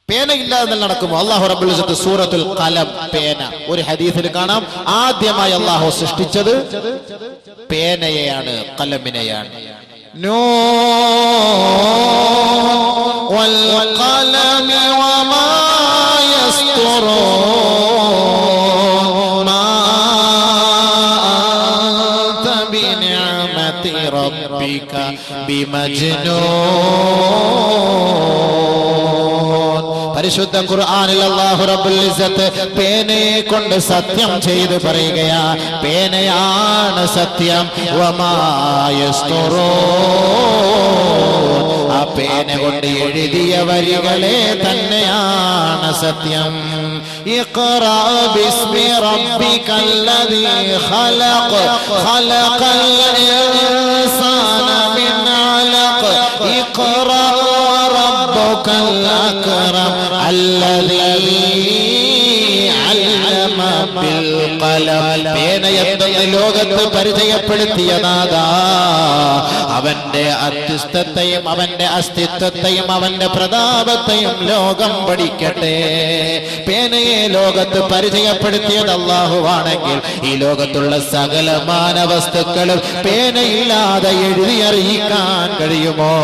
പേനയില്ലാതെ നടക്കുമോ? അല്ലാഹു റബ്ബുൽ ഇസ്സത്ത് സൂറത്തുൽ ഖലം പേന ഒരു ഹദീസിൽ കാണാം, ആദ്യമായി അല്ലാഹു സൃഷ്ടിച്ചത് പേനയെയാണ്, ഖലമിനെയാണ്. വൽ ഖലമി വമാ യസ്തുറൂൻ മാ അൻത ബിനിഅമതി റബ്ബിക ബിമജ്നൂൻ. പരിശുദ്ധ ഖുർആനിൽ അല്ലാഹു റബ്ബുൽ ഇസ്സത്ത് പേനയെ കൊണ്ട് സത്യം ചെയ്ത് പറയുകയാ, പേനയാണ് സത്യം. വമാ യസ്തുറൂൻ, ആ പേന കൊണ്ട് എഴുതിയ വരികളെ തന്നെയാണ് സത്യം. ഇഖ്റാ ബിസ്മി റബ്ബികല്ലദീ ഖലഖ് ഖലഖൽ ഇൻസാന മിൻ അലഖ് ഇഖ്റാ റബ്ബുകൽ അക്രം അല്ലദീ അല്ലമ ബിൽ ഖലം. പേനയെന്ന് ലോകത്ത് പരിചയപ്പെടുത്തിയതാകാ അവന്റെ അത്യുസ്ഥത്തെയും അവന്റെ അസ്തിത്വത്തെയും അവന്റെ പ്രതാപത്തെയും ലോകം പഠിക്കട്ടെ. പേനയെ ലോകത്ത് പരിചയപ്പെടുത്തിയത് അല്ലാഹുവാണെങ്കിൽ ഈ ലോകത്തുള്ള സകല മാനവസ്തുക്കളും പേനയില്ലാതെ എഴുതി അറിയിക്കാൻ കഴിയുമോ?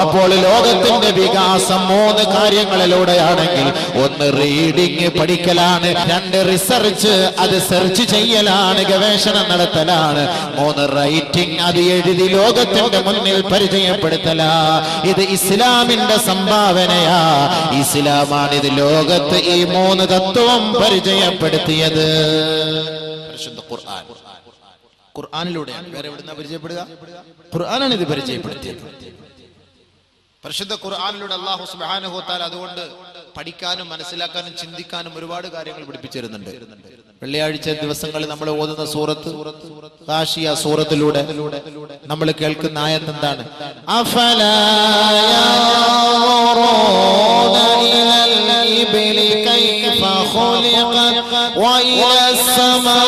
അപ്പോൾ ലോകത്തിന്റെ വികാസം 3 കാര്യങ്ങളിലൂടെയാണെങ്കിൽ, 1 റീഡിങ് പഠിക്കലാണ്, 2 റിസർച്ച് അത് സെർച്ച് ചെയ്യലാണ്, ഗവേഷണം നടത്തലാണ്, 3 റൈറ്റിംഗ് അത് എഴുതി ലോകത്തിന്റെ മുന്നിൽ പരിചയപ്പെടുത്തലാ. ഇത് ഇസ്ലാമിന്റെ സംഭാവനയാ. ഇസ്ലാമാണ് ഇത് ലോകത്ത് ഈ 3 തത്വം പരിചയപ്പെടുത്തിയത്. പരിശുദ്ധ ഖുർആൻ, ഖുർആനിലൂടെയാണ്. വേറെ എവിടുന്നാ പരിചയപ്പെടുക? ഖുർആനാണ് ഇത് പരിചയപ്പെടുത്തിയത്. പരിശുദ്ധ ഖുർആനിലൂടെ അല്ലാഹു സുബ്ഹാനഹു വ തആല അതുകൊണ്ട് പഠിക്കാനും മനസ്സിലാക്കാനും ചിന്തിക്കാനും ഒരുപാട് കാര്യങ്ങൾ പഠിപ്പിച്ചിരുന്നുണ്ട്. വെള്ളിയാഴ്ച ദിവസങ്ങളിൽ നമ്മൾ ഓതുന്ന സൂറത്ത് ഗാശിയ സൂറത്തിലൂടെ നമ്മൾ കേൾക്കുന്ന ആയത്ത് എന്താണ്? അഫലാ യൻദുറൂന ഇലൽ ഇബ്ലി കൈഫ ഖുലിഖത് വ ഇലസ് സമാഇ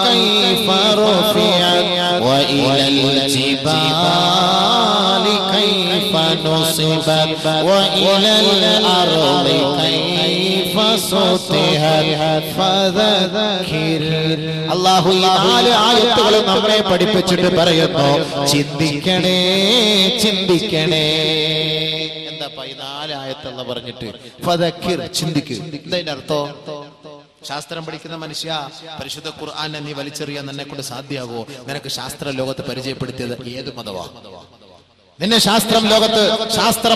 കൈഫ റുഫിഅത് വ ഇലൽ ജിബാലി കൈഫ നുസിബത് വ ഇലൽ അർളി കൈഫ സുതിഹത് ഫദക്കിർ. അല്ലാഹു ഈ 4 ആയത്തുകൾ നമ്മളെ പഠിപ്പിച്ചിട്ട് പറയുന്നു, ചിന്തിക്കണേ ചിന്തിക്കണേ. എന്താ ഈ 4 ആയത്തുള്ള പറഞ്ഞിട്ട് ഫദക്കിർ, ചിന്തിക്ക്. എന്താ ഇതിന്റെ അർത്ഥം? ശാസ്ത്രം പഠിക്കുന്ന മനുഷ്യ, പരിശുദ്ധ ഖുർആനെ നീ വലിച്ചെറിയാൻ നിന്നെ കൊണ്ട് സാധ്യമാവോ? നിനക്ക് ശാസ്ത്ര ലോകത്ത് പരിചയപ്പെടുത്തിയത് ഏത് മതവാ? നിന്നെ ശാസ്ത്രം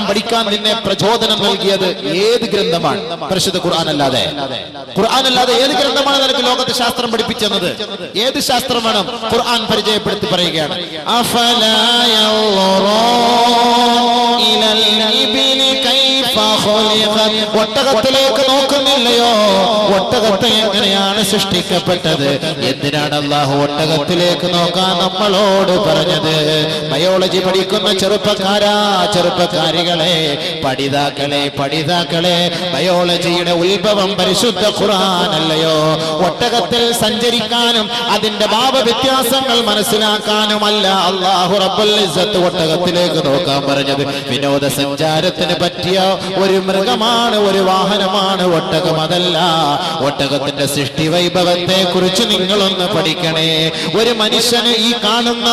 പഠിക്കാൻ നിന്നെ പ്രചോദനം നൽകിയത് ഏത് ഗ്രന്ഥമാണ്? പരിശുദ്ധ ഖുർആൻ അല്ലാതെ ഏത് ഗ്രന്ഥമാണ് നിനക്ക് ലോകത്ത് ശാസ്ത്രം പഠിപ്പിച്ചത്? ഏത് ശാസ്ത്രമാണ്? ഖുർആൻ പരിചയപ്പെടുത്തി പറയുകയാണ്, അഫലാ യൻദുറൂന ഇലൽ ഇബ്ലി കൈഫ ഖുലിഖത്. ഒട്ടകത്തിലേക്ക് നോക്കുന്നില്ലയോ? ഒട്ടകത്തെ എങ്ങനെയാണ് സൃഷ്ടിക്കപ്പെട്ടത്? എന്തിനാണ് അല്ലാഹു ഒട്ടകത്തിലേക്ക് നോക്കാൻ നമ്മളോട് പറഞ്ഞത്? ബയോളജി പഠിക്കുന്ന ചെറുപ്പക്കാരാ, ചെറുപ്പക്കാരികളെ, പഠിതാക്കളെ, ബയോളജിയുടെ ഉത്ഭവം പരിശുദ്ധ ഖുർആൻ അല്ലയോ? ഒട്ടകത്തിൽ സഞ്ചരിക്കാനും അതിന്റെ ഭാവവ്യത്യാസങ്ങൾ മനസ്സിലാക്കാനുമല്ല അല്ലാഹു റബ്ബുൽ ഇസ്സത്ത് ഒട്ടകത്തിലേക്ക് നോക്കാൻ പറഞ്ഞത്. വിനോദസഞ്ചാരത്തിന് പറ്റിയ ഒരു മൃഗമാണ്, ഒരു വാഹനമാണ് ഒട്ടകം. അതല്ല, ഒട്ടകത്തിന്റെ സൃഷ്ടി വൈഭവത്തെ കുറിച്ച് നിങ്ങളൊന്ന് പഠിക്കണേ. ഒരു മനുഷ്യന് ഈ കാണുന്ന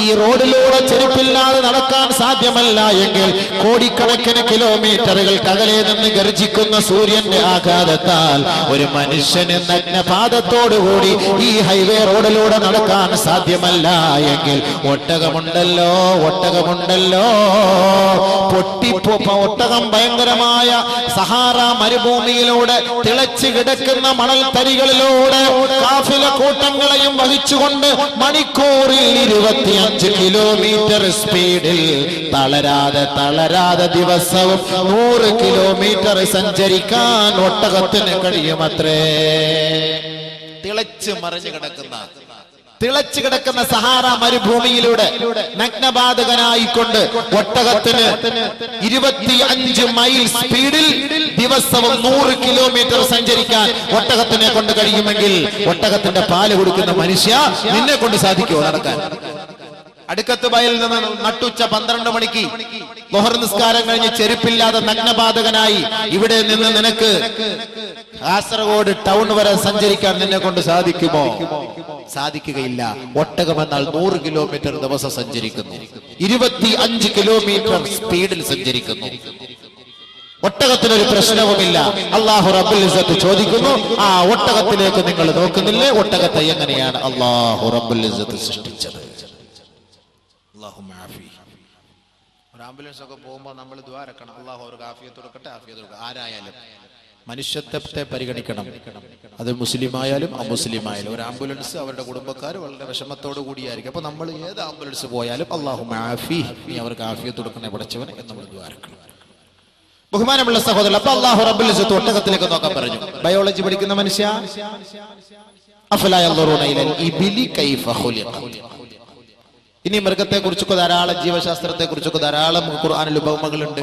ഈ റോഡിലൂടെ ചെരുപ്പില്ലാതെ നടക്കാൻ സാധ്യമല്ല എങ്കിൽ കോടിക്കണക്കിന് കിലോമീറ്ററുകൾക്ക് അകലെ നിന്ന് ഗർജിക്കുന്ന സൂര്യന്റെ ആഘാതത്താൽ ഒരു മനുഷ്യന് നഗ്നപാദത്തോടുകൂടി ഈ ഹൈവേ റോഡിലൂടെ നടക്കാൻ സാധ്യമല്ല എങ്കിൽ ഒട്ടകമുണ്ടല്ലോ. ഒട്ടകം ഭയങ്കരമായ സഹാറ മരുഭൂമിയിലൂടെ തിളച്ചു കിടക്കുന്ന മണൽ തരികളിലൂടെ കാഫില കൂട്ടങ്ങളെയും വഹിച്ചുകൊണ്ട് മണിക്കൂറിൽ 25 കിലോമീറ്റർ സ്പീഡിൽ തളരാതെ ദിവസവും 100 കിലോമീറ്റർ സഞ്ചരിക്കാൻ ഒട്ടകത്തിന് കഴിയുമത്രേ. തിളച്ചു കിടക്കുന്ന സഹാറ മരുഭൂമിയിലൂടെ നഗ്നപാതകനായിക്കൊണ്ട് ഒട്ടകത്തിന് 25 മൈൽ സ്പീഡിൽ ദിവസവും 100 കിലോമീറ്റർ സഞ്ചരിക്കാൻ ഒട്ടകത്തിനെ കൊണ്ട് കഴിയുമെങ്കിൽ ഒട്ടകത്തിന്റെ പാല് കൊടുക്കുന്ന മനുഷ്യ, നിന്നെ കൊണ്ട് സാധിക്കുമോ നടക്കാൻ? അടുക്കത്ത് ബയൽ നിന്ന് നട്ടുച്ച 12 മണിക്ക് ളുഹർ നിസ്കാരം കഴിഞ്ഞ് ചെരുപ്പില്ലാതെ നഗ്നപാതകനായി ഇവിടെ നിന്ന് നിനക്ക് കാസർഗോഡ് ടൗൺ വരെ സഞ്ചരിക്കാൻ നിന്നെ കൊണ്ട് സാധിക്കുമോ? സാധിക്കുകയില്ല. ഒട്ടകം എന്നാൽ 100 കിലോമീറ്റർ ദിവസം സഞ്ചരിക്കുന്നു, 25 കിലോമീറ്റർ സ്പീഡിൽ സഞ്ചരിക്കുന്നു. ഒട്ടകത്തിനൊരു പ്രശ്നവുമില്ല. അല്ലാഹു റബ്ബുൽ ഇസ്സത്ത് ചോദിക്കുന്നു, ആ ഒട്ടകത്തിലേക്ക് നിങ്ങൾ നോക്കുന്നില്ലേ? ഒട്ടകത്തെ എങ്ങനെയാണ് അല്ലാഹു റബ്ബുൽ ഇസ്സത്ത് സൃഷ്ടിച്ചത്? ഒരു ആംബുലൻസ് ഒക്കെ പോകുമ്പോൾ നമ്മൾ ദുആ ഇറക്കണം, അല്ലാഹു അവർക്ക് ആഫിയത്ത് കൊടുക്കട്ടെ, ആഫിയത്ത് കൊടുക്കട്ടെ. ആരായാലും മനുഷ്യത്വത്തെ പരിഗണിക്കണം. അത് മുസ്ലിമായാലും അമുസ്ലിമായാലും. ഒരു ആംബുലൻസ് അവരുടെ കുടുംബക്കാർ വളരെ വിഷമത്തോടു കൂടിയായിരിക്കും. അപ്പൊ നമ്മൾ ഏത് ആംബുലൻസ് പോയാലും അല്ലാഹു ആഫി, നീ അവർക്ക് ആഫിയത്ത് കൊടുക്കണേ പഠിച്ചവനെ എന്ന് നമ്മൾ ദുആ ഇറക്കണം. ബഹുമാനമുള്ള സഹോദരൻ, അപ്പൊ അല്ലാഹു റബ്ബുൽ ഇസ്സത്ത് ഒട്ടകത്തിലേക്ക് നോക്കാൻ പറഞ്ഞു. ബയോളജി പഠിക്കുന്ന മനുഷ്യ, അഫലാ യൻദുറൂന ഇലൽ ഇബിലി കൈഫ ഖുലിഖത്. ഇനി മൃഗത്തെ കുറിച്ചൊക്കെ ധാരാളം, ജീവശാസ്ത്രത്തെ കുറിച്ചൊക്കെ ധാരാളം ഖുർആനിൽ ഉപമകളുണ്ട്.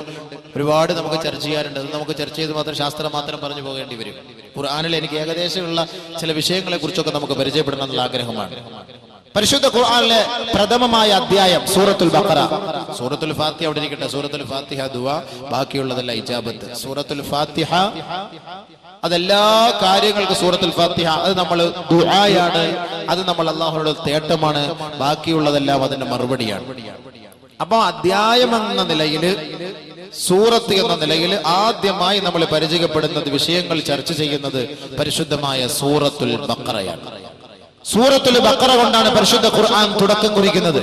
ഒരുപാട് നമുക്ക് ചർച്ച ചെയ്യാറുണ്ട്. അത് നമുക്ക് ചർച്ച ചെയ്ത് മാത്രം ശാസ്ത്രം മാത്രം പറഞ്ഞു പോകേണ്ടി വരും. ഖുർആനിൽ എനിക്ക് ഏകദേശമുള്ള ചില വിഷയങ്ങളെ കുറിച്ചൊക്കെ നമുക്ക് പരിചയപ്പെടണം എന്നുള്ള ആഗ്രഹമാണ്. പരിശുദ്ധ ഖുർആനിലെ പ്രഥമമായ അധ്യായം സൂറത്തുൽ ബഖറ. സൂറത്തുൽ ഫാത്തിഹ അവിടെ ഇരിക്കട്ടെ. സൂറത്തുൽ ഫാത്തിഹ ദുആ, ബാക്കിയുള്ളതല്ല ഇജാബത്ത്. സൂറത്തുൽ ഫാത്തിഹ അതെല്ലാ കാര്യങ്ങൾക്കും സൂറത്തുൽ ഫാത്തിഹ അത് നമ്മൾ ദുആയാണ്, അത് നമ്മൾ അല്ലാഹുവിനോട് തേട്ടമാണ്. ബാക്കിയുള്ളതെല്ലാം അതിന്റെ മറുപടിയാണ്. അപ്പൊ അധ്യായം എന്ന നിലയിൽ, സൂറത്ത് എന്ന നിലയിൽ ആദ്യമായി നമ്മൾ പരിചയപ്പെടുന്നത്, വിഷയങ്ങൾ ചർച്ച ചെയ്യുന്നത് പരിശുദ്ധമായ സൂറത്തുൽ ബഖറയാണ്. സൂറത്തുൽ ബഖറ കൊണ്ടാണ് പരിശുദ്ധ ഖുർആൻ തുടക്കം കുറിക്കുന്നത്.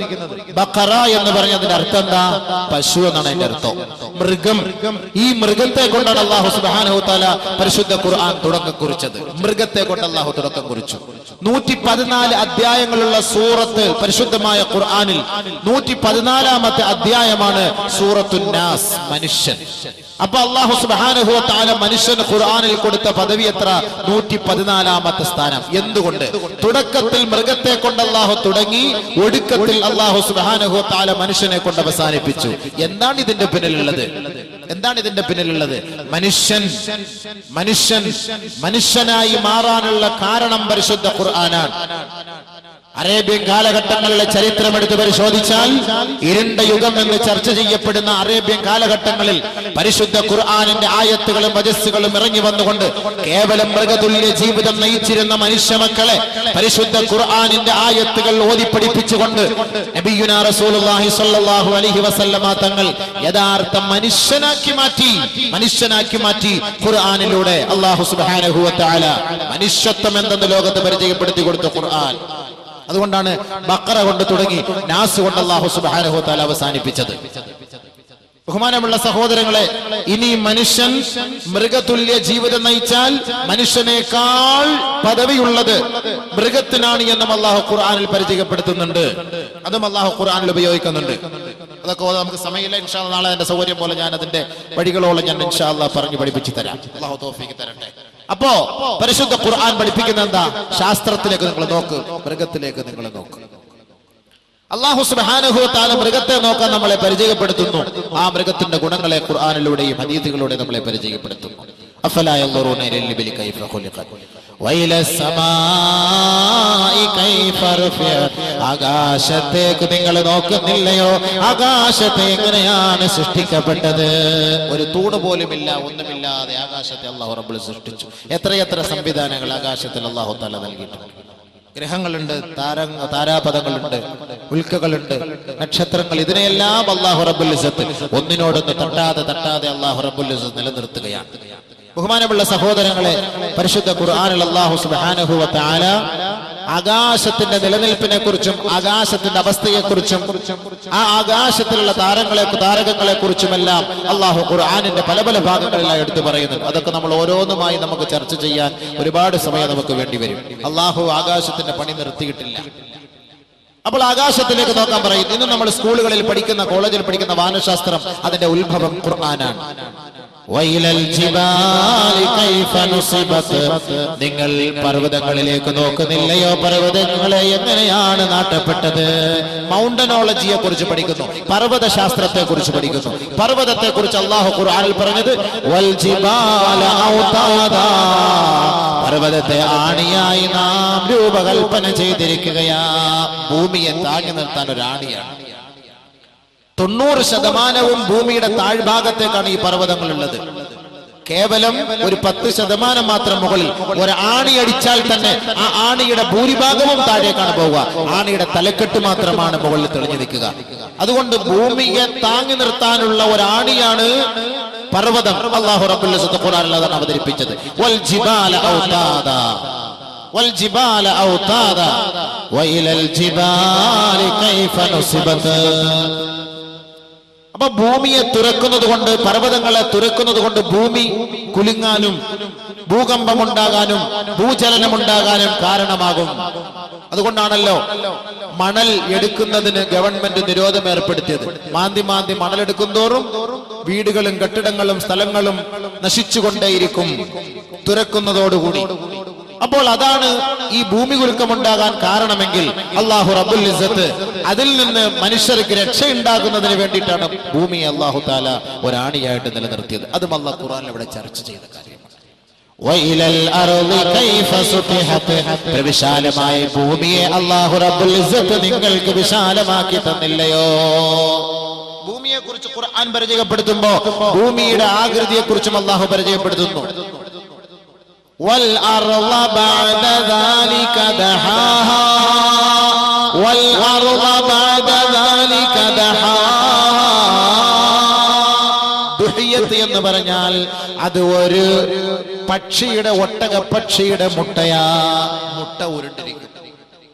ബഖറ എന്ന് പറഞ്ഞതിന്റെ അർത്ഥം എന്താ? പശു എന്നാണ് അതിന്റെ അർത്ഥം, മൃഗം. ഈ മൃഗത്തെ കൊണ്ടാണ് അല്ലാഹു സുബ്ഹാനഹു വ തആല പരിശുദ്ധ ഖുർആൻ തുടക്കം കുറിച്ചത്. മൃഗത്തെ കൊണ്ട് അല്ലാഹു തുടക്കം കുറിച്ചു. 114 അധ്യായങ്ങളുള്ള സൂറത്ത് പരിശുദ്ധമായ ഖുർആനിൽ 114ാമത്തെ അധ്യായമാണ് സൂറത്തുൻ നാസ്, മനുഷ്യൻ. അപ്പൊ അല്ലാഹു സുബ്ഹാനഹു വ തആല മനുഷ്യന് ഖുർആനിൽ കൊടുത്ത പദവി എത്ര? 114ാമത്തെ സ്ഥാനം. എന്തുകൊണ്ട്? തുടക്കത്തിൽ മൃഗത്തെ കൊണ്ട് അല്ലാഹു തുടങ്ങി, ഒടുക്കത്തിൽ അല്ലാഹു സുബ്ഹാനഹു വ തആല മനുഷ്യനെ കൊണ്ട് അവസാനിപ്പിച്ചു. എന്താണ് ഇതിന്റെ പിന്നിലുള്ളത്? എന്താണ് ഇതിന്റെ പിന്നിലുള്ളത്? മനുഷ്യനായി മാറാനുള്ള കാരണം പരിശുദ്ധ ഖുർആനാണ്. അറേബ്യൻ കാലഘട്ടങ്ങളിലെ ചരിത്രം എടുത്ത് പരിശോധിച്ചാൽ, ഇരുണ്ട യുഗം എന്ന് ചർച്ച ചെയ്യപ്പെടുന്ന അറേബ്യൻ കാലഘട്ടങ്ങളിൽ പരിശുദ്ധ ഖുർആനിന്റെ ആയത്തുകളും വജസ്സുകളും ഇറങ്ങി വന്നുകൊണ്ട് കേവലം മൃഗതുല്യ ജീവിതം നയിച്ചിരുന്ന മനുഷ്യ മക്കളെ പരിശുദ്ധ ഖുർആനിന്റെ ആയത്തുകൾ ഓതിപ്പഠിപ്പിച്ചുകൊണ്ട് നബിയുനാ റസൂലുള്ളാഹി സ്വല്ലല്ലാഹു അലൈഹി വസല്ലമ തങ്ങൾ യഥാർത്ഥ മനുഷ്യനാക്കി മാറ്റി ഖുർആനിലൂടെ. അല്ലാഹു സുബ്ഹാനഹു വ തആല മനുഷ്യത്വം എന്തെന്ന് ലോകത്ത് പരിചയപ്പെടുത്തി കൊടുത്ത ഖുർആൻ. അതുകൊണ്ടാണ് ബഖറ കൊണ്ട് തുടങ്ങി നാസ് കൊണ്ട് അല്ലാഹു സുബ്ഹാനഹു വ തആല അവസാനിപ്പിച്ചത്. ബഹുമാനമുള്ള സഹോദരങ്ങളെ, ഇനി മനുഷ്യൻ മൃഗതുല്യ ജീവിതം നയിച്ചാൽ മനുഷ്യനേക്കാൾ പദവിയുള്ളത് മൃഗത്തിനാണ് എന്നും അല്ലാഹു ഖുർആനിൽ പരിചയപ്പെടുത്തുന്നുണ്ട്. അതും അല്ലാഹു ഖുർആനിൽ ഉപയോഗിക്കുന്നുണ്ട്. അതൊക്കെ നമുക്ക് സമയമില്ല. ഇൻഷാ അല്ലാഹ് നാളെ എന്റെ സൗകര്യം പോലെ ഞാൻ അതിന്റെ വഴികളോളം ഞാൻ ഇൻഷാ അല്ലാഹ് പറഞ്ഞു പഠിപ്പിച്ചു തരാം. അല്ലാഹു തൗഫീഖ് തരട്ടെ. അപ്പോ പരിശുദ്ധ ഖുർആൻ പഠിപ്പിക്കുന്ന എന്താ? ശാസ്ത്രത്തിലേക്ക് നിങ്ങൾ നോക്ക്, മൃഗത്തിലേക്ക് നിങ്ങൾ നോക്ക്. അല്ലാഹു സുബ്ഹാനഹു വ തആല മൃഗത്തെ നോക്കാൻ നമ്മളെ പരിചയപ്പെടുത്തുന്നു. ആ മൃഗത്തിന്റെ ഗുണങ്ങളെ ഖുർആനിലൂടെയും ഹദീസുകളിലൂടെയും നമ്മളെ പരിചയപ്പെടുത്തുന്നു. അഫലാ യൻദുറൂന ഇലൽ ഇബ്ലി കൈഫ ഖുലിഖത് വഇല സമാഇ കൈഫ റുഫിഅത്. ആകാശത്തേക്ക് നിങ്ങൾ നോക്കുന്നില്ലയോ? ആകാശത്തെ എങ്ങനെയാണ് സൃഷ്ടിക്കപ്പെട്ടത്? ഒരു തൂണ് പോലുമില്ല, ഒന്നുമില്ലാതെ ആകാശത്തെ അല്ലാഹു റബ്ബുൽ സൃഷ്ടിച്ചു. എത്രയെത്ര സംവിധാനങ്ങൾ ആകാശത്തിൽ അല്ലാഹു തആല നൽകിയിട്ടുണ്ട്. ഗ്രഹങ്ങളുണ്ട്, താരാപഥങ്ങളുണ്ട്, ഉൽക്കകളുണ്ട്, നക്ഷത്രങ്ങൾ. ഇതിനെയെല്ലാം അല്ലാഹു റബ്ബുൽ ഇസ്സത്ത് ഒന്നിനോടൊന്ന് തട്ടാതെ അല്ലാഹു റബ്ബുൽ ഇസ്സത്ത് നിലനിർത്തുകയാണ്. ബഹുമാനമുള്ള സഹോദരങ്ങളെ, പരിശുദ്ധ ഖുർആനിൽ അല്ലാഹു സുബ്ഹാനഹു വ തആല ആകാശത്തിന്റെ നിലനിൽപ്പിനെ കുറിച്ചും ആകാശത്തിന്റെ അവസ്ഥയെക്കുറിച്ചും ആ ആകാശത്തിലുള്ള താരകങ്ങളെ കുറിച്ചുമെല്ലാം അല്ലാഹു ഖുർആനിന്റെ പല പല ഭാഗങ്ങളിലായി എടുത്തു പറയുന്നുണ്ട്. അതൊക്കെ നമ്മൾ ഓരോന്നുമായി നമുക്ക് ചർച്ച ചെയ്യാൻ ഒരുപാട് സമയം നമുക്ക് വേണ്ടി വരും. അല്ലാഹു ആകാശത്തിന്റെ പണി നിർത്തിയിട്ടില്ല. അപ്പോൾ ആകാശത്തിലേക്ക് നോക്കാൻ പറയും. ഇന്ന് നമ്മൾ സ്കൂളുകളിൽ പഠിക്കുന്ന, കോളേജിൽ പഠിക്കുന്ന വാനശാസ്ത്രം, അതിന്റെ ഉത്ഭവം ഖുർആനാണ്. നിങ്ങൾ പർവ്വതങ്ങളിലേക്ക് നോക്കുന്നില്ലയോ? പർവ്വതങ്ങളെ എങ്ങനെയാണ് നാട്ടപ്പെട്ടത്? മൗണ്ടനോളജിയെ കുറിച്ച് പഠിക്കുന്നു, പർവ്വത ശാസ്ത്രത്തെ കുറിച്ച് പഠിക്കുന്നു. പർവ്വതത്തെ കുറിച്ച് അല്ലാഹു ഖുർആനിൽ പറഞ്ഞത് പർവ്വതത്തെ ആണിയായി നാം രൂപകൽപ്പന ചെയ്തിരിക്കുകയാ. ഭൂമിയെ താങ്ങി നിർത്താൻ ഒരു ആണിയാണ്. 90% ഭൂമിയുടെ താഴ്ഭാഗത്തേക്കാണ് ഈ പർവ്വതങ്ങളുള്ളത്. കേവലം ഒരു 10% മാത്രം മുകളിൽ. ഒരു ആണി അടിച്ചാൽ തന്നെ ആ ആണിയുടെ ഭൂരിഭാഗവും താഴേക്കാണ് പോവുക. ആണിയുടെ തലക്കെട്ട് മാത്രമാണ് മുകളിൽ തെളിഞ്ഞു നിൽക്കുക. അതുകൊണ്ട് ഭൂമിയെ താങ്ങി നിർത്താനുള്ള ഒരു ആണിയാണ് പർവ്വതം. അല്ലാഹു റബ്ബുൽ ഇസ്സത്ത് ഖുർആനിൽ അതാണ് അവതരിപ്പിച്ചത്. വൽ ജിബാല ഔതാദാ വൽ ജിബാല ഔതാദാ വഇലൽ ജിബാലി കൈഫ നുസിബത്. അപ്പൊ ഭൂമിയെ തുറക്കുന്നത് കൊണ്ട്, പർവ്വതങ്ങളെ തുറക്കുന്നത് കൊണ്ട് ഭൂമി കുലുങ്ങാനും ഭൂകമ്പമുണ്ടാകാനും ഭൂചലനമുണ്ടാകാനും കാരണമാകും. അതുകൊണ്ടാണല്ലോ മണൽ എടുക്കുന്നതിന് ഗവൺമെന്റ് നിരോധനം ഏർപ്പെടുത്തിയത്. മാന്തി മണലെടുക്കും തോറും വീടുകളും കെട്ടിടങ്ങളും സ്ഥലങ്ങളും നശിച്ചുകൊണ്ടേയിരിക്കും തുറക്കുന്നതോടുകൂടി. അപ്പോൾ അതാണ് ഈ ഭൂമി കുലുക്കമുണ്ടാകാൻ കാരണമെങ്കിൽ അല്ലാഹു റബ്ബുൽ ഇസ്സത്ത് അതിൽ നിന്ന് മനുഷ്യർക്ക് രക്ഷയുണ്ടാകുന്നതിന് വേണ്ടിയിട്ടാണ് ഭൂമിയെ അല്ലാഹു തആല ഒരാണിയായിട്ട് നിലനിർത്തിയത്. അതും അല്ലാഹു ഖുർആനിൽ ഇവിടെ ചർച്ച ചെയ്ത കാര്യമാണ്. വിശാലമായ ഭൂമിയെ അല്ലാഹു റബ്ബുൽ ഇസ്സത്ത് നിങ്ങൾക്ക് വിശാലമാക്കി തന്നില്ലയോ? ഭൂമിയെ കുറിച്ച് ഖുർആൻ പരിചയപ്പെടുത്തുമ്പോ ഭൂമിയുടെ ആകൃതിയെ കുറിച്ചും അല്ലാഹു പരിചയപ്പെടുത്തുന്നു. والأرض بعد ذلك دحاها والأرض بعد ذلك دحاها. ദുഹിയത്ത് എന്ന് പറഞ്ഞാൽ അത് ഒരു പക്ഷിയുടെ, ഒട്ടക പക്ഷിയുടെ മുട്ടയാ. മുട്ട ഉരുണ്ടിരിക്കുന്നു.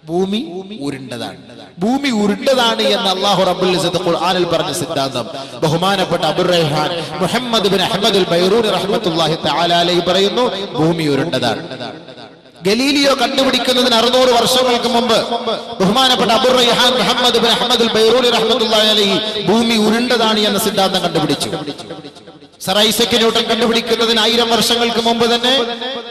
ഭൂമി ഉരുണ്ടതാണ്. ഭൂമി ഉരുണ്ടതാണ് എന്ന് അല്ലാഹു റബ്ബുൽ ഇസ്സത്ത് ഖുർആനിൽ പറഞ്ഞ സിദ്ധാന്തം ബഹുമാനപ്പെട്ട അബുർ റൈഹാൻ മുഹമ്മദ് ബിൻ അഹ്മദ് അൽ ബൈറൂനി റഹ്മത്തുള്ളാഹി തആല അലൈഹി പറയുന്നു, ഭൂമി ഉരുണ്ടതാണ്. ഗലീലിയോ കണ്ടുപിടിക്കുന്നതിന് 600 വർഷങ്ങൾക്ക് മുമ്പ് ബഹുമാനപ്പെട്ട അബുർ റൈഹാൻ മുഹമ്മദ് ബിൻ അഹ്മദ് അൽ ബൈറൂനി റഹ്മത്തുള്ളാഹി അലൈഹി ഭൂമി ഉരുണ്ടതാണ് എന്ന സിദ്ധാന്തം കണ്ടുപിടിച്ചു. സർ ഐസക് ന്യൂട്ടൺ കണ്ടുപിടിക്കുന്നതിന് 1000 വർഷങ്ങൾക്ക് മുമ്പ് തന്നെ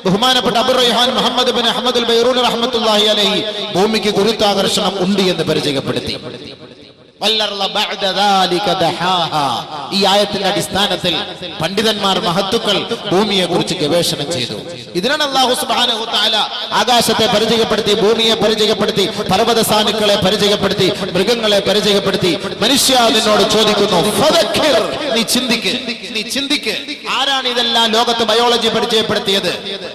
ബഹുമാനപ്പെട്ട അബുർ റൈഹാൻ മുഹമ്മദ് ബിൻ അഹ്മദ് അൽ ബൈറൂനി റഹ്മത്തുള്ളാഹി അലൈഹി ഭൂമിക്ക് ഗുരുത്വാകർഷണം ഉണ്ട് എന്ന് പരിചയപ്പെടുത്തി. ഈ ആയത്തിന്റെ അടിസ്ഥാനത്തിൽ പണ്ഡിതന്മാർ, മഹത്തുക്കൾ ഭൂമിയെ കുറിച്ച് ഗവേഷണം ചെയ്തു. ഇതിനാണ് അല്ലാഹു സുബ്ഹാനഹു വ തആല ആകാശത്തെ പരിചയപ്പെടുത്തി, ഭൂമിയെ പരിചയപ്പെടുത്തി, പർവ്വത സാനുക്കളെ പരിചയപ്പെടുത്തി, മൃഗങ്ങളെ പരിചയപ്പെടുത്തി. മനുഷ്യ നിന്നോട് ചോദിക്കുന്നു, ഫദക്കിർ, നീ ചിന്തിക്ക്. ആരാണ് ഇതെല്ലാം ലോകത്ത് ബയോളജി പരിചയപ്പെടുത്തിയത്,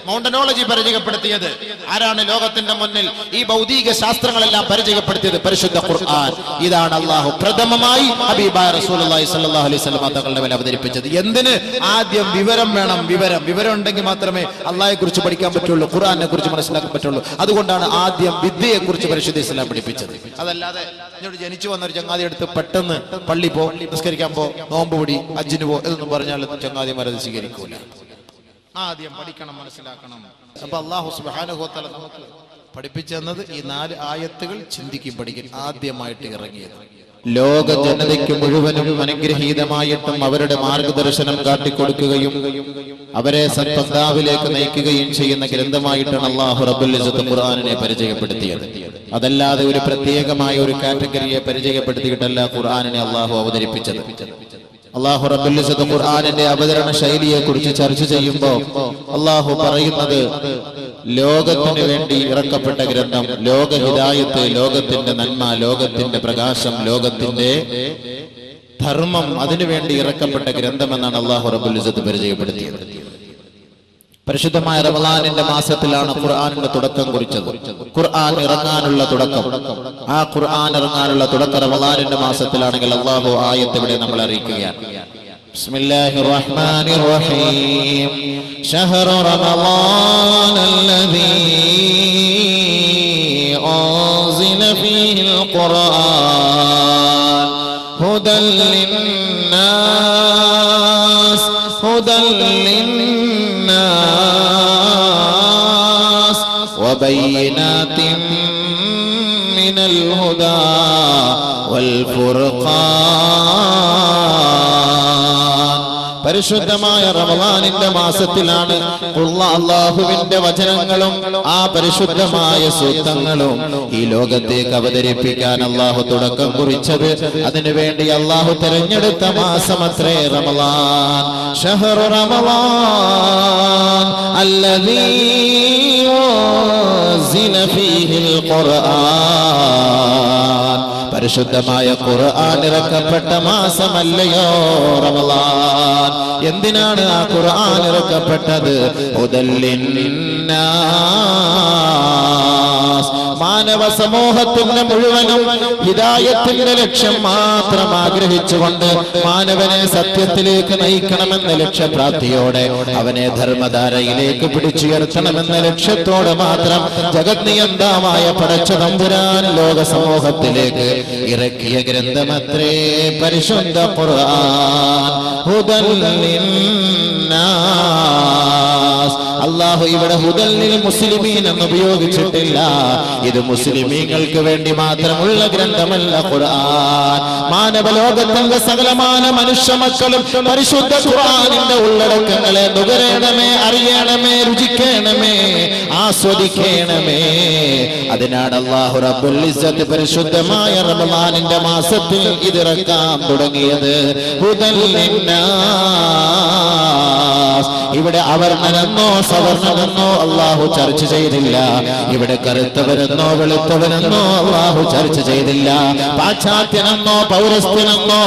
മൗണ്ടനോളജി പരിചയപ്പെടുത്തിയത്? ആരാണ് ലോകത്തിന്റെ മുന്നിൽ ഈ ഭൗതിക ശാസ്ത്രങ്ങളെല്ലാം പരിചയപ്പെടുത്തിയത്? പരിശുദ്ധ ഖുർആൻ. ഇതാണ് അല്ലാഹു പ്രഥമമായി ഹബീബായ റസൂലുള്ളാഹി സ്വല്ലല്ലാഹു അലൈഹി വസല്ലം തങ്ങളുടെ മേൽ അവതരിപ്പിച്ചത്. എന്തിന്? ആദ്യം വിവരം വേണം. വിവരം ഉണ്ടെങ്കിൽ മാത്രമേ അല്ലാഹയെ കുറിച്ച് പഠിക്കാൻ പറ്റുള്ളൂ, ഖുർആനെ കുറിച്ച് മനസ്സിലാക്കാൻ പറ്റുള്ളൂ. അതുകൊണ്ടാണ് ആദ്യം വിദ്യയെ കുറിച്ച് പരിശുദ്ധ ഇസ്ലാം പഠിപ്പിച്ചത്. അതല്ലാതെ എന്നോട് ജനിച്ചു വന്ന ഒരു ചങ്ങാതി എടുത്ത് പെട്ടെന്ന് പള്ളി പോ, നിസ്കരിക്കാൻ പോ, നോമ്പ് പിടി, ഹജ്ജിന് പോ എന്നൊന്നും പറഞ്ഞാൽ ചങ്ങാതിമാർ അത് സ്വീകരിക്കൂല. ആദ്യം പഠിക്കണം, മനസ്സിലാക്കണം. അപ്പൊ അല്ലാഹു സുബ്ഹാനഹു വ തആല നമുക്ക് പഠിപ്പിച്ചു തന്നത് ഈ 4 ആയത്തുകൾ ചിന്തിക്കും, പഠിക്കും. ആദ്യമായിട്ട് ഇറങ്ങിയത് ലോക ജനതയ്ക്ക് മുഴുവനും അനുഗ്രഹീതമായിട്ടും അവരുടെ മാർഗദർശനം കാട്ടിക്കൊടുക്കുകയും അവരെ സത്പന്ഥാവിലേക്ക് നയിക്കുകയും ചെയ്യുന്ന ഗ്രന്ഥമായിട്ടാണ് അല്ലാഹു റബ്ബുൽ ഇസ്സത്ത് ഖുർആനിനെ പരിചയപ്പെടുത്തിയത്. അതല്ലാതെ ഒരു പ്രത്യേകമായ ഒരു കാറ്റഗറിയെ പരിചയപ്പെടുത്തിയിട്ടല്ല ഖുർആനിനെ അല്ലാഹു അവതരിപ്പിച്ചത്. അല്ലാഹു റബ്ബുൽ ഇസ്സത്ത് ഖുർആനിന്റെ അവതരണ ശൈലിയെ കുറിച്ച് ചർച്ച ചെയ്യുമ്പോൾ അല്ലാഹു പറയുന്നത്, ലോകത്തിന് വേണ്ടി ഇറക്കപ്പെട്ട ഗ്രന്ഥം, ലോക ഹിദായത്ത്, ലോകത്തിന്റെ നന്മ, ലോകത്തിന്റെ പ്രകാശം, ലോകത്തിന്റെ ധർമ്മം, അതിനുവേണ്ടി ഇറക്കപ്പെട്ട ഗ്രന്ഥമെന്നാണ് അല്ലാഹു റബ്ബുൽ ഇസ്സത്ത് പരിചയപ്പെടുത്തിയത്. പരിശുദ്ധമായ റമളാനിന്റെ മാസത്തിലാണ് ഖുർആനിന്റെ തുടക്കം കുറിച്ചത്. ഖുർആൻ ഇറങ്ങാനുള്ള തുടക്കം, ആ ഖുർആൻ ഇറങ്ങാനുള്ള തുടക്കം റമളാനിന്റെ മാസത്തിലാണെങ്കിൽ അല്ലാഹു ആയത്ത് ഇവിടെ നമ്മൾ അറിയിക്കുകയാണ്. ബിസ്മില്ലാഹിർ റഹ്മാനിർ റഹീം. ശഹ്റു റമളാന അല്ലദീ അൻസില ഫീഹിൽ ഖുർആൻ ഹുദൽ ലിന്നാസ് وبينات من الهدى والفرقان. പരിശുദ്ധമായ റമളാനിന്റെ മാസത്തിലാണ് അല്ലാഹുവിന്റെ വചനങ്ങളും ആ പരിശുദ്ധമായ സൂക്തങ്ങളും ഈ ലോകത്തേക്ക് അവതരിപ്പിക്കാൻ അല്ലാഹു തുടക്കം കുറിച്ചത്. അതിനുവേണ്ടി അല്ലാഹു തിരഞ്ഞെടുത്ത മാസമത്രേ റമളാൻ. ശഹ്റു റമളാൻ അല്ലദീ ഉൻസില ഫീഹിൽ ഖുർആൻ. പരിശുദ്ധമായ ഖുർആൻ ഇറക്കപ്പെട്ട മാസമല്ലയോ റമളാൻ? എന്തിനാണ് ആ ഖുർആൻ ഇറക്കപ്പെട്ടത്? ഹുദൽ ലിന്നാസ്, മാനവ സമൂഹത്തിന്റെ മുഴുവനും ഹിദായത്തിന്റെ ലക്ഷ്യം മാത്രം ആഗ്രഹിച്ചുകൊണ്ട് മാനവനെ സത്യത്തിലേക്ക് നയിക്കണമെന്ന ലക്ഷ്യപ്രാപ്തിയോടെ അവനെ ധർമ്മധാരയിലേക്ക് പിടിച്ചുയർത്തണമെന്ന ലക്ഷ്യത്തോടെ മാത്രം ജഗത് നിയന്താവായ പടച്ച തമ്പുരാൻ ലോക സമൂഹത്തിലേക്ക് ഇറക്കിയ ഗ്രന്ഥമത്രേ പരിശുദ്ധ ഖുർആൻ. ഹുദൽ ലിന്നാസ്. അല്ലാഹു ഇവിടെ ഹുദൽ ലിൽ മുസ്ലിമീൻ എന്ന് ഉപയോഗിച്ചിട്ടില്ല. ഇത് മുസ്ലിമീങ്ങൾക്ക് വേണ്ടി മാത്രമുള്ള ഗ്രന്ഥമല്ല ഖുർആൻ. മാനവ ലോകത്തിന്റെ സകലമാന മനുഷ്യ മക്കളും പരിശുദ്ധ ഖുർആനിന്റെ ഉള്ളടക്കങ്ങളെ നുകരണമേ, അറിയണമേ, രുചിക്കണമേ, ആസ്വദിക്കണമേ. അതിനാണ് അല്ലാഹു റബ്ബുൽ ഇസ്സത്ത് പരിശുദ്ധമായ റമളാനിന്റെ മാസത്തിൽ ഇതിറക്കാൻ തുടങ്ങിയത്. ഹുദൽ ലിന്നാസ്. ഇവിടെ അവർണ്ണനെന്നോ സവർണ്ണനെന്നോ അല്ലാഹു ചർച്ച ചെയ്തില്ല. ഇവിടെ കറുത്തവരെന്നോ വെളുത്തവനെന്നോ അല്ലാഹു ചർച്ച ചെയ്തില്ല. പാശ്ചാത്യനെന്നോ പൗരസ്ത്യനെന്നോ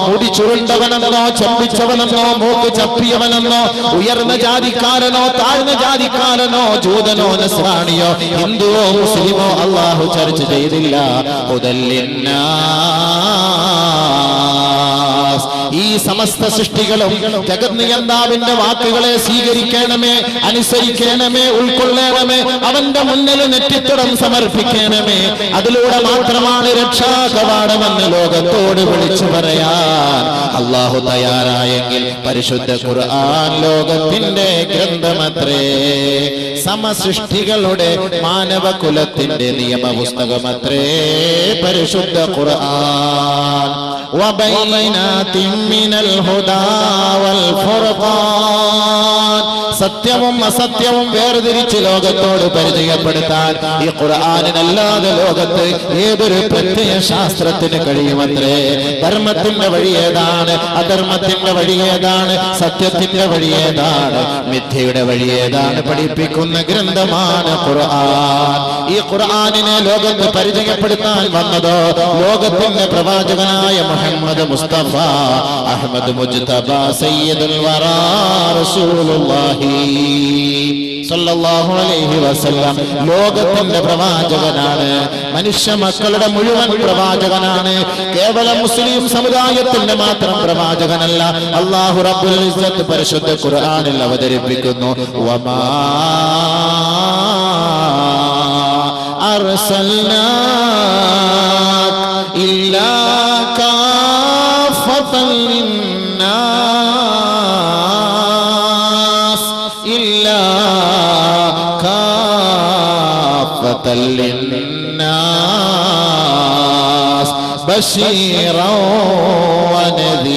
മുടി ചുരുണ്ടവനെന്നോ ചമ്പിച്ചവനെന്നോ മൂക്ക് ചപ്പിയവനെന്നോ ഉയർന്ന ജാതിക്കാരനോ താഴ്ന്ന ജാതിക്കാരനോ ജൂതനോ നസ്രാണിയോ ഹിന്ദുവോ മുസ്ലിമോ അല്ലാഹു ചർച്ച ചെയ്തില്ല. ഹുദൽ ലിന്നാസ്. ഈ സമസ്ത സൃഷ്ടികളും ജഗത് നിയന്താവിന്റെ വാക്കുകളെ സ്വീകരിക്കണമേ, അനുസരിക്കണമേ, ഉൾക്കൊള്ളണമേ, അവന്റെ മുന്നിൽ നെറ്റിത്തടം സമർപ്പിക്കണമേ. അതിലൂടെ മാത്രമാണ് രക്ഷാകവാടമെന്ന് ലോകത്തോട് വിളിച്ചു പറയാൻ അല്ലാഹു തയ്യാറായെങ്കിൽ പരിശുദ്ധ ഖുർആൻ ലോകത്തിന്റെ ഗ്രന്ഥമത്രേ. സമസൃഷ്ടികളുടെ മാനവകുലത്തിന്റെ നിയമപുസ്തകമത്രേ പരിശുദ്ധ ഖുർആൻ. വബൈനാതിൻ മിനൽ ഹുദാ വൽ ഫുർഖാൻ. സത്യവും അസത്യവും വേർതിരിച്ച് ലോകത്തോട് പരിചയപ്പെടുത്താൻ ഈ ഖുർആനിനല്ലാതെ ലോകത്ത് ഏതൊരു പ്രത്യയ ശാസ്ത്രത്തിന് കഴിയുമത്രേ. ധർമ്മത്തിന്റെ വഴി ഏതാണ്, അധർമ്മത്തിന്റെ വഴി ഏതാണ്, സത്യത്തിന്റെ വഴി ഏതാണ്, മിഥ്യയുടെ വഴി ഏതാണ് പഠിപ്പിക്കുന്ന ഗ്രന്ഥമാണ് ഖുർആൻ. ഈ ഖുർആനിനെ ലോകത്ത് പരിചയപ്പെടുത്താൻ വന്നതോ ലോകത്തിന്റെ പ്രവാചകനായ മുഹമ്മദ് മുസ്തഫ അഹ്മദ് മുജ്തബ സയ്യിദുൽ വറാ റസൂലുള്ളാഹി സല്ലല്ലാഹു അലൈഹി വസല്ലം ലോകത്തിന്റെ പ്രവാചകനാണ്. മനുഷ്യ മക്കളുടെ മുഴുവൻ പ്രവാചകനാണ്. കേവലം മുസ്ലിം സമുദായത്തിന്റെ മാത്രം പ്രവാചകനല്ല. അല്ലാഹു റബ്ബുൽ ഇസ്സത്ത് പരിശുദ്ധ ഖുർആനിൽ അവതരിപ്പിക്കുന്നു. വമാ അർസൽനാക ഇല്ലാ കാഫത്തൻ ലിന്നാസ് ഇല്ലാ കാഫത്തൻ ലിന്നാസ് ബശീറൻ വനദീറാ.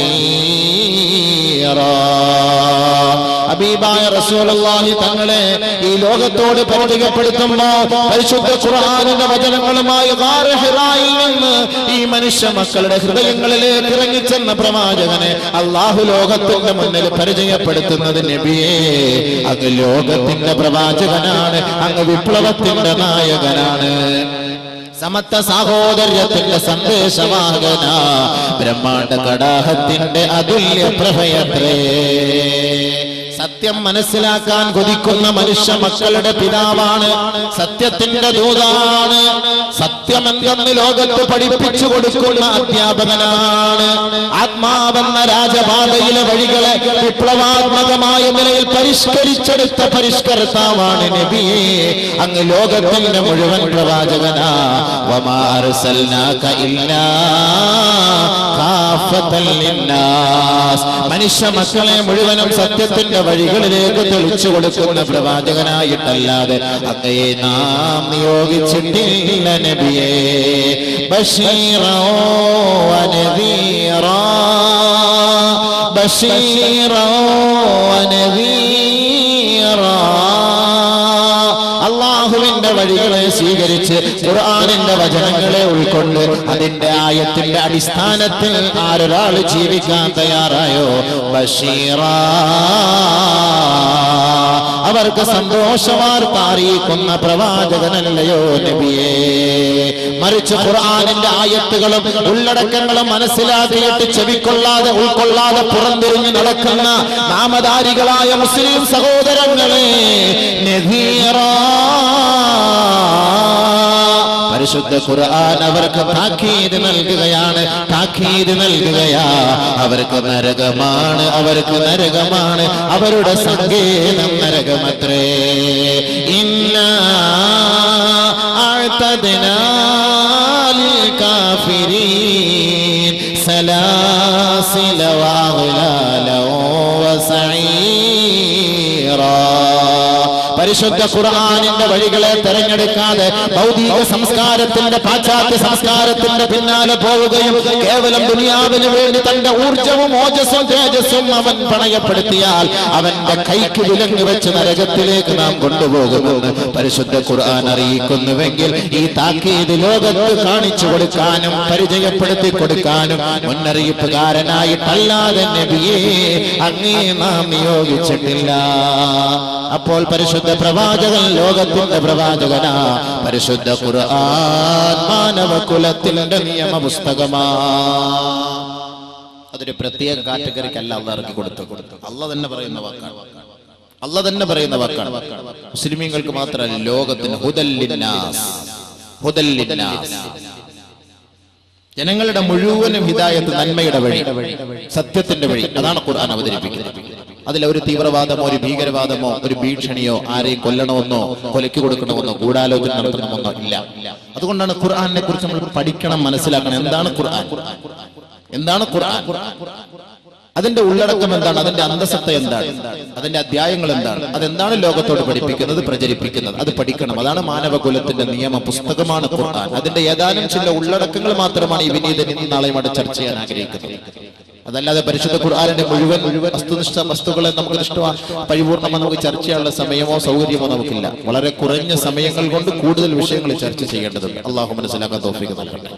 ഹബീബായ റസൂലുള്ളാഹി തങ്ങളെ ഈ ലോകത്തോട് പരിചയപ്പെടുത്തുമ്പോൾ പരിശുദ്ധ ഖുർആനിന്റെ വചനങ്ങളുമായി ഗാർ ഹിറായിൽ നിന്ന് ഈ മനുഷ്യ മക്കളുടെ ഹൃദയങ്ങളിലേക്ക് ഇറങ്ങിച്ചെന്ന പ്രവാചകനെ അല്ലാഹു ലോകത്തിന്റെ മുന്നിൽ പരിചയപ്പെടുത്തുന്നത് നബിയേ, അങ്ങ് ലോകത്തിന്റെ പ്രവാചകനാണ്, അങ്ങ് വിപ്ലവത്തിന്റെ നായകനാണ്, സമത്വ സാഹോദര്യത്തിന്റെ സന്ദേശവാഹന, ബ്രഹ്മാണ്ഡ കടാഹത്തിന്റെ അതുല്യ പ്രഭയത്രേ. സത്യം മനസ്സിലാക്കാൻ കൊതിക്കുന്ന മനുഷ്യ മക്കളുടെ പിതാവാണ്, സത്യത്തിന്റെ ദൂതാണ്, സത്യമെന്തെന്ന് ലോകത്ത് പഠിപ്പിച്ചു കൊടുക്കുന്ന അധ്യാപകനാണ്. ആത്മാവെന്ന രാജപാതയിലെ വഴികളെ വിപ്ലവാത്മകമായ നിലയിൽ പരിഷ്കരിച്ചെടുത്ത പരിഷ്കർത്താവാണ് നബിയെ, അങ്ങ് ലോകത്തിന്റെ മുഴുവൻ പ്രവാചകനാ. വമാ അർസൽനാക ഇല്ലാ കാഫത്തൻ ലിന്നാസ്. മനുഷ്യ മക്കളെ മുഴുവനും സത്യത്തിന്റെ വഴികളിലേക്ക് തെളിച്ചു കൊടുക്കുന്ന പ്രവാചകനായിട്ടല്ലാതെ അങ്ങയെ നാം നിയോഗിച്ചിട്ടില്ല നബിയേ. ബശീറൻ വനദീറാ ബശീറൻ വനദീറാ. അല്ലാഹുവിന്റെ വഴികളെ സ്വീകരിച്ച് ഖുർആനിന്റെ വചനങ്ങളെ ഉൾക്കൊണ്ട് അതിന്റെ ആയത്തിന്റെ അടിസ്ഥാനത്തിൽ ആരൊരാൾ ജീവിക്കാൻ തയ്യാറായോ, ബശീറാ, അവർക്ക് സന്തോഷവാർത്ത അറിയിക്കുന്ന പ്രവാചകനല്ലയോ നബിയേ. മറിച്ച് ഖുർആനിന്റെ ആയത്തുകളും ഉള്ളടക്കങ്ങളും മനസ്സിലാക്കിയിട്ട് ചെവിക്കൊള്ളാതെ ഉൾക്കൊള്ളാതെ പുറംതിരിഞ്ഞ് നടക്കുന്ന നാമധാരികളായ മുസ്ലിം സഹോദരങ്ങളെ, നദീറാ, പരിശുദ്ധ ഖുർആൻ അവർക്ക് താക്കീത് നൽകുകയാണ്, താക്കീത് നൽകുകയാ. അവർക്ക് നരകമാണ്, അവർക്ക് നരകമാണ്, അവരുടെ സങ്കേതം നരകമത്രേ. ഇന്നാ അഅ്തദ്നാ ലിൽ കാഫിരീൻ സലാസില വഅഗ്ലാലൻ വസഈറാ. പരിശുദ്ധ ഖുർആനിന്റെ വഴികളെ തെരഞ്ഞെടുക്കാതെ ഭൗതിക സംസ്കാരത്തിന്റെ പാശ്ചാത്യ സംസ്കാരത്തിന്റെ പിന്നാലെ പോവുകയും കേവലം ദുനിയാവിന് വേണ്ടി തന്റെ ഊർജവും ഓജസ്സും തേജസ്സും അവൻ പണയപ്പെടുത്തിയാൽ അവന്റെ കൈക്ക് വിലങ്ങ് വെച്ച് നരകത്തിലേക്ക് നാം കൊണ്ടുപോകുമെന്ന് പരിശുദ്ധ ഖുർആൻ അറിയിക്കുന്നുവെങ്കിൽ ഈ താക്കീത് ലോകത്ത് കാണിച്ചു കൊടുക്കാനും പരിചയപ്പെടുത്തി കൊടുക്കാനും മുന്നറിയിപ്പുകാരനായിട്ടല്ലാതെ നബിയെ അങ്ങേ നാം നിയോഗിച്ചിട്ടില്ല. അപ്പോൾ പരിശുദ്ധ പ്രവാചകൻ ലോകത്തിന്റെ പ്രവാചകനാ. പരിശുദ്ധ ഖുർആൻ മാനവകുലത്തിന്റെ നിയമ പുസ്തകമാ. അതൊരു പ്രത്യേക കാറ്റഗറിക്കല്ല അള്ളാഹ് ഇറക്കി കൊടുത്തു. അള്ളാഹ് തന്നെ പറയുന്ന വാക്കാണ്, അള്ളാഹ് തന്നെ പറയുന്ന വാക്കാണ്. മുസ്ലിമീങ്ങൾക്ക് മാത്രമല്ല, ലോകത്തിന് ഹുദൽ ലിന്നാസ്, ഹുദൽ ലിന്നാസ്, ജനങ്ങളുടെ മുഴുവനും ഹിദായത്ത്, നന്മയുടെ വഴി, സത്യത്തിന്റെ വഴി. അതാണ് ഖുർആൻ അവതരിപ്പിക്കുന്നത്. അതിലൊരു തീവ്രവാദമോ ഒരു ഭീകരവാദമോ ഒരു ഭീഷണിയോ ആരെയും കൊല്ലണമെന്നോ കൊലയ്ക്ക് കൊടുക്കണമെന്നോ ഗൂഢാലോചന നടത്തണമെന്നോ ഇല്ല. അതുകൊണ്ടാണ് ഖുർആനെ കുറിച്ച് നമ്മൾ പഠിക്കണം, മനസ്സിലാക്കണം. എന്താണ് ഖുർആൻ? എന്താണ് ഖുർആൻ? അതിന്റെ ഉള്ളടക്കം എന്താണ്? അതിന്റെ അന്തസത്ത എന്താണ്? അതിന്റെ അധ്യായങ്ങൾ എന്താണ്? അതെന്താണ് ലോകത്തോട് പഠിപ്പിക്കുന്നത്, പ്രചരിപ്പിക്കുന്നത്? അത് പഠിക്കണം. അതാണ് മാനവകുലത്തിന്റെ നിയമ പുസ്തകമാണ് ഖുർആൻ. അതിന്റെ ഏതാനും ചില ഉള്ളടക്കങ്ങൾ മാത്രമാണ് ഈ വിനീതൻ ഇന്ന് നാളെയും ചർച്ച ചെയ്യാൻ ആഗ്രഹിക്കുന്നത്. അതല്ലാതെ പരിശുദ്ധ ഖുർആനിന്റെ മുഴുവൻ വസ്തുനിഷ്ഠ വസ്തുക്കളെ നമുക്ക് പരിപൂർണ്ണമായി നമുക്ക് ചർച്ച ചെയ്യാനുള്ള സമയമോ സൗകര്യമോ നമുക്കില്ല. വളരെ കുറഞ്ഞ സമയങ്ങൾ കൊണ്ട് കൂടുതൽ വിഷയങ്ങൾ ചർച്ച ചെയ്യേണ്ടതുണ്ട്. അള്ളാഹു മനസ്സിലാക്കാൻ തൗഫീഖ് നൽകട്ടെ.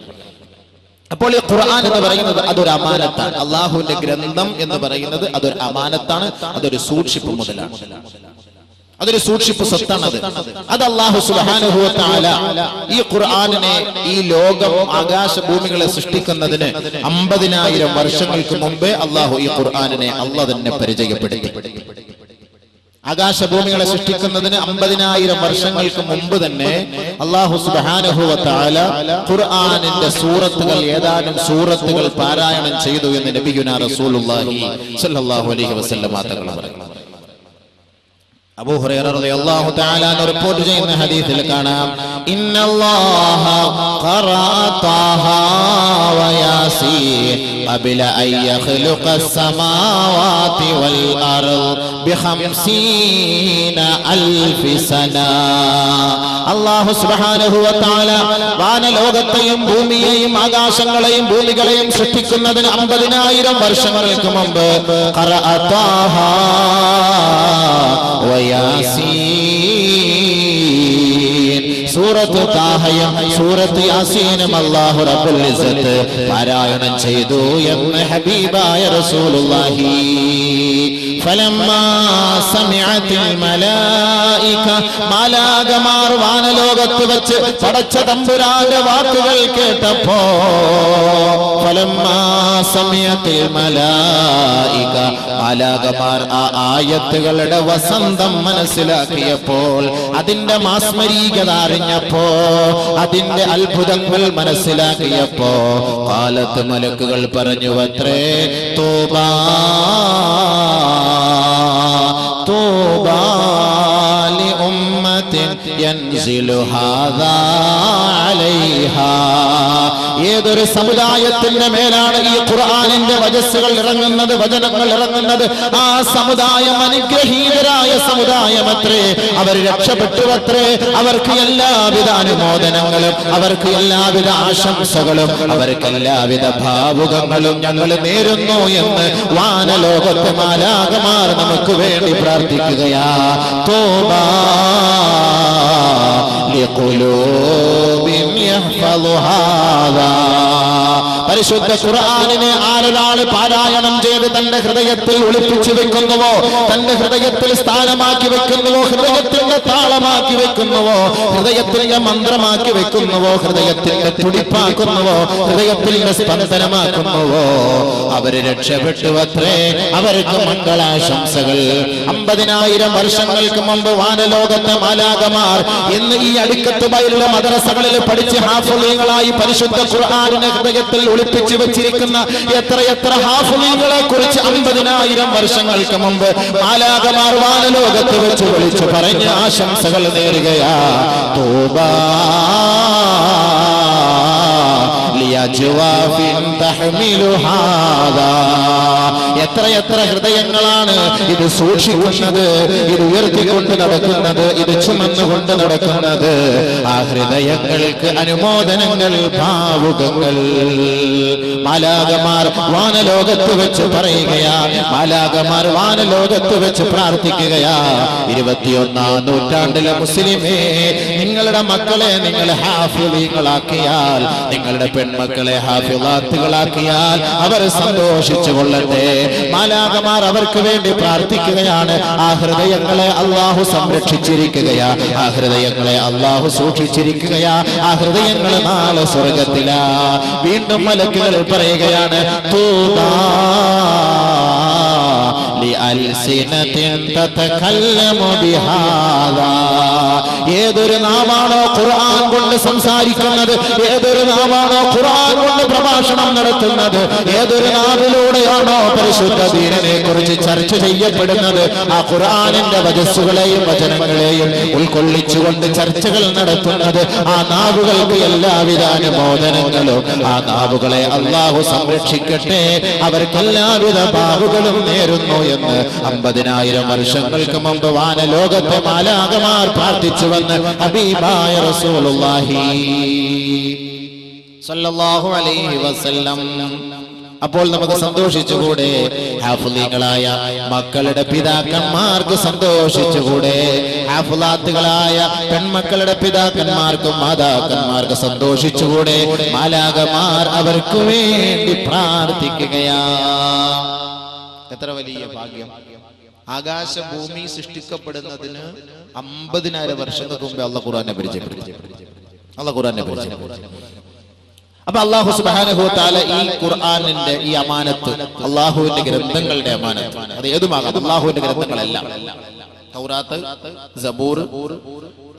അപ്പോൾ ഈ ഖുർആൻ എന്ന് പറയുന്നത് അതൊരു അമാനത്താണ്. അള്ളാഹുവിന്റെ ഗ്രന്ഥം എന്ന് പറയുന്നത് അതൊരു അമാനത്താണ്, അതൊരു സൂക്ഷിപ്പ് മുതലാണ്, അതൊരു സൂക്ഷിപ്പ് സ്വത്താണ്. അത് അല്ലാഹു സുബ്ഹാനഹു വ തആല ഈ ഖുർആനിനെ, ഈ ലോകം ആകാശഭൂമികളെ സൃഷ്ടിക്കുന്നതിന് 50,000 വർഷങ്ങൾക്ക് മുമ്പേ അല്ലാഹു ഈ ഖുർആനിനെ അല്ലാഹ് തന്നെ പരിചയപ്പെടുത്തി. ആകാശഭൂമികളെ സൃഷ്ടിക്കുന്നതിന് 50,000 വർഷങ്ങൾക്ക് മുമ്പ് തന്നെ അല്ലാഹു സുബ്ഹാനഹു വ തആല ഖുർആനിന്റെ സൂറത്തുകൾ, ഏതാനും സൂറത്തുകൾ പാരായണം ചെയ്തു എന്ന് നബിയുനാ റസൂലുള്ളാഹി സ്വല്ലല്ലാഹു അലൈഹി വസല്ലം തങ്ങൾ പറയുന്നു. അബൂ ഹുറൈറ റളിയല്ലാഹു തആല റിപ്പോർട്ട് ചെയ്യുന്ന ഹദീസിൽ കാണാം, ഇന്നല്ലാഹ ഖറഅ ത്വാഹ വ യാസീൻ ഖബല അൻ യഖ്ലുഖ അസ്സമാവാതി വൽ അർദ് ബി50,000 സന. അല്ലാഹു സുബ്ഹാനഹു വ തആല വാനലോകത്തെയും ഭൂമിയെയും ആകാശങ്ങളെയും ഭൂമികളെയും സൃഷ്ടിക്കുന്നതിന് 50,000 വർഷങ്ങൾക്ക് മുമ്പ് ഖറഅ ത്വാഹ യാസീൻ, സൂറത്ത് താഹയും സൂറത്ത് യാസീനും അല്ലാഹു റബ്ബുൽ ഇസ്സത്ത് പാരായണം ചെയ്തു എന്ന് ഹബീബായ റസൂലുള്ളാഹി. ഫലമ്മാ സമിഅത്തിൽ മലായിക, മാലാകമാർ വാനലോകത്ത് വെച്ച് പടച്ച തമ്പുരാന്റെ വാക്കുകൾ കേട്ടപ്പോ, ഫലമ്മാ സമിഅത്തിൽ മലായിക, മാലാകമാർ ആ ആയത്തുകളുടെ വസന്തം മനസ്സിലാക്കിയപ്പോൾ, അതിന്റെ മാസ്മരീകത അറിഞ്ഞപ്പോ, അതിന്റെ അത്ഭുതങ്ങൾ മനസ്സിലാക്കിയപ്പോ, കാലത്ത് മലക്കുകൾ പറഞ്ഞുവത്രേ, തൂബാ തൂബാ ലി ഉമ്മത്തിൻ യൻസിലു ഹാദാ അലൈഹാ ഏതൊരു സമുദായത്തിന്റെ മേലാണ് ഈ ഖുർആനിന്റെ വചസ്സുകൾ ഇറങ്ങുന്നത്, വചനങ്ങൾ ഇറങ്ങുന്നത്, ആ സമുദായം അനുഗ്രഹീതരായ സമുദായമത്രേ. അവർ രക്ഷപ്പെട്ടുവത്രേ. അവർക്ക് എല്ലാവിധ അനുമോദനങ്ങളും, അവർക്ക് എല്ലാവിധ ആശംസകളും, അവർക്ക് എല്ലാവിധ ഭാവുകങ്ങളും ഞങ്ങൾ നേരുന്നു എന്ന് വാനലോകത്തെ മാലാഖമാർ നമുക്ക് വേണ്ടി പ്രാർത്ഥിക്കുകയാ. തോബാ ലിഖുലൂബിൻ യഹ്ഫളുഹാ. പരിശുദ്ധ ഖുർആനിനെ ആരൊരാൾ പാരായണം ചെയ്ത് തന്റെ ഹൃദയത്തിൽ ഒളിപ്പിച്ചു വെക്കുന്നുവോ, തന്റെ ഹൃദയത്തിൽ സ്ഥാനമാക്കി വെക്കുന്നുവോ, ഹൃദയത്തിന്റെ താളമാക്കി വെക്കുന്നുവോ, ഹൃദയത്തിന്റെ മന്ത്രമാക്കി വെക്കുന്നുവോ, ഹൃദയത്തിന്റെ തുടിപ്പാക്കുന്നുവോ, ഹൃദയത്തിന്റെ സ്പന്ദനമാക്കുന്നുവോ, അവര് രക്ഷപ്പെട്ടുവത്രേ. അവർക്ക് മംഗളാശംസകൾ. 50,000 വർഷങ്ങൾക്ക് മുമ്പ് വാനലോകത്തെ മാലാഖമാർ ഇന്ന് ഈ അടുക്കത്ത് ബൈലുള്ള മദ്രസകളിൽ പഠിച്ച് ഹാഫിളീങ്ങളായി പരിശുദ്ധ ഖുർആനിനെ ഹൃദയത്തിൽ ഒളിപ്പിച്ചു വെച്ചിരിക്കുന്ന എത്രയെത്ര ഹാഫിളീങ്ങളെ കുറിച്ച് 50,000 വർഷങ്ങൾക്ക് മുമ്പ് മാലാഖമാർ വാനലോകത്ത് വെച്ച് വിളിച്ചു പറഞ്ഞ് ആശംസകൾ നേരുകയാ. തൗബാ ലിയജ്വാഫിൻ തഹ്മിലു ഹാദാ. എത്രയെത്ര ഹൃദയങ്ങളാണ് ഇത് സൂക്ഷിക്കുന്നത്, ഇത് ഉയർത്തിക്കൊണ്ട് നടക്കുന്നത്, ഇത് ചുമന്നുകൊണ്ട് നടക്കുന്നത്. ആ ഹൃദയങ്ങൾക്ക് അനുമോദനങ്ങൾ, ഭാവുകങ്ങൾ. മാലാഖമാർ വാനലോകത്ത് വെച്ച് പറയുകയാ, മാലാഖമാർ വാനലോകത്ത് വെച്ച് പ്രാർത്ഥിക്കുകയാ. 21ാം നൂറ്റാണ്ടിലെ മുസ്ലിമേ, നിങ്ങളുടെ മക്കളെ നിങ്ങൾ ഹാഫിളീങ്ങളാക്കിയാൽ, നിങ്ങളുടെ പെൺമക്കളെ ഹാഫിളാത്തുകളാക്കിയാൽ അവർ സന്തോഷിച്ചു കൊള്ളട്ടെ. മാലാഖമാർ അവർക്ക് വേണ്ടി പ്രാർത്ഥിക്കുകയാണ്. ആ ഹൃദയങ്ങളെ അല്ലാഹു സംരക്ഷിച്ചിരിക്കുകയാ, ആ ഹൃദയങ്ങളെ അല്ലാഹു സൂക്ഷിച്ചിരിക്കുകയാ. ആ ഹൃദയങ്ങൾ നാളെ സ്വർഗത്തിലാ. വീണ്ടും മലക്കുകൾ പറയുകയാണ്, തൂബാ ലിഅൽസിനതിൻ തതകല്ലമു ബിഹാദാ. ഏതൊരു നാവാണോ ഖുർആൻ കൊണ്ട് സംസാരിക്കുന്നത്, ഏതൊരു നാവാണോ ഖുർആൻ കൊണ്ട് പ്രഭാഷണം നടത്തുന്നത്, ഏതൊരു നാവിലൂടെയാണോ പരിശുദ്ധ ദീനിനെ കുറിച്ച് ചർച്ച ചെയ്യപ്പെടുന്നത്, ആ ഖുർആനിന്റെ വചസ്സുകളെയും വചനങ്ങളെയും ഉൾക്കൊള്ളിച്ചുകൊണ്ട് ചർച്ചകൾ നടത്തുന്നത്, ആ നാവുകൾക്ക് എല്ലാവിധ അനുമോദനങ്ങളും. ആ നാവുകളെ അല്ലാഹു സംരക്ഷിക്കട്ടെ. അവർക്ക് എല്ലാവിധ ഭാവുകളും നേരുന്നു എന്ന് 50,000 വർഷങ്ങൾക്ക് മുമ്പ് വാനലോകത്തെ മാലാഖമാർ പ്രാർത്ഥിച്ചുവെന്ന് ഹബീബായ റസൂലുള്ളാഹി സ്വല്ലല്ലാഹു അലൈഹി വസല്ലം. അപ്പോൾ നമുക്ക് സന്തോഷിച്ചുകൂടെ? ഹാഫിളീങ്ങളായ മക്കളുടെ പിതാക്കന്മാർക്ക് സന്തോഷിച്ചുകൂടെ? ഹാഫിളാത്തുകളായ പെൺമക്കളുടെ പിതാക്കന്മാർക്കും മാതാക്കന്മാർക്ക് സന്തോഷിച്ചുകൂടെ? മാലാഖമാർ അവർക്ക് വേണ്ടി പ്രാർത്ഥിക്കുകയാ. എത്ര വലിയ ഭാഗ്യം! ആകാശഭൂമി സൃഷ്ടിക്കപ്പെടുന്നതിന് 50,000 വർഷങ്ങൾക്ക് മുമ്പേ അല്ലാഹു ഖുർആനെ പരിചയപ്പെടുത്തി. അപ്പൊ അല്ലാഹു സുബ്ഹാനഹു വ തആല ഈ ഖുർആനിന്റെ ഈ അമാനത്ത്, അല്ലാഹുവിന്റെ ഗ്രന്ഥങ്ങളുടെ അമാനത്ത്, അത് ഏതുമാകാം, അല്ലാഹുവിന്റെ ഗ്രന്ഥങ്ങളെല്ലാം, തൗറാത്ത്, സബൂർ.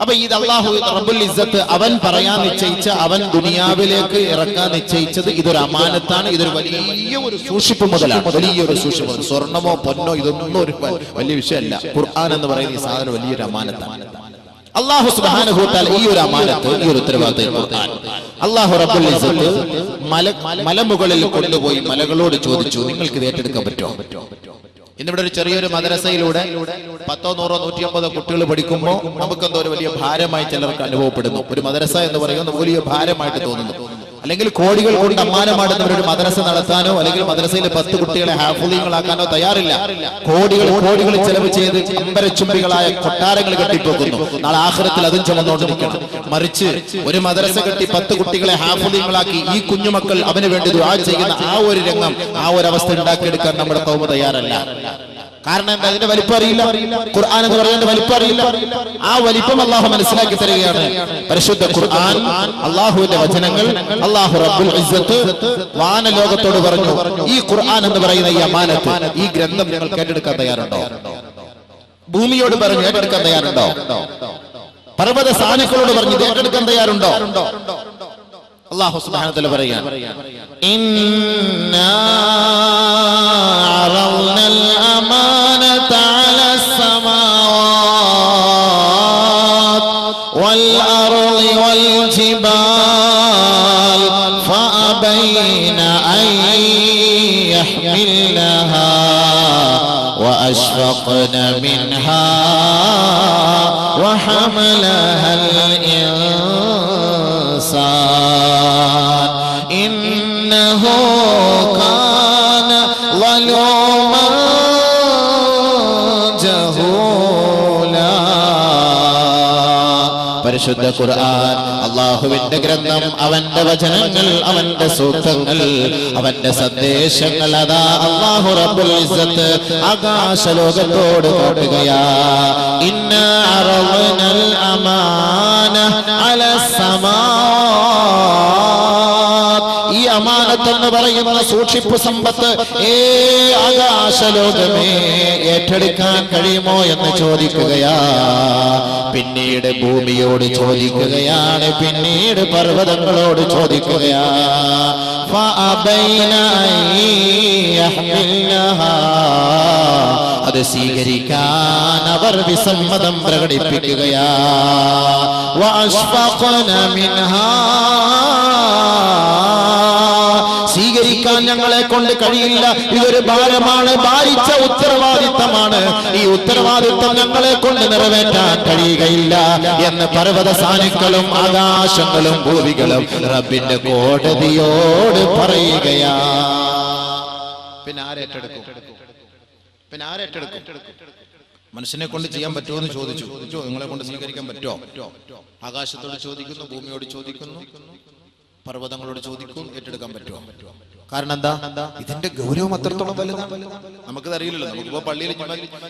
അപ്പൊ ഇത് അല്ലാഹു റബ്ബുൽ ഇസ്സത്ത് അവൻ പറയാൻ നിശ്ചയിച്ച, അവൻ ദുനിയാവിലേക്ക് ഇറക്കാൻ നിശ്ചയിച്ചത് ഇതൊരു അമാനത്താണ്. ഇതൊരു വലിയൊരു സൂക്ഷിപ്പ് മുതലാണ്, വലിയൊരു സൂക്ഷിപ്പ്. സ്വർണമോ പൊന്നോ ഇതൊന്നും ഒരു വലിയ വിഷയമല്ല. ഖുർആൻ എന്ന് പറയുന്ന ഈ സാധനം വലിയൊരു അമാനത്താണ്. അല്ലാഹു സുബ്ഹാനഹു വ തആല ഈ ഒരു അമാനത്ത്, ഈ ഒരു ഉത്തരവാദിത്വം അല്ലാഹു റബ്ബുൽ ഇസ്സത്ത് മലമുകളിൽ കൊണ്ടുപോയി മലകളോട് ചോദിച്ചു, നിങ്ങൾക്ക് ഇത് ഏറ്റെടുക്കാൻ പറ്റുമോ? ഇന്നിവിടെ ഒരു ചെറിയൊരു മദ്രസയിലൂടെ 10, 100, 150 കുട്ടികൾ പഠിക്കുമ്പോൾ നമുക്കെന്തോ ഒരു വലിയ ഭാരമായി ചിലർക്ക് അനുഭവപ്പെടുന്നു. ഒരു മദ്രസ എന്ന് പറയുന്നത് വലിയ ഭാരമായിട്ട് തോന്നുന്നു. അല്ലെങ്കിൽ കോടികൾ കൊണ്ട് അമ്മാനമാടുന്നവർ ഒരു മദ്രസ നടത്താനോ അല്ലെങ്കിൽ മദ്രസയിലെ 10 കുട്ടികളെ ഹാഫിളീങ്ങളാക്കാനോ തയ്യാറില്ല. കോടികൾ ചെലവ് ചെയ്ത് അമ്പരച്ചുംബികളായ കൊട്ടാരങ്ങൾ കെട്ടിപ്പോക്കുന്നു. നാളെ ആഖിറത്തിൽ അതും ചുമന്നുകൊണ്ട് നിൽക്കണം. മറിച്ച് ഒരു മദ്രസ കെട്ടി 10 കുട്ടികളെ ഹാഫിളീങ്ങളാക്കി ഈ കുഞ്ഞുമക്കൾ അവന് വേണ്ടി ദുആ ചെയ്യുന്ന ആ ഒരു രംഗം, ആ ഒരു അവസ്ഥ ഉണ്ടാക്കിയെടുക്കാൻ നമ്മുടെ ഖൗമ തയ്യാറല്ല. കാരണം എന്താ? അതിന്റെ വലിപ്പം അറിയില്ല. ഖുർആൻ എന്ന് പറയുന്നത് വലിപ്പം അറിയില്ല. ആ വലിപ്പം അല്ലാഹു മനസ്സിലാക്കി തരികയാണ്. പരിശുദ്ധ ഖുർആൻ, അല്ലാഹുവിന്റെ വചനങ്ങൾ, അല്ലാഹു റബ്ബുൽ ഇസ്സത്ത് വാനലോകത്തോട് പറഞ്ഞു, ഈ ഖുർആൻ എന്ന് പറയുന്ന ഈ അമാനത്ത്, ഈ ഗ്രന്ഥം നിങ്ങൾ ഏറ്റെടുക്കാൻ തയ്യാറുണ്ടോ? ഭൂമിയോട് പറഞ്ഞു ഏറ്റെടുക്കാൻ തയ്യാറുണ്ടോ? പർവ്വത സാനുക്കളോട് പറഞ്ഞു ഏറ്റെടുക്കാൻ തയ്യാറുണ്ടോ? അല്ലാഹു സുബ്ഹാനഹു വ തആല പറയുകയാണ്, ഇന്നാ അറൗനൽ അമാനത അലസ് സമാവാത് വൽ അർളി വൽ ജിബാൽ ഫഅബൈന يحملنها وأشفقن منها وحملها الإنسان إنه كان ظلوما جهولا. പരിശുദ്ധ ഖുർആൻ അല്ലാഹുവിന്റെ ഗ്രന്ഥം, അവന്റെ വചനങ്ങൾ, അവന്റെ സൂക്തങ്ങൾ, അവന്റെ സന്ദേശങ്ങൾ അതാ അല്ലാഹു റബ്ബുൽ ഇസ്സത്ത് ആകാശലോകത്തോട് കാട്ടുകയാ. ഇന്നാ അറദ്നൽ അമാന അലസ് സമാവാത്. ഈ അമാനത്ത് എന്ന് പറയുന്ന സൂക്ഷിപ്പ് സമ്പത്ത് ആകാശലോകമേ ഏറ്റെടുക്കാൻ കഴിയുമോ എന്ന് ചോദിക്കുകയാ. പിന്നീട് ഭൂമിയോട് ചോദിക്കുകയാണ്, പിന്നീട് പർവ്വതങ്ങളോട് ചോദിക്കുകയാ. അത് സ്വീകരിക്കാൻ അവർ വിസമ്മതം പ്രകടിപ്പിക്കുകയാ. സ്വീകരിക്കാൻ ഞങ്ങളെ കൊണ്ട് കഴിയില്ല, ഇതൊരു ഭാരമാണ്, ഭാരിച്ച ഉത്തരവാദിത്തമാണ്, ഈ ഉത്തരവാദിത്തം ഞങ്ങളെ കൊണ്ട് നിറവേറ്റാൻ കഴിയുകയില്ല എന്ന് പർവ്വത സാനുക്കളും ആകാശങ്ങളും ഭൂമികളും റബ്ബിന്റെ കോടതിയോട് പറയുകയാ. പിന്നെ ആരേറ്റെടുക്കും? മനുഷ്യനെ കൊണ്ട് ചെയ്യാൻ പറ്റുമോ എന്ന് ചോദിച്ചു. നിങ്ങളെ കൊണ്ട് സ്വീകരിക്കാൻ പറ്റുമോ? ആകാശത്തോട് ചോദിക്കുന്നു, ഭൂമിയോട് ചോദിക്കുന്നു, പർവ്വതങ്ങളോട് ചോദിക്കും, ഏറ്റെടുക്കാൻ പറ്റുമോ? കാരണം എന്താ? ഇതിന്റെ ഗൗരവം അത്രത്തോളം വലുതാണ്. നമുക്കത് അറിയില്ലല്ലോ. നമുക്കിപ്പോ പള്ളിയിൽ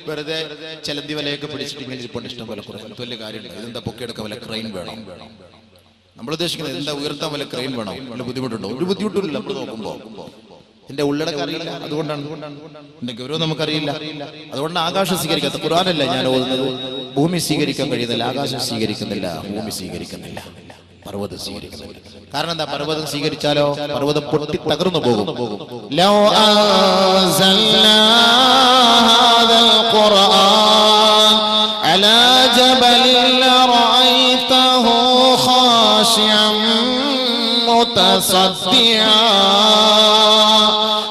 വെറുതെ ചെലന്തി വലയൊക്കെ പിടിച്ചിട്ട് ഇങ്ങനെ ഇരിപ്പുണ്ട്, ഇഷ്ടം പോലെ വലിയ കാര്യമുണ്ട്. ഇതെന്താ പൊക്കിയെടുക്കാൻ വല്ല ക്രെയിൻ വേണം? നമ്മൾ ഉദ്ദേശിക്കുന്നത് എന്താ, ഉയർത്താൻ വല്ല ക്രെയിൻ വേണം? വല്ല ബുദ്ധിമുട്ടുണ്ടോ? ഒരു ബുദ്ധിമുട്ടില്ല. നമ്മൾ നോക്കുമ്പോ എന്റെ ഉള്ളടക്കം അറിയില്ല, അതുകൊണ്ടാണ്. എന്റെ ഗൗരവം നമുക്കറിയില്ല, അതുകൊണ്ട് ആകാശം സ്വീകരിക്കാത്ത. ഖുർആനല്ല ഞാൻ ഓതുന്നത്. ഭൂമി സ്വീകരിക്കാൻ കഴിയുന്നില്ല, ആകാശം സ്വീകരിക്കുന്നില്ല, ഭൂമി സ്വീകരിക്കുന്നില്ല, പർവ്വതം സ്വീകരിക്കുന്നില്ല. കാരണം എന്താ? പർവ്വതം സ്വീകരിച്ചാലോ പർവ്വതം പൊട്ടി തകർന്നു പോകും. ലൗ അൻസൽനാ ഹാദൽ ഖുർആൻ അലാ ജബലിൻ ലറഅയ്തഹു ഖാശിഅൻ മുതസദ്ദിഅ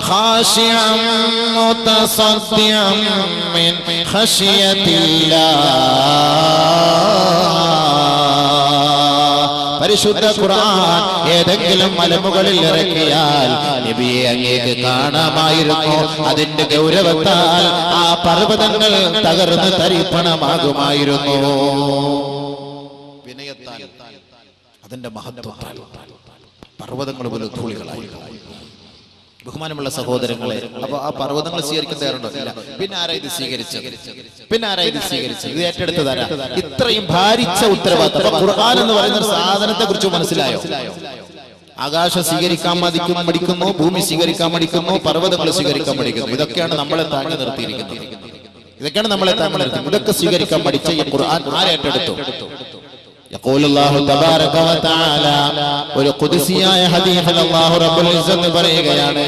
خاشعا متصدعا من خشية الله. പരിശുദ്ധ ഖുർആൻ ഏതെങ്കിലും മലമുകളിൽ ഇറക്കിയാൽ നബിയെ അങ്ങേക്ക് കാണാമായിരുന്നു. അതിന്റെ ഗൗരവത്താൽ ആ പർവ്വതങ്ങൾ തകർന്ന് തരിപ്പണമാകുമായിരുന്നു. വിനയത്താൽ, അതിന്റെ മഹത്വത്താൽ പർവ്വതങ്ങൾ പോലെ ധൂളികളായി. ബഹുമാനമുള്ള സഹോദരങ്ങളെ, അപ്പൊ ആ പർവ്വതങ്ങൾ സ്വീകരിക്കാൻ തയ്യാറുണ്ടോ? ഇല്ല. പിന്നെ ആരാ ഇത് സ്വീകരിച്ചത്? ഇത് ഏറ്റെടുത്തതാരാ? ഇത്രയും ഭാരിച്ച ഉത്തരവാദിത്തം. ഖുർആൻ എന്ന് പറയുന്ന ഒരു സാധനത്തെ കുറിച്ച് മനസ്സിലായോ? ആകാശം സ്വീകരിക്കാൻ മടിക്കുന്നു, ഭൂമി സ്വീകരിക്കാൻ മടിക്കുന്നു, പർവ്വതങ്ങൾ സ്വീകരിക്കാൻ മടിക്കുന്നു. ഇതൊക്കെയാണ് നമ്മളെ താങ്ങി നിർത്തിയിരിക്കുന്നത്. ഇതൊക്കെ സ്വീകരിക്കാൻ മടിച്ച ഈ ഖുർആൻ ആരേറ്റെടുത്തു? يقول الله تبارك وتعالى ഒരു ഖുദ്സിയായ ഹദീസിൽ അല്ലാഹു റബ്ബുൽ ഇസ്സത്ത് പറയുകയാണ്,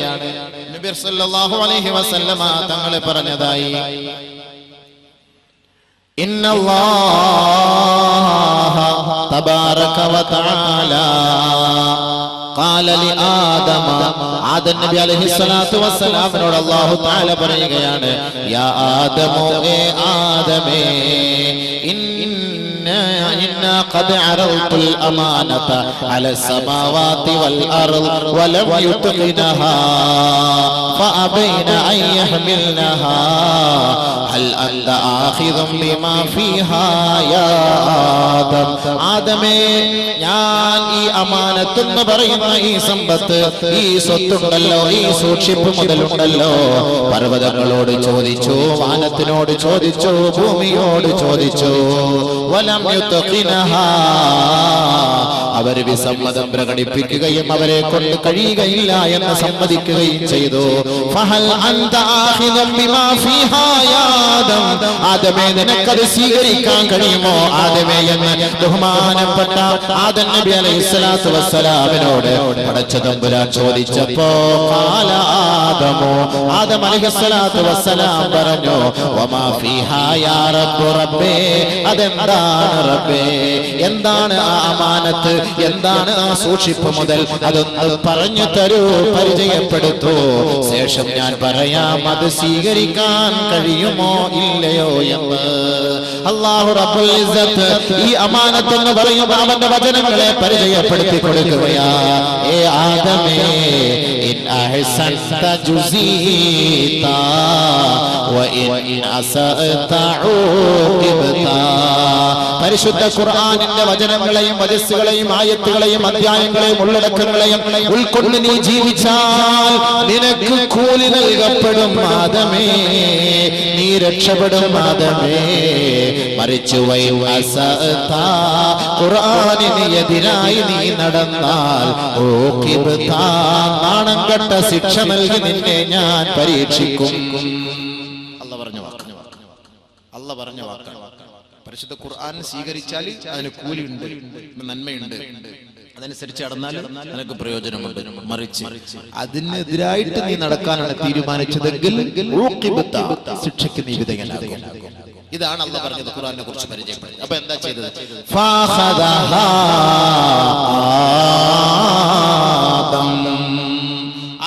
നബി സല്ലല്ലാഹു അലൈഹി വസല്ലമ തങ്ങൾ പറഞ്ഞതായി, ഇന്നല്ലാഹ തബാറക വതആല ഖാല ലി ആദമ, ആദം നബി അലൈഹിസ്സലാത്തു വസ്സലാമിനോട് അല്ലാഹു തആല പറയുകയാണ്, യാ ആദമു, ഏ ആദമേ, إنا قد عرضت الأمانة على السماوات والأرض ولم يتقنها فأبين أن يحملنها هل أنت آخذ بما فيها يا آدم. ആദമേ, ഞാൻ ഈ അമാനത്ത് എന്ന് പറയുന്ന ഈ സമ്പത്ത്, ഈ സ്വത്തുണ്ടല്ലോ, ഈ സൂക്ഷിപ്പ് മുതലുണ്ടല്ലോ, പർവ്വതങ്ങളോട് ചോദിച്ചു, വാനത്തിനോട് ചോദിച്ചു, ഭൂമിയോട് ചോദിച്ചു. വലം യുത്ഖിനഹാ, അവർ വിസമ്മതം പ്രകടിപ്പിക്കുകയും അവരെ കൊണ്ട് കഴിയുകയില്ല എന്ന് സമ്മതിക്കുകയും ചെയ്തു. ഫഹൽ അൻത ആഖിദും ബിമാ ഫീഹാ യാ ആദം, ആദമേ, നിനക്കത് സ്വീകരിക്കാൻ കഴിയുമോ ആദമേ എന്ന് ബഹുമാനപ്പെട്ട ആദം നബി അലൈഹിസ്സലാത്തു വസ്സലാമിനോട് പടച്ച തമ്പുരാൻ ചോദിച്ചപ്പോ ഖാല ആദമു, ആദം അലൈഹിസ്സലാത്തു വസ്സലാം പറഞ്ഞു, വമാ ഫീഹാ യാ റബ്ബു, റബ്ബേ, അതെന്താണ് റബ്ബേ, എന്താണ് ആ അമാനത്ത്, എന്താണ് ആ സൂക്ഷിപ്പ് മുതൽ അതൊന്ന് പറഞ്ഞു തരൂ, പരിചയപ്പെടുത്തൂ. ശേഷം ഞാൻ പറയാം അത് സ്വീകരിക്കാൻ കഴിയുമോ ഇല്ലയോ എന്ന്. അല്ലാഹു റബ്ബുൽ ഇസ്സത്ത് ഈ അമാനത്ത് എന്ന് പറയുമ്പോൾ അവന്റെ വചനങ്ങളെ പരിചയപ്പെടുത്തി കൊടുക്കുകയാ. ഏ ആദമേ, ഇൻ അഹ്സൻത ജുസീത വ ഇൻ അസഅത ഉഖിബത. പരിശുദ്ധ ഖുർആനിന്റെ വചനങ്ങളെയും വചസ്സുകളെയും ആയത്തുകളെയും അധ്യായങ്ങളെയും ഉള്ളടക്കങ്ങളെയും ഉൾക്കൊണ്ട് നീ ജീവിച്ചാൽ നിനക്ക് കൂലി നൽകപ്പെടും ആദമേ, നീ രക്ഷപ്പെടും ആദമേ. മറിച്ച് ഖുർആനിന് എതിരായി നീ നടന്നാൽ നാണം കെട്ട ശിക്ഷ നൽകി നിന്നെ ഞാൻ പരീക്ഷിക്കും. അല്ല പറഞ്ഞ വാക്കാണ്. പരിശുദ്ധ ഖുർആൻ സ്വീകരിച്ചാൽ അതിന് കൂലിയുണ്ട്, നന്മയുണ്ട്. അതനുസരിച്ച് നടന്നാൽ നിനക്ക് പ്രയോജനമുണ്ട്. മറിച്ച് അതിനെതിരായിട്ട് നീ നടക്കാനാണ് തീരുമാനിച്ചതെങ്കിൽ ശിക്ഷയ്ക്ക് നീ വിധേയനാകും. ഇതാണ് അല്ലാഹ് പറഞ്ഞത് ഖുർആനെ കുറിച്ച് പരിചയപ്പെടുത്തി. അപ്പൊ എന്താ ചെയ്തത്?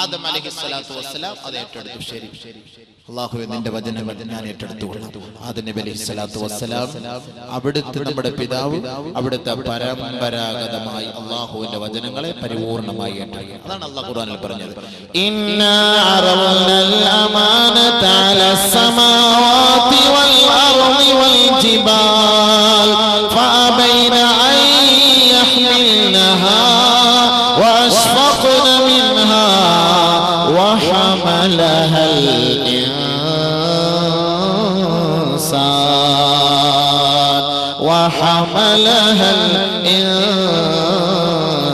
ആദം അലൈഹിസ്സലാത്തു വസ്സലാം അത് ഏറ്റെടുത്തു. ശരി അല്ലാഹുവേ, നിന്റെ വചനം ഞാൻ ഏറ്റെടുത്തുകൊള്ളാം. ആദം നബി അലൈഹിസ്സലാത്തു വസ്സലാം അവിടുത്തെ നമ്മുടെ പിതാവ് അവിടുത്തെ പരമ്പരാഗതമായി അല്ലാഹുവിന്റെ വചനങ്ങളെ പരിപൂർണമായി ഏറ്റെടുത്തു. അതാണ് അല്ലാഹ് ഖുർആനിൽ പറഞ്ഞത്. ഇന്നാ അറവനൽ അമാനത അലസ് സമാവാതി വൽ അർളി വൽ ജിബാൽ ഫഅബൈന അൻ യഹ്മിൽനഹാ വഅശ്ഫഖ്ന മിൻഹാ وحملها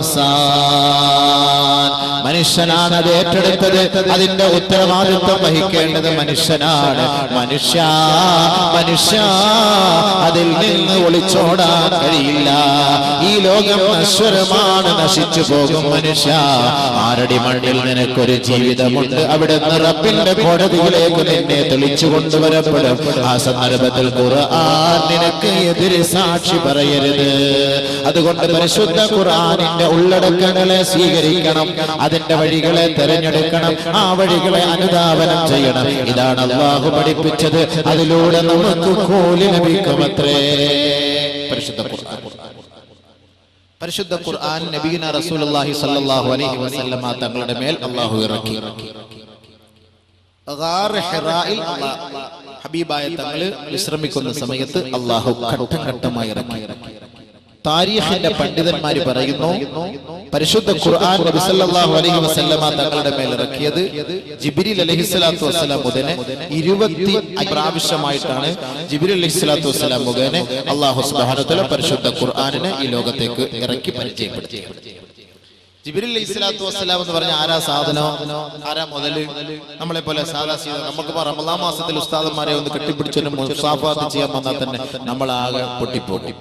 الإنسان മനുഷ്യനാണ് അത് ഏറ്റെടുത്തത്. അതിന്റെ ഉത്തരവാദിത്വം വഹിക്കേണ്ടത് മനുഷ്യനാണ്. മനുഷ്യ അതിൽ നിന്ന് ഒളിച്ചോടാൻ കഴിയില്ല. ഈ ലോകം നശ്വരമാണ്, നശിച്ചു പോകും. മനുഷ്യ, ആരടി മണ്ണിൽ നിനക്കൊരു ജീവിതമുണ്ട്. അവിടെ നിന്ന് റബ്ബിന്റെ കോടതിയിലേക്ക് നിന്നെ തെളിച്ചു കൊണ്ടുവരപ്പെടും. ആ സന്ദർഭത്തിൽ ഖുർആൻ നിനക്ക് എതിരെ സാക്ഷി പറയരുത്. അതുകൊണ്ട് പരിശുദ്ധ ഖുർആനിന്റെ ഉള്ളടക്കങ്ങളെ സ്വീകരിക്കണം, അതിന്റെ വഴികളെ തെരഞ്ഞെടുക്കണം, ആ വഴികളെ അനുധാവനം ചെയ്യണം. ഇതാണ് അല്ലാഹു പഠിപ്പിച്ചത്. അതിലൂടെ നമുക്ക് കൂലി ലഭിക്കുമത്രേ. പരിശുദ്ധ ഖുർആൻ നബിയുന റസൂലുള്ളാഹി സ്വല്ലല്ലാഹു അലൈഹി വസല്ലമ തങ്ങളുടെ മേൽ അല്ലാഹു ഇറക്കി. ഗാർ ഹിറായിൽ ഹബീബായ തങ്ങള് വിശ്രമിക്കുന്ന സമയത്ത് അല്ലാഹു ഘട്ടം ഘട്ടമായി ഇറക്കി. താരീഖിന്റെ പണ്ഡിതന്മാർ പറയുന്നു, പരിശുദ്ധ ഖുർആൻ നബി സല്ലല്ലാഹു അലൈഹി വസല്ലമ തങ്ങളുടെ മേൽ ഇറക്കിയത് ജിബ്രീൽ അലൈഹിസ്സലാത്തു വസ്സലാം മുഖേന 25 പ്രാവശ്യമായിട്ടാണ്. ജിബ്രീൽ അലൈഹിസ്സലാത്തു വസ്സലാം മുഖേന അല്ലാഹു സുബ്ഹാനഹു വ തആല പരിശുദ്ധ ഖുർആനിനെ ഈ ലോകത്തേക്ക് ഇറക്കി പരിചയപ്പെടുത്തി. ജിബ്രീൽ അലൈഹിസ്സലാത്തു വസ്സലാം എന്ന് പറഞ്ഞ ആരാ സാധനോ, ആരാ മുതല്? നമ്മളെ പോലെ സാധാ നമുക്ക് റമളാൻ മാസത്തിൽ ഉസ്താദന്മാരെ ഒന്ന് കെട്ടിപ്പിടിച്ചൊരു മുസാഫാത്ത് ചെയ്യാൻ വന്നാൽ തന്നെ നമ്മളാകെ പൊട്ടിപ്പോട്ടി.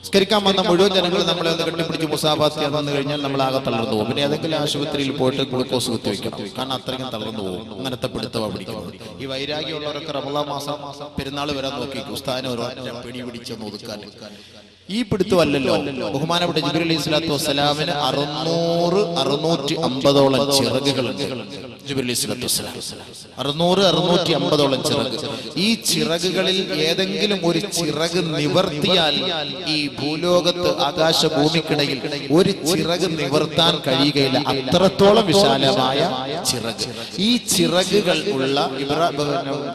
നിസ്കരിക്കാൻ വന്ന മുഴുവൻ ജനങ്ങൾ നമ്മളെ ഒന്ന് കെട്ടിപ്പിടിച്ച് മുസാഫാത്ത് ചെയ്യാൻ വന്നു കഴിഞ്ഞാൽ നമ്മളാകെ തളർന്നു പോകും. പിന്നെ ഏതെങ്കിലും ആശുപത്രിയിൽ പോയിട്ട് ഗ്ലൂക്കോസ് കുത്തിവെക്കണം, കാരണം അത്രയ്ക്കും തളർന്നു പോകും. അങ്ങനത്തെ പിടുത്തമാണ് പിടിക്കുന്നത്. ഈ വൈരാഗ്യമുള്ളവരൊക്കെ റമളാൻ മാസം പെരുന്നാൾ വരാൻ നോക്കി ഉസ്താദിനെ ഒരു പിടി പിടിച്ചൊന്ന് ഒതുക്കാൻ. ഈ പിടുത്തമല്ലല്ലോ. ബഹുമാനപ്പെട്ട ജിബ്രീൽ അലൈഹിസ്സലാത്തു വസ്സലാമിന് 650ഓളം ചിറകുകളുണ്ട്. ജിബ്രീൽ അലൈഹിസ്സലാത്തു വസ്സലാം 650ഓളം ചിറക്. ഈ ചിറകുകളിൽ ഏതെങ്കിലും ഒരു ചിറക് നിവർത്തിയാൽ ഈ ഭൂലോകത്ത് ആകാശഭൂമിക്കിടയിൽ ഒരു ചിറക് നിവർത്താൻ കഴിയുകയില്ല. അത്രത്തോളം വിശാലമായ ചിറക്. ഈ ചിറകുകൾ ഉള്ള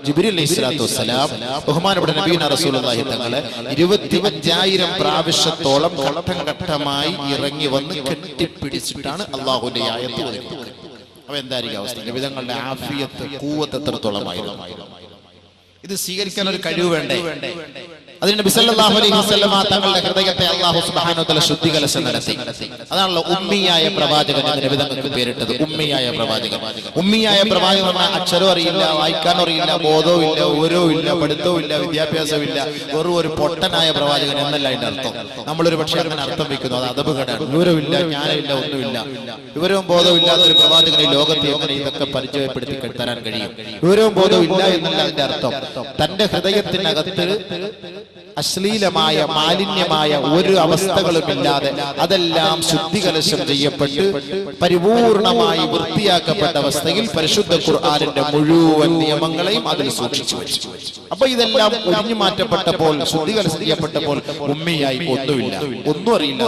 ജിബ്രീൽ അലൈഹിസ്സലാത്തു വസ്സലാം ബഹുമാനപ്പെട്ട നബിയുനാ റസൂലുള്ളാഹി തങ്ങളെ 25,000 പ്രാവശ്യത്തോളം ഘട്ടം ഘട്ടമായി ഇറങ്ങി വന്ന് കെട്ടിപ്പിടിച്ചിട്ടാണ് അല്ലാഹുവിന്റെ ആയത്ത് ഓതുന്നത്. അപ്പൊ എന്തായിരിക്കും അവസ്ഥ? നബിതങ്ങളുടെ ആഫിയത്ത് ഖുവത്ത് എത്രത്തോളമായിരുന്നു? ഇത് സ്വീകരിക്കാൻ ഒരു കഴിവ് വേണ്ടേ? അതിന് നബി സല്ലല്ലാഹു അലൈഹി വസല്ലമ തങ്ങളുടെ ഹൃദയത്തെ അല്ലാഹു സുബ്ഹാനഹു വ തആല ശുദ്ധീകരണം നടത്തി. അതാണല്ലോ ഉമ്മിയായ പ്രവാചകൻ എന്ന് നബി തങ്ങൾക്ക് പേരിട്ടത്. ഉമ്മിയായ പ്രവാചകൻ. ഉമ്മിയായ പ്രവാചകൻ പറഞ്ഞാൽ അക്ഷരം അറിയില്ല, വായിക്കാനും അറിയില്ല, ബോധവും ഇല്ല, ഓരവും ഇല്ല, പഠിത്തവും ഇല്ല, വിദ്യാഭ്യാസവും ഇല്ല, വെറും ഒരു പൊട്ടനായ പ്രവാചകൻ എന്നല്ല അതിന്റെ അർത്ഥം. നമ്മളൊരു പക്ഷേ അങ്ങനെ അർത്ഥം വെക്കുന്നു, അത് അദബുകേടാണ്. വിവരമില്ല, ജ്ഞാനമില്ല, ഒന്നുമില്ല, വിവരവും ബോധവും ഇല്ലാത്ത ഒരു പ്രവാചകൻ ഈ ലോകത്തെ എങ്ങനെ ഇതൊക്കെ പരിചയപ്പെടുത്തി തരാൻ കഴിയും? വിവരവും ബോധവും ഇല്ല എന്നല്ല അതിന്റെ അർത്ഥം. തന്റെ ഹൃദയത്തിനകത്ത് അശ്ലീലമായ മാലിന്യമായ ഒരു അവസ്ഥകളുമില്ലാതെ അതെല്ലാം ശുദ്ധികലശം ചെയ്യപ്പെട്ട് പരിപൂർണമായി വൃത്തിയാക്കപ്പെട്ട അവസ്ഥയിൽ പരിശുദ്ധ ഖുർആനിന്റെ മുഴുവൻ നിയമങ്ങളെയും അതിൽ സൂക്ഷിച്ചു വെച്ചു. അപ്പൊ ഇതെല്ലാം ഒഴിഞ്ഞു മാറ്റപ്പെട്ടപ്പോൾ, ശുദ്ധികലശം ചെയ്യപ്പെട്ടപ്പോൾ ഉമ്മിയായി ഒന്നുമില്ല, ഒന്നും അറിയില്ല.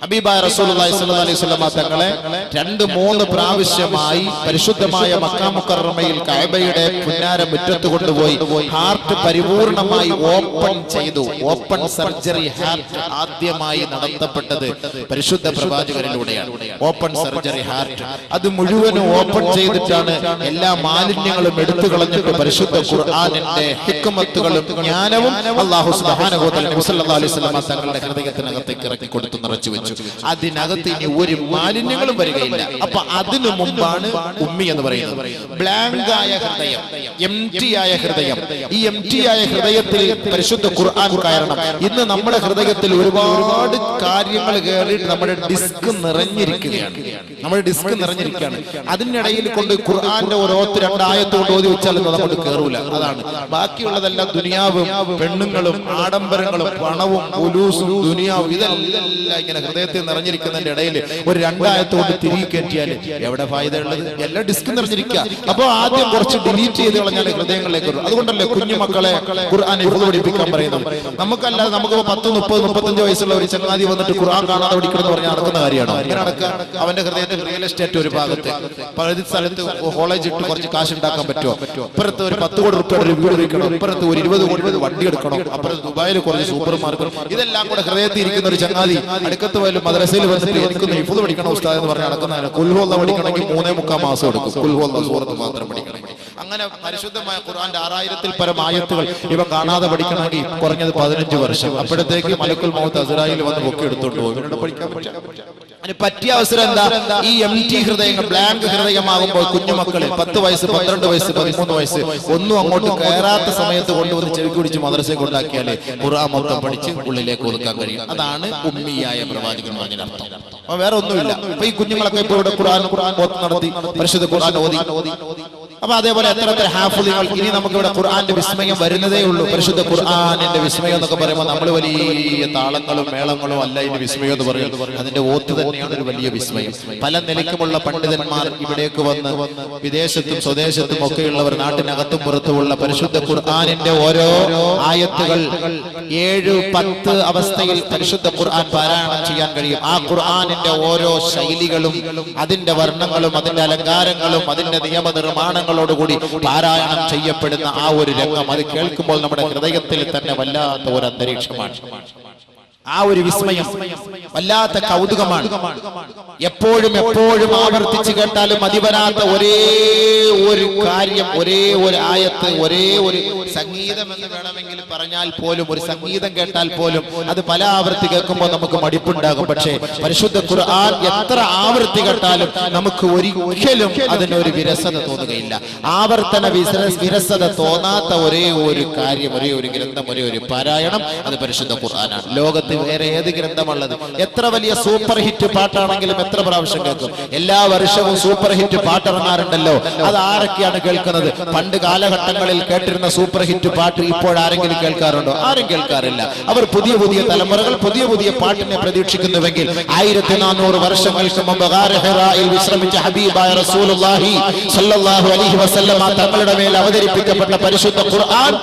ഹബീബായ റസൂലുള്ളാഹി സ്വല്ലല്ലാഹു അലൈഹി വസല്ലം തങ്ങളെ 2-3 പ്രാവശ്യമായി പരിശുദ്ധമായ മക്ക മുക്കറമയിൽ കഅബയുടെ പുന്നാര മുറ്റത്ത് കൊണ്ടുപോയി ഹാർട്ട് പരിപൂർണമായി ഓപ്പൺ ചെയ്തു. ഓപ്പൺ സർജറി ഹാർട്ട് ആദ്യമായി നടത്തപ്പെട്ടത് പരിശുദ്ധ പ്രവാചകരിലൂടെയാണ്. ഓപ്പൺ സർജറി ഹാർട്ട് അത് മുഴുവനും ഓപ്പൺ ചെയ്തിട്ടാണ് എല്ലാ മാലിന്യങ്ങളും എടുത്തു കളഞ്ഞിട്ട് പരിശുദ്ധ ഖുർആനിന്റെ ഹിക്മത്തുകളും ജ്ഞാനവും അല്ലാഹു സുബ്ഹാനഹു വ തആല നബി സല്ലല്ലാഹു അലൈഹി വസല്ലം തങ്ങളുടെ ഹൃദയത്തിനകത്തേക്ക് ഇറക്കി കൊടുത്തു, നിറച്ചു വെച്ചു. അതിനകത്ത് ഇനി ഒരു മാലിന്യങ്ങളും വരികയില്ല. അപ്പൊ അതിനു മുമ്പാണ് ഉമ്മി എന്ന് പറയുന്നത്. ബ്ലാങ്ക് ആയ ഹൃദയം, എംപ്റ്റി ആയ ഹൃദയം. ഈ എംപ്റ്റി ആയ ഹൃദയത്തിൽ പരിശുദ്ധ ഖുർആൻ കയറണം. ഇന്ന് നമ്മുടെ ഹൃദയത്തിൽ ഒരുപാട് കാര്യങ്ങൾ കയറിയിട്ട് നമ്മുടെ ഡിസ്ക് നിറഞ്ഞിരിക്കുകയാണ്. നമ്മുടെ ഡിസ്ക് നിറഞ്ഞിരിക്കുകയാണ്. അതിനിടയിൽ കൊണ്ട് ഖുർആന്റെ ഓരോത്ത് 2 ആയത്ത് കൊണ്ട് ഓതി വെച്ചാലൊന്നും നമ്മൾ കയറൂല. അതാണ് ബാക്കിയുള്ളതെല്ലാം ദുനിയാവും പെണ്ണുങ്ങളും ആഡംബരങ്ങളും പണവും പുലൂസും ദുനിയാവും ഇതെല്ലാം ഇങ്ങനെ ഹൃദയത്തിൽ നിറഞ്ഞിരിക്കുന്നതിന്റെ ഇടയിൽ ഒരു 2 ആയത്ത് കൊണ്ട് തിരികെ കയറ്റിയാൽ എവിടെ ഫായിദ ഉള്ളത്? എല്ലാം ഡിസ്ക് നിറഞ്ഞിരിക്കുക. അപ്പൊ ആദ്യം കുറച്ച് ഡിലീറ്റ് ചെയ്ത് കളഞ്ഞാൽ ഹൃദയങ്ങളിലേക്ക് വരും. അതുകൊണ്ടല്ലേ കുഞ്ഞു മക്കളെ ഖുർആൻ ഹിഫ്ള് പഠിപ്പിക്കാൻ പറയുന്നത്. നമുക്കല്ലാതെ നമുക്ക് 10, 30, 35 വയസ്സുള്ള ഒരു ചങ്ങാതി വന്നിട്ട് ഖുർആൻ കാണാതെ പഠിക്കണമെന്ന് പറഞ്ഞാൽ നടക്കുന്ന കാര്യമാണോ? അങ്ങനെ നടക്കുക? അവന്റെ ഹൃദയത്തിൽ റിയൽ എസ്റ്റേറ്റ് ഒരു ഭാഗത്ത്, പകുതി സ്ഥലത്ത് കോളേജ് ഇട്ട് കുറച്ച് കാശ് ഉണ്ടാക്കാൻ പറ്റുമോ? ഇപ്പുറത്ത് ഒരു 10 കോടി രൂപയുടെ ഒരു വീട് വെക്കണം, ഇപ്പുറത്ത് ഒരു 20 കോടി വണ്ടി എടുക്കണം, അപ്പുറത്ത് ദുബായിൽ കുറച്ച് സൂപ്പർ മാർക്കറ്റ്, ഇതെല്ലാം കൂടെ ഹൃദയത്തിൽ ഇരിക്കുന്ന ഒരു ചങ്ങാതി അടുക്കത്ത് പോയാലും മദ്രസയിൽ വന്നിട്ട് എനിക്കൊന്ന് ഹിഫ്ള് പഠിക്കണം ഉസ്താദ് എന്ന് പറഞ്ഞ് നടക്കുന്നതാണ്. കുൽഹുവല്ലാഹ് പഠിക്കണമെങ്കിൽ 3-3/4 മാസം എടുക്കും. കുൽഹുവല്ലാഹ് സൂറത്ത് മാത്രം പഠിക്കണമെങ്കിൽ. അങ്ങനെ പരിശുദ്ധമായ ഖുർആന്റെ 6000-ൽ പരം ആയത്തുകൾ ഇവ കാണാതെ പഠിക്കണമെങ്കിൽ കുറഞ്ഞത് 15 വർഷം. അപ്പോഴത്തേക്ക് മലക്കുൽ മൗത്ത് അസ്രായീൽ വന്ന് പൊക്കി എടുത്തോണ്ട് പോകും. ഇവരോട് പഠിക്കാൻ അതിന് പറ്റിയ അവസരം എന്താ? ഈ എംപ്റ്റി ഹൃദയങ്ങൾ, ബ്ലാങ്ക് ഹൃദയമാകുമ്പോൾ കുഞ്ഞുമക്കളെ 10 വയസ്സ്, 12 വയസ്സ്, 13 വയസ്സ് ഒന്നും അങ്ങോട്ട് കയറാത്ത സമയത്ത് കൊണ്ടുവന്ന് ചെവി കുടിച്ച് മദ്രസയിൽ കൊണ്ടാക്കിയാലേ ഖുർആൻ മൊത്തം പഠിച്ച് ഉള്ളിലേക്ക് ഒതുക്കാൻ കഴിയും. അതാണ് ഉമ്മിയായ പ്രവാചകൻ പറഞ്ഞതിന്റെ അർത്ഥം. അപ്പൊ വേറെ ഒന്നുമില്ല. അപ്പൊ ഈ കുഞ്ഞുങ്ങളൊക്കെ ഇപ്പൊ ഇവിടെ ഖുർആൻ നടത്തി പരിശുദ്ധ ഖുർആൻ ഓതി. അപ്പൊ അതേപോലെ എത്ര ഹാഫിളുകൾ. ഇനി നമുക്ക് ഇവിടെ ഖുർആന്റെ വിസ്മയം വരുന്നതേ ഉള്ളൂ. പരിശുദ്ധ ഖുർആനിന്റെ വിസ്മയം എന്നൊക്കെ പറയുമ്പോൾ നമ്മൾ വലിയ താളങ്ങളും മേളങ്ങളും അല്ല ഇതിന്റെ വിസ്മയം എന്ന് പറയുന്നത്. അതിന്റെ ഓത്ത് തന്നെയാണ് ഒരു വലിയ വിസ്മയം. പല നിലയ്ക്കുമുള്ള പണ്ഡിതന്മാർ ഇവിടേക്ക് വന്ന് വിദേശത്തും സ്വദേശത്തും ഒക്കെയുള്ളവർ നാട്ടിനകത്തും പുറത്തുമുള്ള പരിശുദ്ധ ഖുർആനിന്റെ ഓരോ ആയത്തുകൾ 7-10 അവസ്ഥയിൽ പരിശുദ്ധ ഖുർആൻ പാരായണം ചെയ്യാൻ കഴിയും. ആ ഖുർആനിന്റെ ഓരോ ശൈലികളും അതിന്റെ വർണ്ണങ്ങളും അതിന്റെ അലങ്കാരങ്ങളും അതിന്റെ നിയമനിർമ്മാണങ്ങളോടുകൂടി പാരായണം ചെയ്യപ്പെടുന്ന ആ ഒരു രംഗം അത് കേൾക്കുമ്പോൾ നമ്മുടെ ഹൃദയത്തിൽ തന്നെ വല്ലാത്ത ഒരു അന്തരീക്ഷമാണ്. ആ ഒരു വിസ്മയം, വല്ലാത്ത കൗതുകമാണ്. എപ്പോഴും ആവർത്തിച്ച് കേട്ടാലും മതിവരാത്ത ഒരേ ഒരു കാര്യം, ഒരേ ഒരു ആയത്ത്, ഒരേ ഒരു സംഗീതം എന്ന് വേണമെങ്കിൽ പറഞ്ഞാൽ പോലും, ഒരു സംഗീതം കേട്ടാൽ പോലും അത് പല ആവർത്തി കേൾക്കുമ്പോൾ നമുക്ക് മടിപ്പുണ്ടാകും. പക്ഷേ പരിശുദ്ധ ഖുർആൻ എത്ര ആവർത്തി കേട്ടാലും നമുക്ക് ഒരിക്കലും അതിനൊരു വിരസത തോന്നുകയില്ല. ആവർത്തന വിരസത തോന്നാത്ത ഒരേ ഒരു കാര്യം, ഒരേ ഒരു ഗ്രന്ഥം, ഒരേ ഒരു പാരായണം അത് പരിശുദ്ധ ഖുർആനാണ്. ലോകത്ത് വേറെ ഏത് ഗ്രന്ഥമുള്ളത്? എത്ര വലിയ സൂപ്പർ ഹിറ്റ് പാട്ടാണെങ്കിലും എത്ര പ്രാവശ്യം കേൾക്കും? എല്ലാ വർഷവും സൂപ്പർ ഹിറ്റ് പാട്ടിറങ്ങാറുണ്ടല്ലോ. അത് ആരൊക്കെയാണ് കേൾക്കുന്നത്? പണ്ട് കാലഘട്ടങ്ങളിൽ കേട്ടിരുന്ന സൂപ്പർ ഹിറ്റ് പാട്ട് ഇപ്പോൾ ആരെങ്കിലും കേൾക്കാറുണ്ടോ? ആരും കേൾക്കാറില്ല. അവർ പുതിയ തലമുറകൾ പുതിയ പാട്ടിനെ പ്രതീക്ഷിക്കുന്നുവെങ്കിൽ 1400 വർഷങ്ങൾക്ക് മുമ്പ് ഗാർ ഹിറായിൽ വിശ്രമിച്ച ഹബീബായ റസൂലുള്ളാഹി സ്വല്ലല്ലാഹു അലൈഹി വസല്ലം തങ്ങളുടെ മേൽ അവതരിപ്പിക്കപ്പെട്ട പരിശുദ്ധ ഖുർആൻ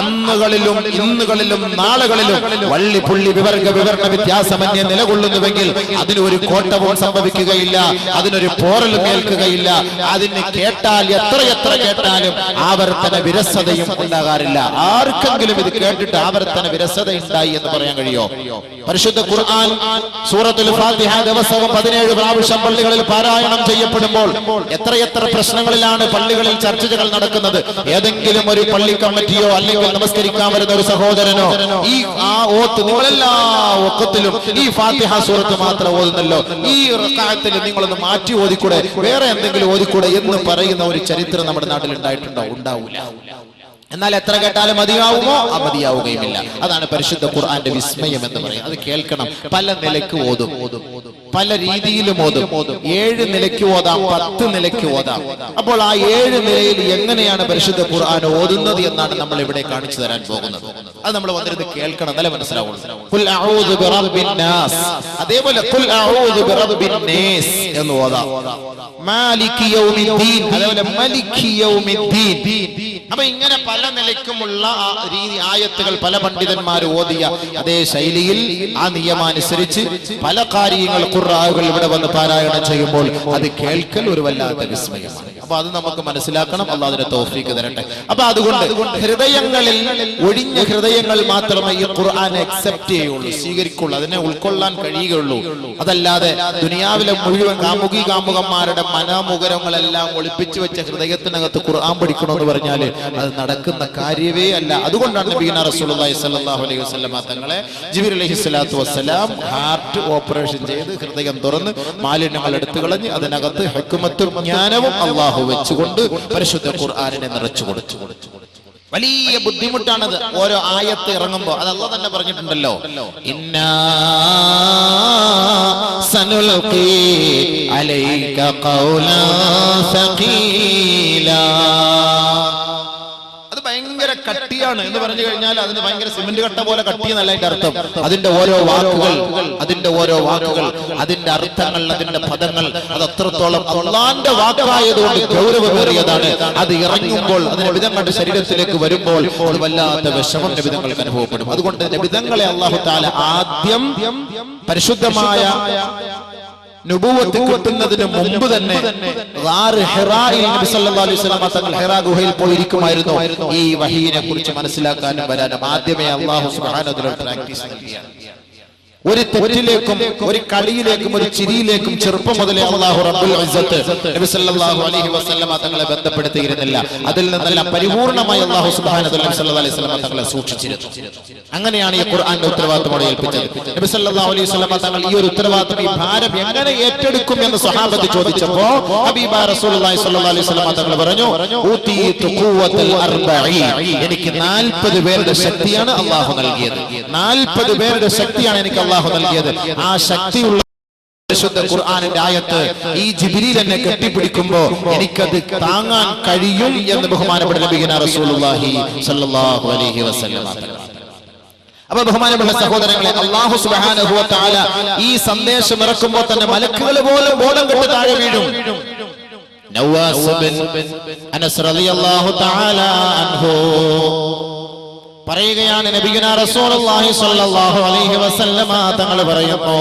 അന്നുകളിലും ഇന്നുകളിലും നാളുകളിലും വള്ളി പുള്ളി വിവരണ വ്യത്യാസമന്യേ നിലകൊള്ളുന്നുവെങ്കിൽ അതിനൊരു കോട്ടവും സംഭവിക്കുകയില്ല, അതിനൊരു പോറലും കേൾക്കുകയില്ല. അതിന് കേട്ടാൽ എത്ര കേട്ടാലും ആവർത്തന വിരസതയും ഉണ്ടാകാറില്ല. ആർക്കെങ്കിലും ഇത് കേട്ടിട്ട് ആവർത്തന വിരസത ഉണ്ടായി എന്ന് പറയാൻ കഴിയോ? പരിശുദ്ധ ഖുർആൻ സൂറത്തുൽ ഫാത്തിഹ ദിവസവും 17 പ്രാവശ്യം പള്ളികളിൽ പാരായണം ചെയ്യപ്പെടുമ്പോൾ എത്ര പ്രശ്നങ്ങളിലാണ് പള്ളികളിൽ ചർച്ചകൾ നടക്കുന്നത്. ഏതെങ്കിലും ഒരു പള്ളി കമ്മിറ്റിയോ അല്ലെങ്കിൽ നമസ്കരിക്കാൻ വരുന്ന ഒരു സഹോദരനോ ഈ ഓത്ത് നിങ്ങളെല്ലാ ഒക്കത്തിലും ഈ ഫാത്തിഹ സൂറത്ത് മാത്രം ഓതുന്നല്ലോ, ഈ റക്അത്തിൽ നിങ്ങളൊന്ന് മാറ്റി ഓതിക്കൂടെ, വേറെ എന്തെങ്കിലും ഓതിക്കൂടെ എന്ന് പറയുന്ന ഒരു ചരിത്രം നമ്മുടെ നാട്ടിൽ ഉണ്ടായിട്ടുണ്ടോ? ഉണ്ടാവൂല. എന്നാൽ എത്ര കേട്ടാലും മതിയാവുമോ? മതിയാവുകയുമില്ല. അതാണ് പരിശുദ്ധ ഖുർആന്റെ വിസ്മയം എന്ന് പറയുന്നത്. അത് കേൾക്കണം. പല നിലയ്ക്ക് ഓതും. പല രീതിയിലും ഓതും. 7 നിലയ്ക്ക് ഓതാം, 10 നിലയ്ക്ക് ഓതാം. അപ്പോൾ ആ 7 നിലയിൽ എങ്ങനെയാണ് പരിശുദ്ധ ഖുർആൻ ഓതുന്നത് എന്നാണ് നമ്മൾ ഇവിടെ കാണിച്ചു തരാൻ പോകുന്നത്. അത് നമ്മൾ വന്നിരുന്ന് കേൾക്കണം, നല്ല മനസ്സിലാവുള്ളൂ. ഖുൽ അഊദു ബിറബ്ബിൻ നാസ്, അതേപോലെ ഖുൽ അഊദു ബിറബ്ബിൻ നാസ് എന്ന് ഓതാം. മാലികി യൗമിദ്ദീൻ, അതേപോലെ മലികി യൗമിദ്ദീൻ. അപ്പൊ ഇങ്ങനെ പല നിലയ്ക്കുമുള്ള രീതി ആയത്തുകൾ പല പണ്ഡിതന്മാർ ഓതിയ അതേ ശൈലിയിൽ ആ നിയമമനുസരിച്ച് പല കാര്യങ്ങൾ ഖുർആനുകൾ ഇവിടെ വന്ന് പാരായണം ചെയ്യുമ്പോൾ അത് കേൾക്കൽ ഒരു വല്ലാത്ത വിസ്മയമാണ്. അപ്പൊ അത് നമുക്ക് മനസ്സിലാക്കണം. അല്ലാഹു അതിനെ തൗഫീഖ് തരട്ടെ. അപ്പൊ അതുകൊണ്ട് ഹൃദയങ്ങളിൽ, ഒഴിഞ്ഞ ഹൃദയങ്ങൾ മാത്രമേ ഈ ഖുർആൻ അക്സെപ്റ്റ് ചെയ്യുള്ളൂ, സ്വീകരിക്കുള്ളൂ, അതിനെ ഉൾക്കൊള്ളാൻ കഴിയുകയുള്ളൂ. അതല്ലാതെ ദുനിയാവിലെ മുഴുവൻ കാമുകന്മാരുടെ മനോമുഖരങ്ങളെല്ലാം ഒളിപ്പിച്ചു വെച്ച ഹൃദയത്തിനകത്ത് ഖുർആൻ പഠിക്കണമെന്ന് പറഞ്ഞാൽ അത് നടക്കുന്ന കാര്യമേ അല്ല. അതുകൊണ്ടാണ് നബിയുനാ റസൂലുള്ളാഹി സ്വല്ലല്ലാഹു അലൈഹി വസല്ലം തങ്ങളെ ജിബ്രീൽ അലൈഹിസ്സലാത്തു വസ്സലാം ഹാർട്ട് ഓപ്പറേഷൻ ചെയ്ത് ഹൃദയം തുറന്ന് മാലിന്യങ്ങൾ എടുത്തു കളഞ്ഞ് അതിനകത്ത് ഹിക്മത്തും ജ്ഞാനവും അല്ലാഹു വെച്ചുകൊണ്ട് പരിശുദ്ധ ഖുർആനിനെ നിറച്ചു കൊടുത്തു. വലിയ ബുദ്ധിമുട്ടാണത്. ഓരോ ആയത്ത് ഇറങ്ങുമ്പോൾ അത് അല്ലാഹു തന്നെ പറഞ്ഞിട്ടുണ്ടല്ലോ, ഇന്നാ സനുൽഖി അലൈക ഖൗലൻ സഖീലാ. ഭയങ്കര കട്ടിയാണ് എന്ന് പറഞ്ഞു കഴിഞ്ഞാൽ അതിന് ഭയങ്കര സിമന്റ് കട്ട പോലെ കട്ടി എന്നല്ല അതിന്റെ അർത്ഥം. അതിന്റെ ഓരോ വാക്കുകൾ, അതിന്റെ അർത്ഥങ്ങൾ, അതിന്റെ പദങ്ങൾ അത് അത്രത്തോളം അല്ലാഹുവിന്റെ വാക്കായതുകൊണ്ട് ഗൗരവമേറിയതാണ്. അത് ഇറങ്ങുമ്പോൾ അതിന്റെ വിധങ്ങളുടെ ശരീരത്തിലേക്ക് വരുമ്പോൾ അത് വല്ലാത്ത വിഷമം നബിതങ്ങൾക്ക് അനുഭവപ്പെടും. അതുകൊണ്ട് നബിതങ്ങളെ അല്ലാഹു തആല ആദ്യം പരിശുദ്ധമായ നുബുവത്ത് കിട്ടുന്നതിന് മുമ്പ് തന്നെ ഹിറായിൽ നബി സല്ലല്ലാഹു അലൈഹി വസല്ലം തങ്ങൾ ഹിറാ ഗുഹയിൽ പോയിരിക്കുമായിരുന്നു. ഈ വഹീനെ കുറിച്ച് മനസ്സിലാക്കാനും വരാനും ആദ്യമേ അല്ലാഹു സുബ്ഹാനഹു വ തആല പ്രാക്ടീസ് നൽകിയാണ്. ഒരു തെറ്റിലേക്കും ഒരു കളിയിലേക്കും ഒരു ചിരിയിലേക്കും ചെറുപ്പം മുതലേ അല്ലാഹു റബ്ബുൽ ഇസ്സത്ത് നബി സല്ലല്ലാഹു അലൈഹി വസല്ലം തങ്ങളെ ബന്ധപ്പെടുത്തിയിരുന്നില്ല. അതിൽ നിന്നെല്ലാം പരിപൂർണമായി അല്ലാഹു സുബ്ഹാനഹു വ തആല നബി സല്ലല്ലാഹു അലൈഹി വസല്ലം തങ്ങളെ സൂക്ഷിച്ചിരുന്നു. അങ്ങനെയാണ് ഈ ഖുർആന്റെ ഉത്തരവാദിത്തം ഏൽപ്പിച്ചത്. നബി സല്ലല്ലാഹു അലൈഹി വസല്ലം തങ്ങൾ ഈ ഒരു ഉത്തരവാദിത്തം, ഈ ഭാരം എങ്ങനെ ഏറ്റെടുക്കും എന്ന് സ്വഹാബത്ത് ചോദിച്ചപ്പോൾ ഹബീബായ റസൂലുള്ളാഹി സ്വല്ലല്ലാഹു അലൈഹി വസല്ലം തങ്ങൾ പറഞ്ഞു, ഊതീതു ഖുവ്വത്തുൽ 40, എനിക്ക് 40 പേരുടെ ശക്തിയാണ് അല്ലാഹു നൽകിയത്. 40 പേരുടെ ശക്തിയാണ് എനിക്ക് അല്ലാഹു നൽകിയത്. ആ ശക്തിയുള്ള പരിശുദ്ധ ഖുർആനിന്റെ ആയത്ത് ഈ ജിബ്രീൽ എന്നെ കെട്ടിപ്പിടിക്കുമ്പോ എനിക്കത് താങ്ങാൻ കഴിയും എന്ന് ബഹുമാനപ്പെട്ട നബിയുനാ റസൂലുള്ളാഹി സ്വല്ലല്ലാഹു അലൈഹി വസല്ലം. അപ്പൊ ബഹുമാനപ്പെട്ട സഹോദരങ്ങളെ, അല്ലാഹു സുബ്ഹാനഹു വ തആല ഈ സന്ദേശം ഇറക്കുമ്പോൾ തന്നെ മലക്കുകൾ പോലും ബോധം കെട്ട് താഴെ വീഴും. നവാസ് ബിൻ അനസ് റളിയല്ലാഹു തആല അൻഹു പറയുകയാണ്, നബിയുനാ റസൂലുള്ളാഹി സ്വല്ലല്ലാഹു അലൈഹി വസല്ലമ തങ്ങൾ പറയുന്നു,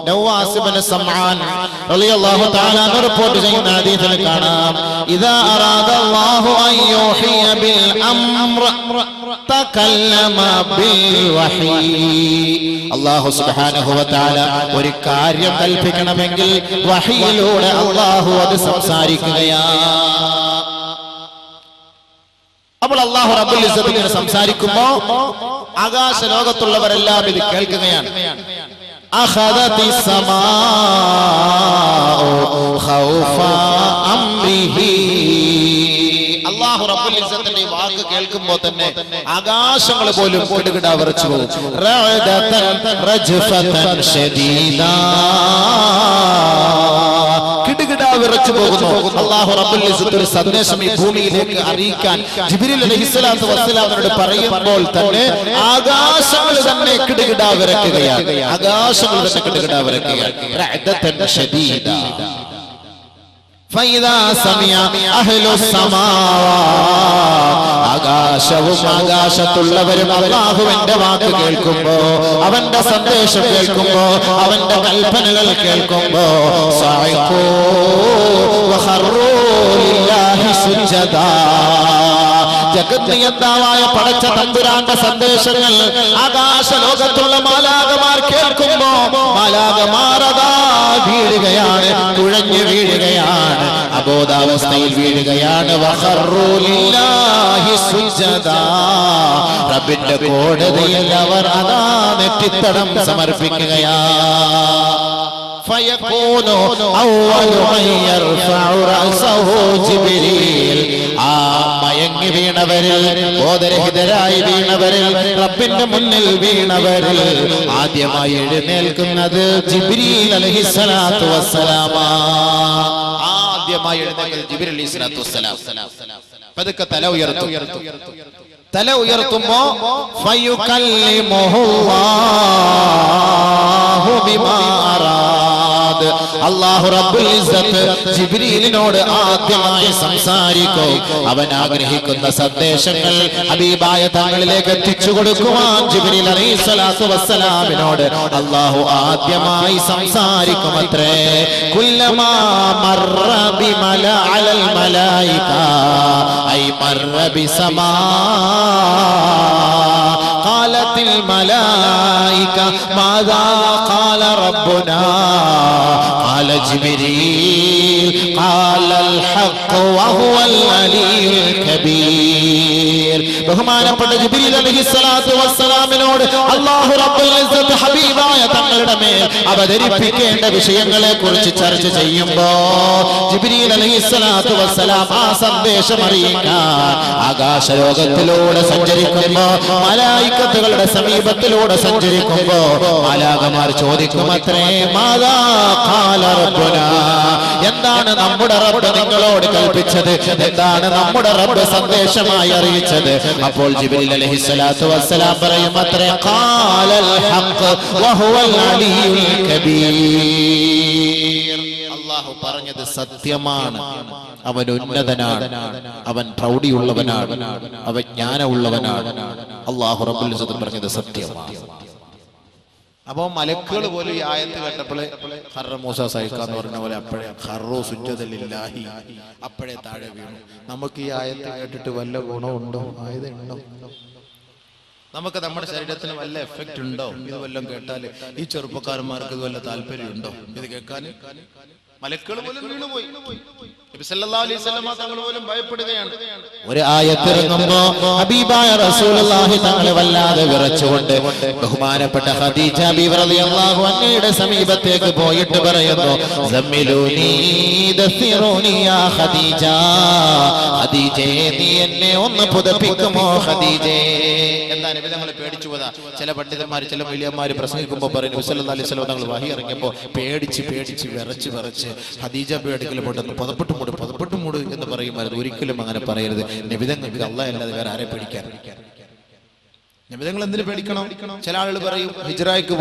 നവാസ് ഇബ്നു സമആൻ റളിയല്ലാഹു തആല റിപ്പോർട്ട് ചെയ്യുന്ന ഹദീസിൽ കാണാം, ഇദാ അറാദല്ലാഹു അൻ യൂഹിയ ബിൽ അംർ തകല്ലമ ബിൽ വഹീ. അല്ലാഹു സുബ്ഹാനഹു വ തആല ഒരു കാര്യം കൽപ്പിക്കണമെങ്കിൽ വഹീയിലൂടെ അല്ലാഹു അത് സംസാരിക്കുകയാണ്. അപ്പോൾ അല്ലാഹു റബ്ബുൽ ഇസ്സത്ത് സംസാരിക്കുമ്പോ ആകാശ ലോകത്തുള്ളവരെല്ലാം ഇത് കേൾക്കുകയാണ്. അഖദതിസ് സമാഉ ഖൗഫ അംരിഹി. അല്ലാഹു റബ്ബുൽ ഇസ്സത്തിന്റെ വാക്ക് കേൾക്കുമ്പോൾ തന്നെ ആകാശങ്ങൾ പോലും കിടുകിട വിറച്ചു പോകും. റഅദതൻ റജ്ഫതൻ ശദീദാ, കിടുകിട വിറച്ചു പോകുന്നു. അല്ലാഹു റബ്ബുൽ ഇസ്സത്ത് ഒരു സന്ദേശം ഈ ഭൂമിയിലേക്ക് അറിയിക്കാൻ ജിബ്രീൽ അലൈഹിസ്സലാത്തു വസ്സലാമിനോട് പറയുമ്പോൾ തന്നെ ആകാശങ്ങൾ തന്നെ കിടുകിട വിറക്കുകയാണ്. ആകാശങ്ങൾ തന്നെ കിടുകിട വിറക്കുകയാണ്. റഅദതൻ ശദീദ. ഫൈദാ സമിഅ അഹ്ലുസ് സമാവാത്, ആകാശവും ആകാശത്തുള്ളവരും അല്ലാഹുവിന്റെ വാക്ക് കേൾക്കുമ്പോ, അവന്റെ സന്ദേശം കേൾക്കുമ്പോ, അവന്റെ കൽപ്പനകൾ കേൾക്കുമ്പോ സഅഖൂ വഖറൂ ലില്ലാഹി സുജ്ജദാ. ജഗന്നിയന്താവായ പടച്ച തമ്പുരാന്റെ സന്ദേശങ്ങൾ ആകാശ ലോകത്തുള്ള മാലാഖമാർ കേൾക്കുമ്പോ മാലാഖമാർ അതാ വീഴുകയാണ്, കുഴഞ്ഞു വീഴുകയാണ്, അബോധാവസ്ഥയിൽ വീഴുകയാണ്. വഖറൂ ലില്ലാഹി സുജ്ജദാ, റബ്ബിന്റെ കോടതിയിൽ അവർ അതാ നെറ്റിത്തടം സമർപ്പിക്കുകയാണ്. فيكون أول من يرفع رأسه جبريل മയങ്ങി വീണവരിൽ ബോധരഹിതരായി വീണവരിൽ റബ്ബിന്റെ മുന്നിൽ വീണവരിൽ ആദ്യമായി എഴുന്നേൽക്കുന്നത് ജിബ്രീൽ അലൈഹിസ്സലാത്തു വസ്സലാം. ആദ്യമായി എഴുന്നേൽക്കുന്നത് ജിബ്രീൽ അലൈഹിസ്സലാത്തു വസ്സലാം. പതുക്കെ തല ഉയർത്തുമ്പോ ഫയുകല്ലിമുഹുല്ലാഹു ബിമാ അറാദ്. അല്ലാഹു റബ്ബുൽ ഇസ്സത്ത് ജിബ്രീലിനോട് ആദ്യമായി സംസാരിക്കും. അവൻ ആഗ്രഹിക്കുന്ന സന്ദേശങ്ങൾ ഹബീബായ തങ്ങളിലേക്ക് എത്തിച്ചു കൊടുക്കുവാൻ ജിബ്രീൽ അലൈഹിസ്സലാത്തു വസ്സലാമിനോട് അല്ലാഹു ആദ്യമായി സംസാരിക്കുമത്രേ. കുല്ലമാ മർറ ബിമല അലൽ മലായിക ഐ മർറ ബിസമാ قالت الملائكة ماذا قال ربنا قال جبريل قال الحق وهو العلي الكبير. ബഹുമാനപ്പെട്ട ജിബ്രീൽ അലൈഹിസ്സലാത്തു വസ്സലാമിനോട് അല്ലാഹു റബ്ബുൽ ഇസ്സത്ത് ഹബീബായ തങ്ങളുടെ മേൽ അവതരിപ്പിക്കേണ്ട വിഷയങ്ങളെ കുറിച്ച് ചർച്ച ചെയ്യുമ്പോൾ ജിബ്രീൽ അലൈഹിസ്സലാത്തു വസ്സലാം ആ സന്ദേശം അറിയിക്കാൻ ആകാശലോകത്തിലൂടെ സഞ്ചരിക്കുമ്പോൾ മലായികത്തുകളുടെ സമീപത്തിലൂടെ സഞ്ചരിക്കുമ്പോൾ മാലാഖമാർ ചോദിക്കുമത്രേ മാദാ ഖാല റബ്ബുനാ, എന്താണ് നമ്മുടെ റബ്ബ് നിങ്ങളോട് കൽപ്പിച്ചത്, എന്താണ് നമ്മുടെ റബ്ബ് സന്ദേശമായി അറിയിച്ചത്? അപ്പോൾ ജിബ്രീൽ അലൈഹിസ്സലാത്തു വസ്സലാം പറയുമത്രേ ഖാലൽ ഹഖ് വഹുവൽ അലിയുൽ കബീർ. അല്ലാഹു പറഞ്ഞത് സത്യമാണ്, അവൻ ഉന്നതനാണ്, അവൻ പ്രൗഢിയുള്ളവനാണ്, അവൻ ജ്ഞാനമുള്ളവനാണ്. അല്ലാഹു റബ്ബുൽ ഇസ്സത്ത് പറഞ്ഞത് സത്യമാണ്. അപ്പൊ മലക്കുകൾ പോലും ഈ ആയത്ത് കേട്ടപ്പോൾ ഖർറ മൂസ സൈഖ എന്ന് പറഞ്ഞ പോലെ അപ്പോഴേ ഖർറു സുജ്ജദ ലില്ലാഹി അപ്പോഴേ താഴെ വീണു. നമുക്ക് ഈ ആയത്ത് കേട്ടിട്ട് വല്ല ഗുണമുണ്ടോ? ആയതുണ്ടോ? നമുക്ക് നമ്മുടെ ശരീരത്തിന് വല്ല എഫക്റ്റ് ഉണ്ടോ? ഇത് വല്ലതും കേട്ടാൽ ഈ ചെറുപ്പക്കാരന്മാർക്ക് ഇത് വല്ല താല്പര്യമുണ്ടോ ഇത് കേൾക്കാൻ? മലക്കുകൾ പോലും വീണുപോയി. നബി സല്ലല്ലാഹു അലൈഹി വസല്ലം തങ്ങൾ പോലും ഭയപ്പെടുകയാണ്. ഒരു ആയത്ത് ഇറങ്ങുമ്പോ ഹബീബായ റസൂലുള്ളാഹി തങ്ങൾ വല്ലാതെ വിറച്ചുകൊണ്ട് ബഹുമാനപ്പെട്ട ഖദീജ ബീവി റളിയല്ലാഹു അൻഹയുടെ സമീപത്തേക്ക് പോയിട്ട് പറയുന്നു സമ്മിലൂനി ദസിറൂനി യാ ഖദീജ, ഖദീജേ നീ എന്നെ ഒന്ന് പുതപ്പിക്കുമോ ഖദീജേ? എന്താ നബി തങ്ങൾ പേടിച്ചു പോയതാ? ചില പണ്ഡിതന്മാർ ചില വലിയമാർ പ്രസംഗിക്കുമ്പോൾ പറയും നബി സല്ലല്ലാഹു അലൈഹി വസല്ലം തങ്ങൾ വഹി ഇറങ്ങിയപ്പോ പേടിച്ച് വിറച്ച് ഖദീജ ബിയുടെ പെട്ടെന്ന് പതപ്പെട്ടു മൂട് എന്ന് പറയുമായിരുന്നു. ഒരിക്കലും അങ്ങനെ പറയരുത്. നബിതങ്ങൾക്ക് അല്ലാഹ് അല്ലാതെ വേറെ ആരെ പേടിക്കാൻ? നബിതങ്ങൾ എന്തിനു പേടിക്കണം? ചില ആളുകൾ പറയും ഹിജ്റയ്ക്ക്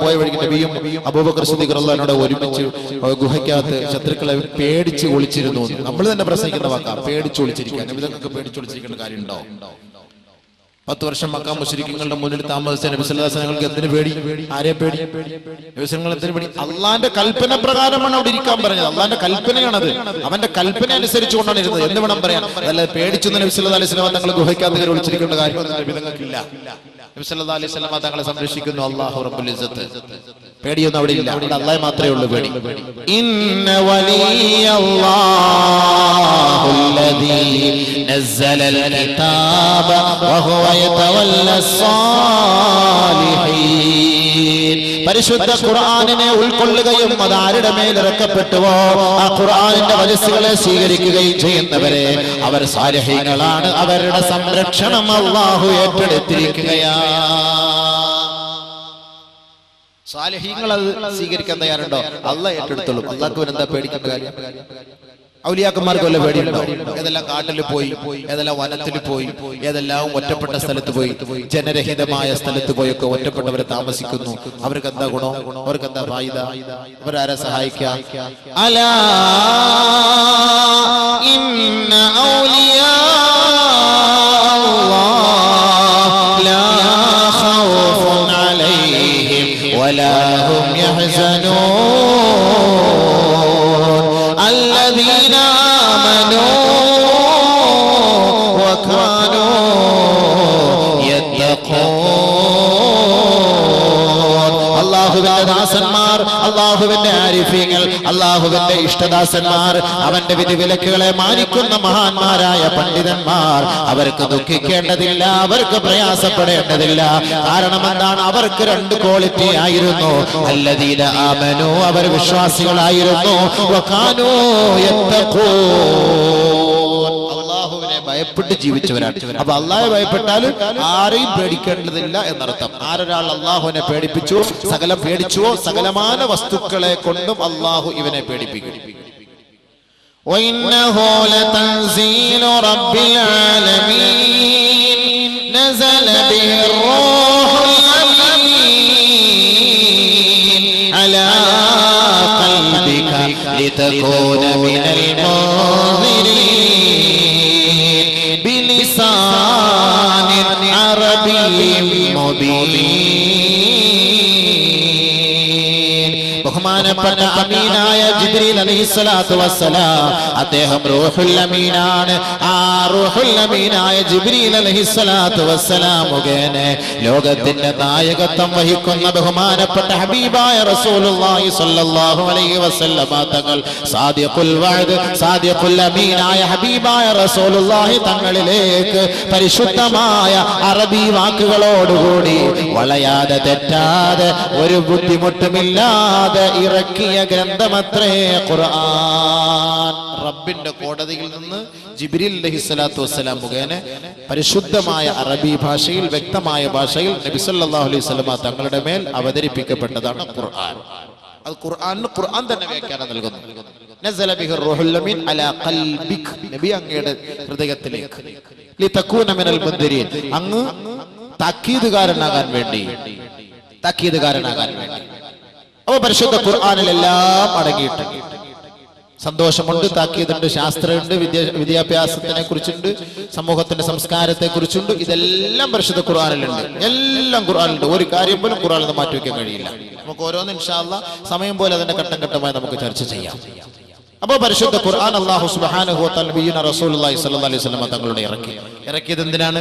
പോയ വഴിക്ക് നബിയും അബൂബക്കർ സിദ്ദീഖ് റളിയല്ലാഹു അൻഹു ഒരുമിച്ച് ഗുഹയ്ക്കകത്ത് ശത്രുക്കളെ പേടിച്ച് ഒളിച്ചിരുന്നു. നമ്മൾ തന്നെ പ്രസംഗിക്കുന്ന വാക്കാ പേടിച്ച് ഒളിച്ചിരിക്കാൻ. നബിതങ്ങൾക്ക് പേടിച്ച് ഒളിച്ചിരിക്കേണ്ട കാര്യം ഉണ്ടോ? 10 വർഷം മക്ക മുശ്രിക്കുകളുടെ മുന്നിൽ താമസിച്ച നബി സല്ലല്ലാഹു അലൈഹി വസല്ലം എന്തിനു പേടി? ആരെ പേടി? നബി സല്ലല്ലാഹു എന്തിനു പേടി? അള്ളാന്റെ കൽപ്പന പ്രകാരമാണ് അവിടെ ഇരിക്കാൻ പറഞ്ഞത്. അള്ളാന്റെ കൽപ്പനയാണത്. അവന്റെ കൽപ്പന അനുസരിച്ചുകൊണ്ടാണ് ഇരുന്നത് എന്ന് വേണം പറയാൻ. അതല്ല പേടിച്ചു നബി സല്ലല്ലാഹു അലൈഹി വസല്ലം തങ്ങൾ ഗുഹയ്ക്കകത്ത് കയറി ഒളിച്ചിരിക്കേണ്ട കാര്യം നബിതങ്ങൾക്കില്ല. നബി സല്ലല്ലാഹു അലൈഹി വസല്ലം തങ്ങളെ സംരക്ഷിക്കുന്നു അല്ലാഹു റബ്ബുൽ ഇസ്സത്ത്. പേടിയൊന്നും അവിടെ ഇല്ല. അവിടെ അല്ലാഹ് മാത്രമേ ഉള്ളൂ പേടി. ഇന്ന വലിയല്ലാഹുല്ലദീ നസ്സലൽ കിതാബ വഹുവ യതവല്ലസ് സാലിഹീൻ. പരിശുദ്ധ ഖുർആനിനെ ഉൾക്കൊള്ളുകയും അത് ആരുടെ മേൽ ഇറക്കപ്പെട്ടുവോ ആ ഖുർആനിന്റെ വചസ്സുകളെ സ്വീകരിക്കുകയും ചെയ്യുന്നവരെ അവർ സാലിഹീങ്ങളാണ്. അവരുടെ സംരക്ഷണം അല്ലാഹു ഏറ്റെടുത്തിരിക്കുകയാണ്. സാലിഹീങ്ങൾ അത് സ്വീകരിക്കാൻ തയ്യാറുണ്ടോ? അല്ലാഹ് ഏറ്റെടുത്തോളും. അല്ലാഹ്ക്ക് എന്താ പേടിക്കേണ്ട കാര്യം? ഔലിയാക്കന്മാർക്ക് വല്ല പേടിയുണ്ടോ? ഏതെല്ലാം കാട്ടിൽ പോയി, ഏതെല്ലാം വനത്തിൽ പോയി, ഏതെല്ലാം ഒറ്റപ്പെട്ട സ്ഥലത്ത് പോയി, ജനരഹിതമായ സ്ഥലത്ത് പോയൊക്കെ ഒറ്റപ്പെട്ടവരെ താമസിക്കുന്നു. അവർക്ക് എന്താ ഗുണം? അവർക്ക് എന്താ ഫായിദ? അവരാരെ സഹായിക്കാം? അലാ ഇന്ന ഔലിയാ ലാ ഖൗഫുൻ അലൈഹിം വലാ ഹും യഹ്സനൂൻ الذين آمنوا وكانوا يتقون. അല്ലാഹുവിന്റെ ദാസന്മാർ മഹാന്മാർ, അള്ളാഹുവിന്റെ ആരിഫീങ്ങൾ, അള്ളാഹുവിന്റെ ഇഷ്ടദാസന്മാർ, അവന്റെ വിധിവിലക്കുകളെ മാനിക്കുന്ന മഹാന്മാരായ പണ്ഡിതന്മാർ, അവർക്ക് ദുഃഖിക്കേണ്ടതില്ല, അവർക്ക് പ്രയാസപ്പെടേണ്ടതില്ല. കാരണം എന്താണ്? അവർക്ക് രണ്ട് ക്വാളിറ്റി ആയിരുന്നു. അല്ലദീന ആമനൂ, അവർ വിശ്വാസികളായിരുന്നു. വകാനൂ യത്തഖൂൻ, അള്ളാഹുവിനെ ഭയപ്പെട്ട് ജീവിച്ചവരാണ്. അപ്പൊ അള്ളാഹെ ഭയപ്പെട്ടാൽ ആരെയും പേടിക്കേണ്ടതില്ല എന്നർത്ഥം. ആരൊരാൾ അള്ളാഹുവിനെ പേടിപ്പിച്ചു, സകലം പേടിച്ചുവോ, സകലമാന വസ്തുക്കളെ കൊണ്ടും അള്ളാഹു ഇവനെ പേടിപ്പിക്കും. وإنه لتنزيل رب العالمين نزل به الروح الأمين على قلبك لتكون من المنذرين بلسان عربي مبين. ബഹുമാനപ്പെട്ട അമീനായ ജിബ്രീൽ അലൈഹിസ്സലാത്തു വസ്സലാം, അദ്ദേഹം റൂഹുൽ അമീനാണ്. ആ റൂഹുൽ അമീനായ ജിബ്രീൽ അലൈഹിസ്സലാത്തു വസ്സലാം മുഖേന ലോകത്തിന്റെ നായകത്വം വഹിക്കുന്ന ബഹുമാനപ്പെട്ട ഹബീബായ റസൂലുള്ളാഹി സ്വല്ലല്ലാഹു അലൈഹി വസല്ലം തങ്ങൾ സാദിഖുൽ വഅദ്, സാദിഖുൽ അമീനായ ഹബീബായ റസൂലുള്ളാഹി തങ്ങളിലേക്ക് പരിശുദ്ധമായ അറബി വാക്കുകളോടുകൂടി വളയാതെ തെറ്റാതെ ഒരു ബുദ്ധിമുട്ടുമില്ലാതെ ഇറക്കിയ ഗ്രന്ഥമത്രേ ഖുർആൻ. റബ്ബിന്റെ കോടതിയിൽ നിന്ന് ജിബ്രീൽ അലൈഹിസ്സലാത്തു വസ്സലാം മുഖേന പരിശുദ്ധമായ അറബി ഭാഷയിൽ, വ്യക്തമായ ഭാഷയിൽ നബി സല്ലല്ലാഹു അലൈഹി വസല്ലം തങ്ങളുടെ മേൽ അവതരിപ്പിക്കപ്പെട്ടതാണ് ഖുർആൻ. അത് ഖുർആൻ തന്നെ വ്യാഖ്യാനം നൽകുന്നു. നസല ബിഹിർ റൂഹുൽ അമീൻ അലാ ഖൽബിക്, നബി അങ്ങയുടെ ഹൃദയത്തിലേക്ക്, ലിതകൂന മിനൽ മുൻദിരീൻ, അങ്ങ് താക്കീതുകാരനാകാൻ വേണ്ടി. അപ്പോൾ പരിശുദ്ധ ഖുർആനിൽ എല്ലാം അടങ്ങിയിട്ടുണ്ട്. സന്തോഷമുണ്ട്, താക്കീതുണ്ട്, ശാസ്ത്രമുണ്ട്, വിദ്യാഭ്യാസത്തിനെ കുറിച്ചുണ്ട്, സമൂഹത്തിന്റെ സംസ്കാരത്തെ കുറിച്ചുണ്ട്. ഇതെല്ലാം പരിശുദ്ധ ഖുർആനിലുണ്ട്. എല്ലാം ഖുർആനിലുണ്ട്. ഒരു കാര്യം പോലും ഖുർആനിൽ നിന്ന് മാറ്റി വയ്ക്കാൻ കഴിയില്ല. നമുക്ക് ഓരോന്ന് ഇൻഷാ അല്ലാഹ് സമയം പോലെ അതിന്റെ ഘട്ടം ഘട്ടമായി നമുക്ക് ചർച്ച ചെയ്യാം. അപ്പോൾ പരിശുദ്ധ ഖുർആൻ അല്ലാഹു സുബ്ഹാനഹു വ തആല നബിയുനാ റസൂലുള്ളാഹി സ്വല്ലല്ലാഹു അലൈഹി വസല്ലം തങ്ങളുടെ ഇറക്കിയത് എന്തിനാണ്?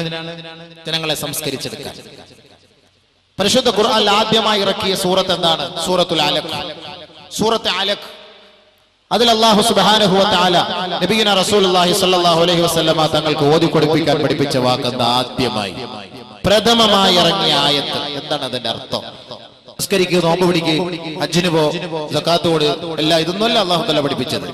ജനങ്ങളെ സംസ്കരിച്ചെടുക്കാൻ. പരിശുദ്ധ ഖുർആനിൽ ആദ്യമായി ഇറക്കിയ സൂറത്ത് എന്താണ്? സൂറത്തുൽ അലഖ്. സൂറത്ത് അലഖ്, അതിൽ അല്ലാഹു സുബ്ഹാനഹു വ തആല നബിയുനാ റസൂലുള്ളാഹി സ്വല്ലല്ലാഹു അലൈഹി വസല്ലം തങ്ങൾക്ക് ഓതി കൊടുപ്പിക്കാൻ പഠിപ്പിച്ച വാക്കെന്താ? ആദ്യമായി പ്രഥമമായി ഇറങ്ങിയ ആയത്ത്. എന്താണ് അതിന്റെ അർത്ഥം? നിസ്കരിക്കുക, നോമ്പ് പിടിക്കുക, ഹജ്ജിന് പോ, സക്കാത്ത് കൊട്, എല്ലാം ഇതൊന്നുമല്ല അല്ലാഹു തആല പഠിപ്പിച്ചത്.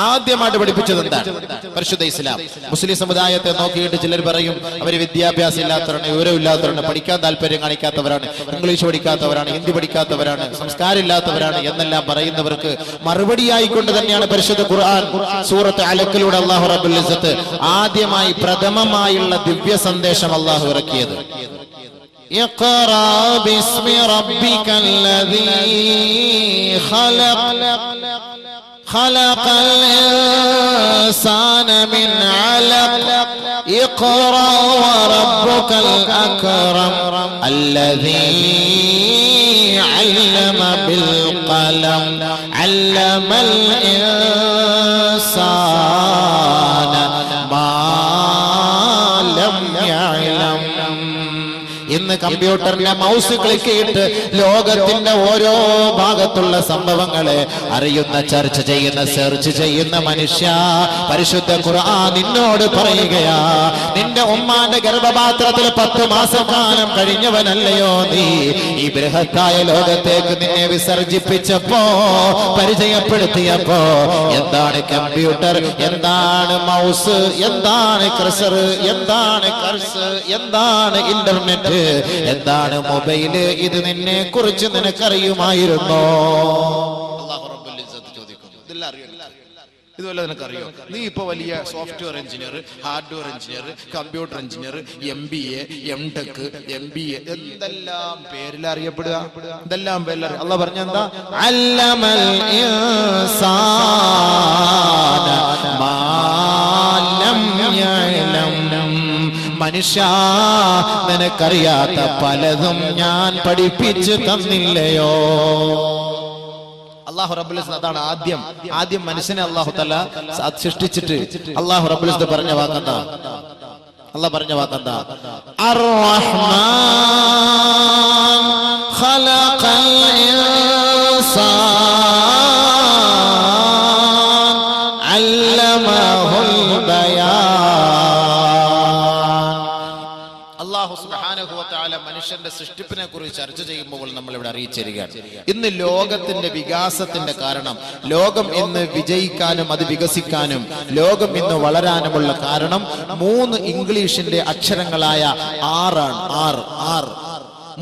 ആദ്യമായിട്ട് പഠിപ്പിച്ചത് എന്താണ്? പരിശുദ്ധ ഇസ്ലാം. മുസ്ലിം സമുദായത്തെ നോക്കിയിട്ട് ചിലർ പറയും അവർ വിദ്യാഭ്യാസം ഇല്ലാത്തവരാണ്, വിവരമില്ലാത്തവരാണ്, പഠിക്കാൻ താല്പര്യം കാണിക്കാത്തവരാണ്, ഇംഗ്ലീഷ് പഠിക്കാത്തവരാണ്, ഹിന്ദി പഠിക്കാത്തവരാണ്, സംസ്കാരം ഇല്ലാത്തവരാണ് എന്നെല്ലാം പറയുന്നവർക്ക് മറുപടിയായിക്കൊണ്ട് തന്നെയാണ് പരിശുദ്ധ ഖുർആൻ സൂറത്ത് അലഖിലൂടെ അല്ലാഹു റബ്ബുൽ ഇസ്സത്ത് ആദ്യമായി പ്രഥമമായുള്ള ദിവ്യ സന്ദേശം അല്ലാഹു ഇറക്കിയത്. اقرأ باسم ربك الذي خلق خلق الإنسان من علق اقرأ وربك الأكرم الذي علم بالقلم علم الإنسان ما لم يعلم. ഇന്ന് കമ്പ്യൂട്ടറിന്റെ മൗസ് ക്ലിക്ക് ചെയ്തിട്ട് ലോകത്തിന്റെ ഓരോ ഭാഗത്തുള്ള സംഭവങ്ങളെ അറിയുന്ന, ചർച്ച ചെയ്യുന്ന, സെർച്ച് ചെയ്യുന്ന മനുഷ്യ, പരിശുദ്ധ ഖുർആൻ നിന്നോട് പറയുകയാ, നിന്റെ ഉമ്മാന്റെ ഗർഭപാത്രത്തിൽ 10 മാസക്കാലം കഴിഞ്ഞവനല്ലയോ നീ? ഈ ബൃഹത്തായ ലോകത്തേക്ക് നിന്നെ വിസർജിപ്പിച്ചപ്പോ, പരിചയപ്പെടുത്തിയപ്പോ എന്താണ് കമ്പ്യൂട്ടർ, എന്താണ് മൗസ്, എന്താണ് കർസർ, എന്താണ് കർസ്, എന്താണ് ഇന്റർനെറ്റ്, എന്താണ് മൊബൈല്, ഇത് നിന്നെ കുറിച്ച് നിനക്കറിയുമായിരുന്നോ? അല്ലാഹു റബ്ബുൽ ഇസ്സത്ത് ചോദിക്കുന്നു. ഇതെല്ലാം അറിയോ? ഇതുവല്ല നിനക്കറിയോ? നീ ഇപ്പൊ വലിയ software engineer, hardware engineer, computer engineer, MBA, MTech, MBA, എന്തെല്ലാം പേരിൽ അറിയപ്പെടുക, എന്തെല്ലാം പേരിൽ. അല്ലാഹു പറഞ്ഞെന്താ? അല്ലമൽ ഇൻസാന മാ ലം യഅലം. മനുഷ്യ, നിനക്കറിയാത്ത പലതും ഞാൻ പഠിപ്പിച്ചു തന്നില്ലയോ? അല്ലാഹു റബ്ബുൽ ഇസ്സത്ത് അതാണ് ആദ്യം മനുഷ്യനെ അല്ലാഹു തആല സൃഷ്ടിച്ചിട്ട് അല്ലാഹു റബ്ബുൽ ഇസ്സത്ത് പറഞ്ഞ വാക്കെന്താ? അല്ലാഹു പറഞ്ഞ വാക്കെന്താ? അർ-റഹ്മാൻ ഖലഖൽ ഇൻസാന ഇൻസാൻ അല്ലമഹുൽ ബയാൻ. അല്ലാഹു സുബ്ഹാനഹു വ തആല മനുഷ്യന്റെ സൃഷ്ടിപ്പിനെ കുറിച്ച് ചർച്ച ചെയ്യുമ്പോൾ നമ്മൾ ഇവിടെ അറിയിച്ചിരിക്കുകയാണ്. ഇന്ന് ലോകത്തിന്റെ വികാസത്തിന്റെ കാരണം, ലോകം ഇന്ന് വിജയിക്കാനും അത് വികസിക്കാനും ലോകം ഇന്ന് വളരാനുമുള്ള കാരണം 3 ഇംഗ്ലീഷിന്റെ അക്ഷരങ്ങളായ ആറാണ്.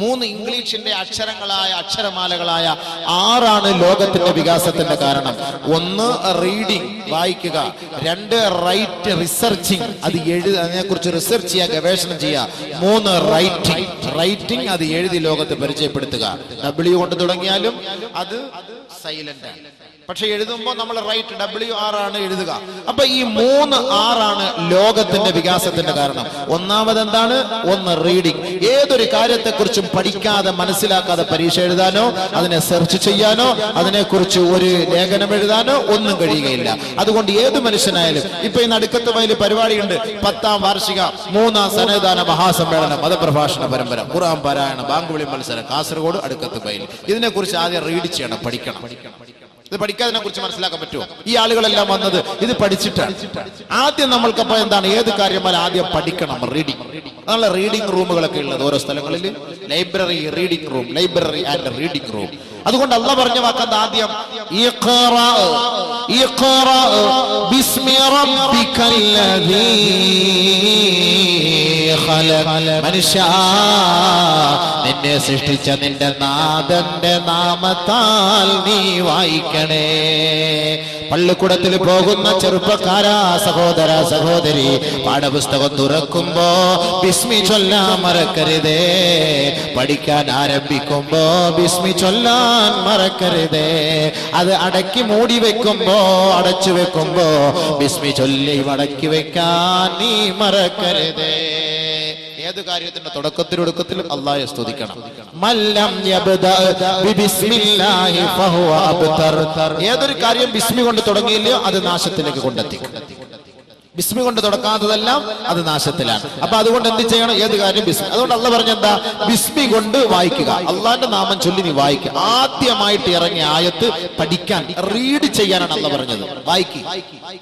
3 ഇംഗ്ലീഷിന്റെ അക്ഷരമാലകളായ 6 ലോകത്തിന്റെ വികാസത്തിന്റെ കാരണം. 1 റീഡിംഗ്, വായിക്കുക. 2 റൈറ്റ്, റിസർച്ചിങ്, അത് അതിനെ കുറിച്ച് റിസർച്ച് ചെയ്യുക, ഗവേഷണം ചെയ്യുക. 3 റൈറ്റിംഗ്, അത് എഴുതി ലോകത്തെ പരിചയപ്പെടുത്തുക. W കൊണ്ട് തുടങ്ങിയാലും അത് സൈലന്റ് ആണ്, പക്ഷെ എഴുതുമ്പോൾ നമ്മൾ റൈറ്റ് WR ആണ് എഴുതുക. അപ്പൊ ഈ 3 R ലോകത്തിന്റെ വികാസത്തിന്റെ കാരണം. ഒന്നാമത് എന്താണ്? 1 റീഡിംഗ്. ഏതൊരു കാര്യത്തെക്കുറിച്ചും പഠിക്കാതെ മനസ്സിലാക്കാതെ പരീക്ഷ എഴുതാനോ അതിനെ സെർച്ച് ചെയ്യാനോ അതിനെക്കുറിച്ച് ഒരു ലേഖനം എഴുതാനോ ഒന്നും കഴിയുകയില്ല. അതുകൊണ്ട് ഏത് മനുഷ്യനായാലും, ഇപ്പൊ ഈ നടുക്കത്ത് വയലിൽ പരിപാടിയുണ്ട്, 10ാം വാർഷിക 3ാം സന്നദ്ധാന മഹാസമ്മേളനം, മതപ്രഭാഷണ പരമ്പര, ഖുർആൻ പാരായണം, ബാങ്കുവിളി മത്സരം, കാസർഗോഡ് അടുക്കത്ത് വയലിൽ. ഇതിനെക്കുറിച്ച് ആദ്യം റീഡ് ചെയ്യണം, പഠിക്കണം. ഇത് പഠിക്കാതിനെ കുറിച്ച് മനസ്സിലാക്കാൻ പറ്റുമോ? ഈ ആളുകളെല്ലാം വന്നത് ഇത് പഠിച്ചിട്ടാണ്. ആദ്യം നമ്മൾക്കപ്പോ എന്താണ്, ഏത് കാര്യമായാലും ആദ്യം പഠിക്കണം, റീഡിംഗ്. അതാണ് റീഡിംഗ് റൂമുകളൊക്കെ ഉള്ളത് ഓരോ സ്ഥലങ്ങളിൽ. Library, reading room, library and reading room. അതുകൊണ്ട് അല്ലാഹ് പറഞ്ഞ വാക്കത് ആദ്യം ഇഖ്റാ ബിസ്മി റബ്ബിക്കല്ലദീ ഖലഖ. മനുഷ്യ, നിന്നെ സൃഷ്ടിച്ച നിന്റെ നാഥന്റെ നാമത്താൽ നീ വായിക്കണേ. പള്ളിക്കൂടത്തിൽ പോകുന്ന ചെറുപ്പക്കാരാ, സഹോദര സഹോദരി, പാഠപുസ്തകം തുറക്കുമ്പോ ബിസ്മി ചൊല്ലാൻ മറക്കരുതേ. പഠിക്കാൻ ആരംഭിക്കുമ്പോ ബിസ്മി ചൊല്ലാൻ മറക്കരുതേ. അത് അടക്കി മൂടി വെക്കുമ്പോ, അടച്ചു വെക്കുമ്പോ ബിസ്മി ചൊല്ലി മടക്കി വെക്കാൻ നീ മറക്കരുതേ. ഏത് കാര്യത്തിന്റെ തുടക്കത്തിലും അല്ലാഹയെ സ്തുതിക്കണം. മല്ലം യബ്ദഅ ബിസ്മില്ലാഹി ഫഹുവ അബ്തർ. ഏതൊരു കാര്യം ബിസ്മി കൊണ്ട് തുടങ്ങിയില്ലയോ അത് നാശത്തിലേക്ക് കൊണ്ടെത്തിക്കും. ബിസ്മി കൊണ്ട് തുടക്കാത്തതെല്ലാം അത് നാശത്തിലാണ്. അപ്പൊ അതുകൊണ്ട് എന്ത് ചെയ്യണം? ഏത് കാര്യം ബിസ്മി. അതുകൊണ്ട് അല്ലാഹ് പറഞ്ഞെന്താ? ബിസ്മി കൊണ്ട് വായിക്കുക, അള്ളാന്റെ നാമം ചൊല്ലി നീ വായിക്കുക. ആദ്യമായിട്ട് ഇറങ്ങിയ ആയത്ത് പഠിക്കാൻ, റീഡ് ചെയ്യാനാണ് അല്ലാഹ് പറഞ്ഞത്. വായിക്കുക.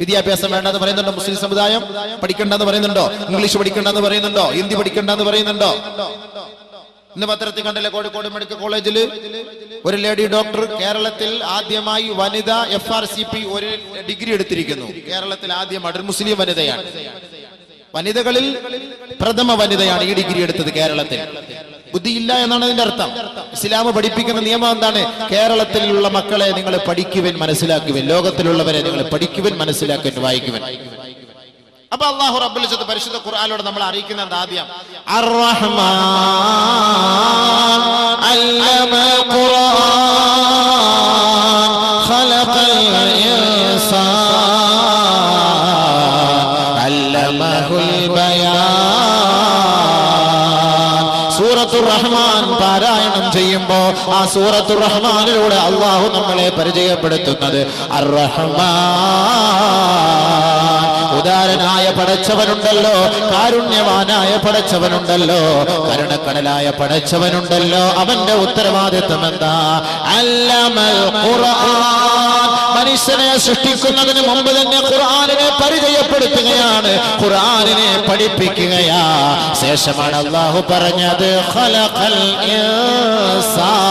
വിദ്യാഭ്യാസം വേണ്ടെന്ന് പറയുന്നുണ്ടോ മുസ്ലിം സമുദായം? പഠിക്കണ്ടെന്ന് പറയുന്നുണ്ടോ? ഇംഗ്ലീഷ് പഠിക്കണ്ടെന്ന് പറയുന്നുണ്ടോ? ഹിന്ദി പഠിക്കണ്ടെന്ന് പറയുന്നുണ്ടോ? ഇന്ന് പത്രത്തിൽ കണ്ടില്ലേ, കോഴിക്കോട് മെഡിക്കൽ കോളേജിൽ ഒരു ലേഡി ഡോക്ടർ കേരളത്തിൽ ആദ്യമായി വനിത FRCP ഒരു ഡിഗ്രി എടുത്തിരിക്കുന്നു. കേരളത്തിൽ ആദ്യമായിട്ട് ഒരു മുസ്ലിം വനിതയാണ്, വനിതകളിൽ പ്രഥമ വനിതയാണ് ഈ ഡിഗ്രി എടുത്തത് കേരളത്തിൽ. ബുദ്ധിയില്ല എന്നാണ് അതിന്റെ അർത്ഥം. ഇസ്ലാം പഠിപ്പിക്കുന്ന നിയമം എന്താണ്? കേരളത്തിലുള്ള മക്കളെ നിങ്ങൾ പഠിക്കുവൻ, മനസ്സിലാക്കുവൻ. ലോകത്തിലുള്ളവരെ നിങ്ങൾ പഠിക്കുവൻ, മനസ്സിലാക്കുവൻ, വായിക്കുവൻ. അപ്പൊ അല്ലാഹു റബ്ബുൽ ഇസ്സത്ത് പരിശുദ്ധ ഖുർആനിലൂടെ നമ്മൾ അറിയിക്കുന്നത് ആദ്യം അർ-റഹ്മാൻ അല്ലമ ഖുർആൻ ഖലഖൽ ഇൻസാൻ അല്ലമഹുൽ ബയാൻ. സൂറത്തുർ റഹ്മാൻ പാരായണം ചെയ്യുമ്പോ ആ സൂറത്തുർ റഹ്മാനിലൂടെ അല്ലാഹു നമ്മളെ പരിചയപ്പെടുത്തുന്നത് അർ-റഹ്മാൻ. ഉദാരനായ പടച്ചവനുണ്ടല്ലോ, കാരുണ്യവാനായ പടച്ചവനുണ്ടല്ലോ, കരുണക്കടലായ പടച്ചവനുണ്ടല്ലോ. അവന്റെ ഉത്തരവാദിത്വം എന്താ? അല്ലമൽ ഖുർആൻ. മനുഷ്യനെ സൃഷ്ടിക്കുന്നതിന് മുമ്പ് തന്നെ ഖുർആനിനെ പരിചയപ്പെടുത്തുകയാണ്, ഖുർആനിനെ പഠിപ്പിക്കുകയാ. ശേഷമാണ് അല്ലാഹു പറഞ്ഞത് ഖലഖൽ ഇൻസാൻ.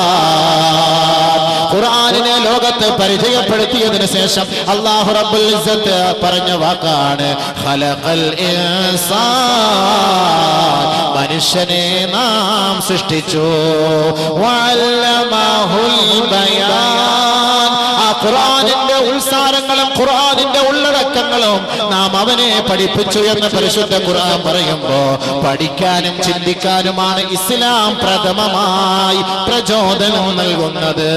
ഖുർആനിനെ ലോകത്ത് പരിചയപ്പെടുത്തിയതിനു ശേഷം അല്ലാഹു റബ്ബുൽ ഇസ്സത്ത് പറഞ്ഞ വാക്കാണ് ഖലഖൽ ഇൻസാൻ. മനുഷ്യനെ നാം സൃഷ്ടിച്ചു. വഅല്ലമഹുൽ ബയാൻ. ആ ഖുർആനിന്റെ ഉത്സാരങ്ങളും ഖുർആനിന്റെ ഉള്ളടക്കങ്ങളും നാം അവനെ പഠിപ്പിച്ചു എന്ന് പരിശുദ്ധ ഖുർആൻ പറയുമ്പോ പഠിക്കാനും ചിന്തിക്കാനുമാണ് ഇസ്ലാം പ്രഥമമായി പ്രചോദനം നൽകുന്നത്.